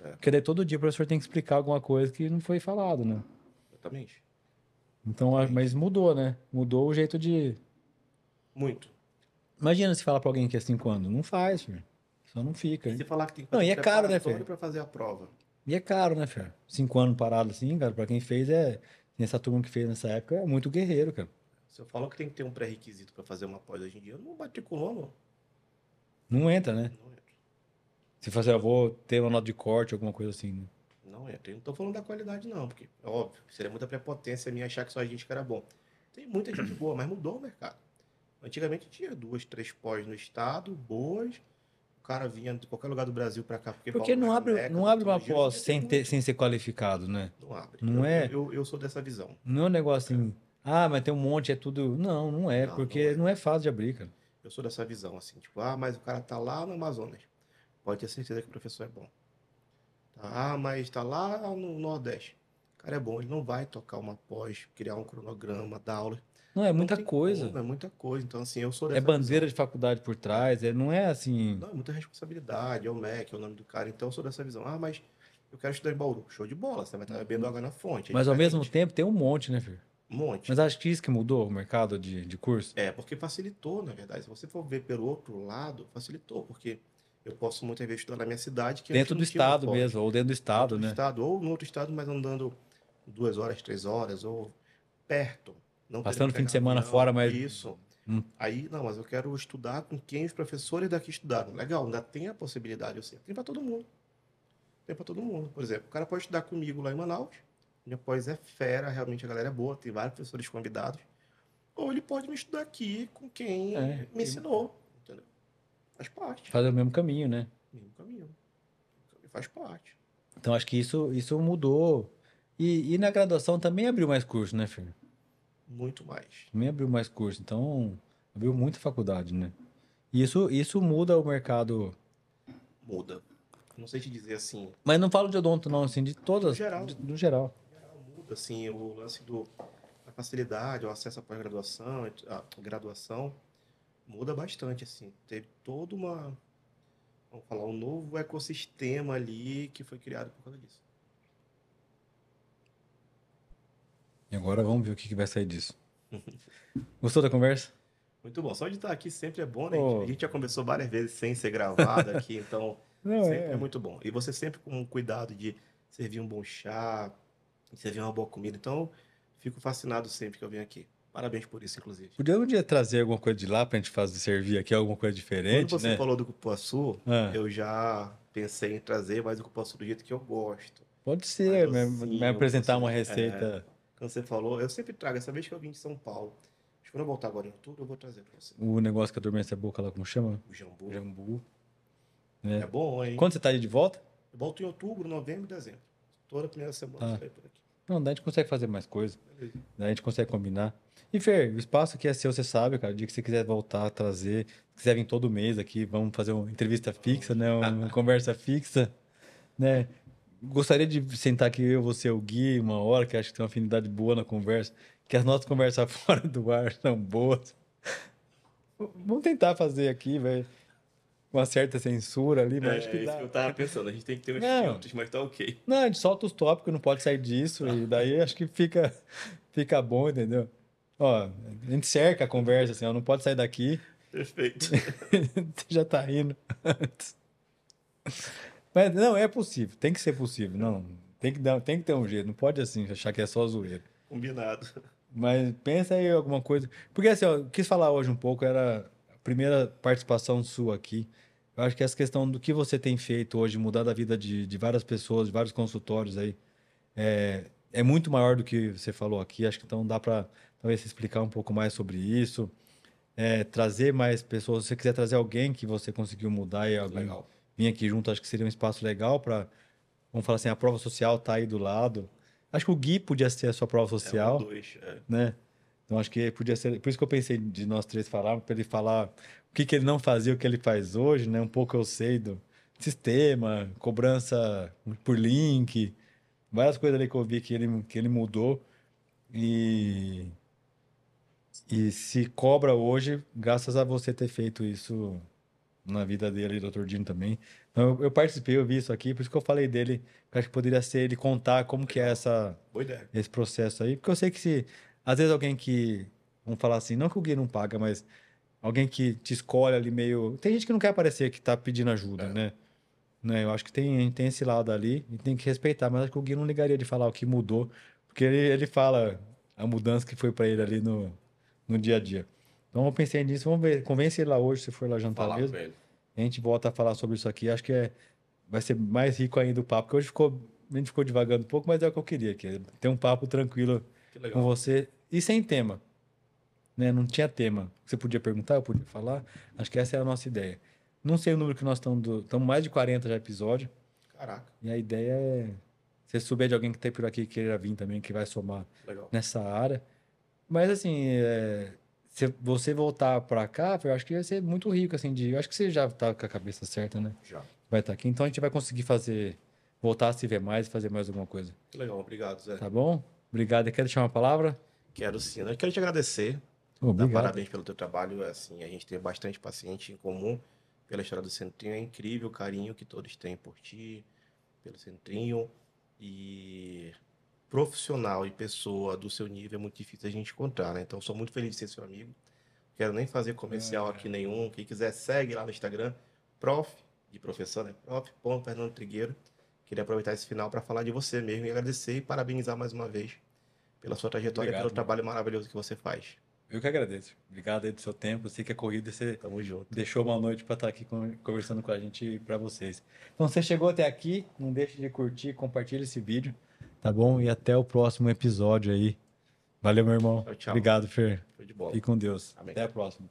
É, Porque daí todo dia o professor tem que explicar alguma coisa que não foi falado, né? exatamente. Então, mas Exatamente. mudou, né? Mudou o jeito de. Muito. Imagina se falar pra alguém que é 5 anos. Não faz, filho. Só não E fica. se falar que tem que Não, fazer e é caro, né, preparatório Fer? para fazer a prova? E é caro, né, Fer? 5 anos parado assim, cara, pra quem fez é. Essa turma que fez nessa época é muito guerreiro, cara. Se eu falo que tem que ter um pré-requisito para fazer uma pós hoje em dia, eu não matriculou, não. Não entra, né? Não entra. Se fazer, eu vou ter uma nota de corte, alguma coisa assim, né? Não entra. Eu não tô falando da qualidade, não, porque, é óbvio, seria muita prepotência minha achar que só a gente que era bom. Tem muita gente boa, mas mudou o mercado. Antigamente tinha 2, 3 pós no estado, boas. O cara vinha de qualquer lugar do Brasil para cá, porque Porque Paulo não era a abre, meca não da abre uma odontologia. Hoje em pós dia tem muito. sem ser qualificado, né? Não abre. Não é, Eu sou dessa visão. não é um negócio assim, ah, mas tem um monte, é tudo. Não, não é, Não, não porque é. não é fácil de abrir, cara. Eu sou dessa visão, assim, tipo, mas o cara tá lá no Amazonas. Pode ter certeza que o professor é bom. Tá? Mas tá lá no Nordeste. O cara é bom, ele não vai tocar uma pós, criar um cronograma, dar aula. Não, é Não muita tem coisa. como, é muita coisa. Então, assim, eu sou É dessa bandeira visão. de faculdade por trás, não é assim. Não, é muita responsabilidade, é o MEC, é o nome do cara. Então, eu sou dessa visão. Mas eu quero estudar em Bauru. Show de bola, você vai estar bebendo água na fonte, é Mas ao mesmo diferente. tempo tem um monte, né, filho? Um monte. Mas acho que isso que mudou o mercado de curso. É, porque facilitou, na verdade. Se você for ver pelo outro lado, facilitou, porque eu posso muitas vezes estudar na minha cidade, que antes Dentro do não tinha uma estado pós. mesmo, ou dentro do Dentro estado, do né? estado, ou no outro estado, mas andando 2 horas, 3 horas, ou perto, não tendo que Passando fim de pegar semana fora, avião. mas. Isso. Hum. Aí, não, mas eu quero estudar com quem os professores daqui estudaram. Legal, ainda tem a possibilidade, eu sei. Tem para todo mundo. Tem para todo mundo. Por exemplo, o cara pode estudar comigo lá em Manaus. Minha pós é fera, realmente a galera é boa, tem vários professores convidados. Ou ele pode me estudar aqui com quem É, me ensinou. Entendeu? Faz parte. fazer o mesmo caminho, né? Mesmo caminho. Faz parte. Então, acho que isso mudou. E na graduação também abriu mais curso, né, Fer? Muito mais. Também abriu mais curso. Então, abriu muita faculdade, né? E isso muda o mercado. Muda. Não sei te dizer assim, Mas não falo de odonto, não, assim, de no todas, geral, no geral. muda assim, o lance da facilidade, o acesso à pós-graduação, a graduação, muda bastante, assim. Teve toda uma, vamos falar, um novo ecossistema ali que foi criado por causa disso. E agora vamos ver o que que vai sair disso. Gostou da conversa? Muito bom. Só de estar aqui sempre é bom, né? A Pô, gente já conversou várias vezes sem ser gravado aqui, então não sempre é é. muito bom. E você sempre com cuidado de servir um bom chá, de servir uma boa comida. Então, fico fascinado sempre que eu venho aqui. Parabéns por isso, inclusive. Podia um dia trazer alguma coisa de lá pra gente fazer, servir aqui, alguma coisa Quando diferente, você né? falou do cupuaçu, Ah, eu já pensei em trazer mais o cupuaçu do jeito que eu gosto. pode Mais ser, me docinho, um apresentar cupuaçu. uma receita, Quando você falou, eu sempre trago. Essa vez que eu vim de São Paulo, acho que quando eu voltar agora em outubro, eu vou trazer para você. o negócio que adormece a boca lá, como chama? O jambu. Jambu, É né? bom, hein? Quando você tá aí de volta? Eu volto em outubro, novembro e dezembro. Toda primeira semana eu Tá. saio por aqui. Não, daí a gente consegue fazer mais coisa. Beleza. Daí a gente consegue combinar. E Fer, o espaço aqui é seu, você sabe, cara. O dia que você quiser voltar, trazer, se quiser vir todo mês aqui, vamos fazer uma entrevista fixa, né? Uma conversa fixa, né? Gostaria de sentar aqui eu, você, o Gui, uma hora, que acho que tem uma afinidade boa na conversa, que as nossas conversas fora do ar são boas. Vamos tentar fazer aqui, velho, uma certa censura ali, mas acho que É isso que dá. eu tava pensando. A gente tem que ter uns Não, filtros, mas tá ok. não, a gente solta os tópicos, não pode sair disso, e daí acho que fica bom, entendeu? Ó, a gente cerca a conversa, assim, ó, não pode sair daqui, Perfeito. você já tá rindo. Mas não, é possível, tem que ser possível, não, tem que ter um jeito, não pode assim, achar que é só zoeira. Combinado. Mas pensa aí alguma coisa, porque assim, ó, eu quis falar hoje um pouco, era a primeira participação sua aqui, eu acho que essa questão do que você tem feito hoje, mudar a vida de várias pessoas, de vários consultórios aí, é muito maior do que você falou aqui. Acho que então dá para talvez você explicar um pouco mais sobre isso, trazer mais pessoas. Se você quiser trazer alguém que você conseguiu mudar e alguém Legal. vir aqui junto, acho que seria um espaço legal para, vamos falar assim, a prova social tá aí do lado. Acho que o Gui podia ser a sua prova É um social, dois. É. né? Então acho que podia ser. Por isso que eu pensei de nós três falarmos, para ele falar o que que ele não fazia, o que ele faz hoje, né? Um pouco eu sei do sistema, cobrança por link, várias coisas ali que eu vi que ele mudou e, e se cobra hoje, graças a você ter feito isso na vida dele, Dr. Dino também. Então, eu participei, eu vi isso aqui, por isso que eu falei dele, que eu acho que poderia ser ele contar como que é Legal. Boa ideia. esse processo aí, porque eu sei que se, às vezes alguém que, vamos falar assim, não que o Gui não paga, mas alguém que te escolhe ali meio, tem gente que não quer aparecer, que tá pedindo ajuda, É. né? Eu acho que tem esse lado ali e tem que respeitar, mas acho que o Gui não ligaria de falar o que mudou, porque ele fala a mudança que foi para ele ali no dia a dia. Então eu pensei nisso, vamos ver, convence ele lá hoje, se for lá Vou jantar falar com mesmo. ele. A gente volta a falar sobre isso aqui, acho que vai ser mais rico ainda o papo, porque hoje a gente ficou divagando um pouco, mas é o que eu queria, que é ter um papo tranquilo Que com legal. você e sem tema, né? Não tinha tema. Você podia perguntar, eu podia falar. Acho que essa é a nossa ideia. Não sei o número que nós estamos mais de 40 já episódios. Caraca. E a ideia é, se souber de alguém que tem por aqui que queira vir também, que vai somar Legal. nessa área. Mas assim, se você voltar para cá, eu acho que vai ser muito rico, assim, eu acho que você já tá com a cabeça certa, né? Já. Vai estar aqui. Então a gente vai conseguir voltar a se ver mais, fazer mais alguma coisa. Que legal. Obrigado, Zé. Tá bom? Obrigado. Quer deixar uma palavra? Quero sim. Eu quero te agradecer. Dar Obrigado. parabéns pelo teu trabalho. Assim, a gente tem bastante paciente em comum pela história do Centrinho. É incrível o carinho que todos têm por ti, pelo Centrinho. E profissional e pessoa do seu nível é muito difícil a gente encontrar, né? Então, sou muito feliz de ser seu amigo. Quero nem fazer comercial aqui nenhum. Quem quiser, segue lá no Instagram, prof, de professor, né? Prof.Fernando Trigueiro. Queria aproveitar esse final para falar de você mesmo e agradecer e parabenizar mais uma vez pela sua trajetória e pelo Obrigado, meu trabalho irmão. maravilhoso que você faz. Eu que agradeço. Obrigado aí do seu tempo. Eu sei que é corrida e você Tamo junto. deixou uma noite para estar aqui conversando com a gente e para vocês. Então, você chegou até aqui, não deixe de curtir, compartilha esse vídeo, tá bom? E até o próximo episódio aí. Valeu, meu irmão. Tchau, tchau. Obrigado, Fer. Show de bola. Fique com Deus. Amém. Até a próxima.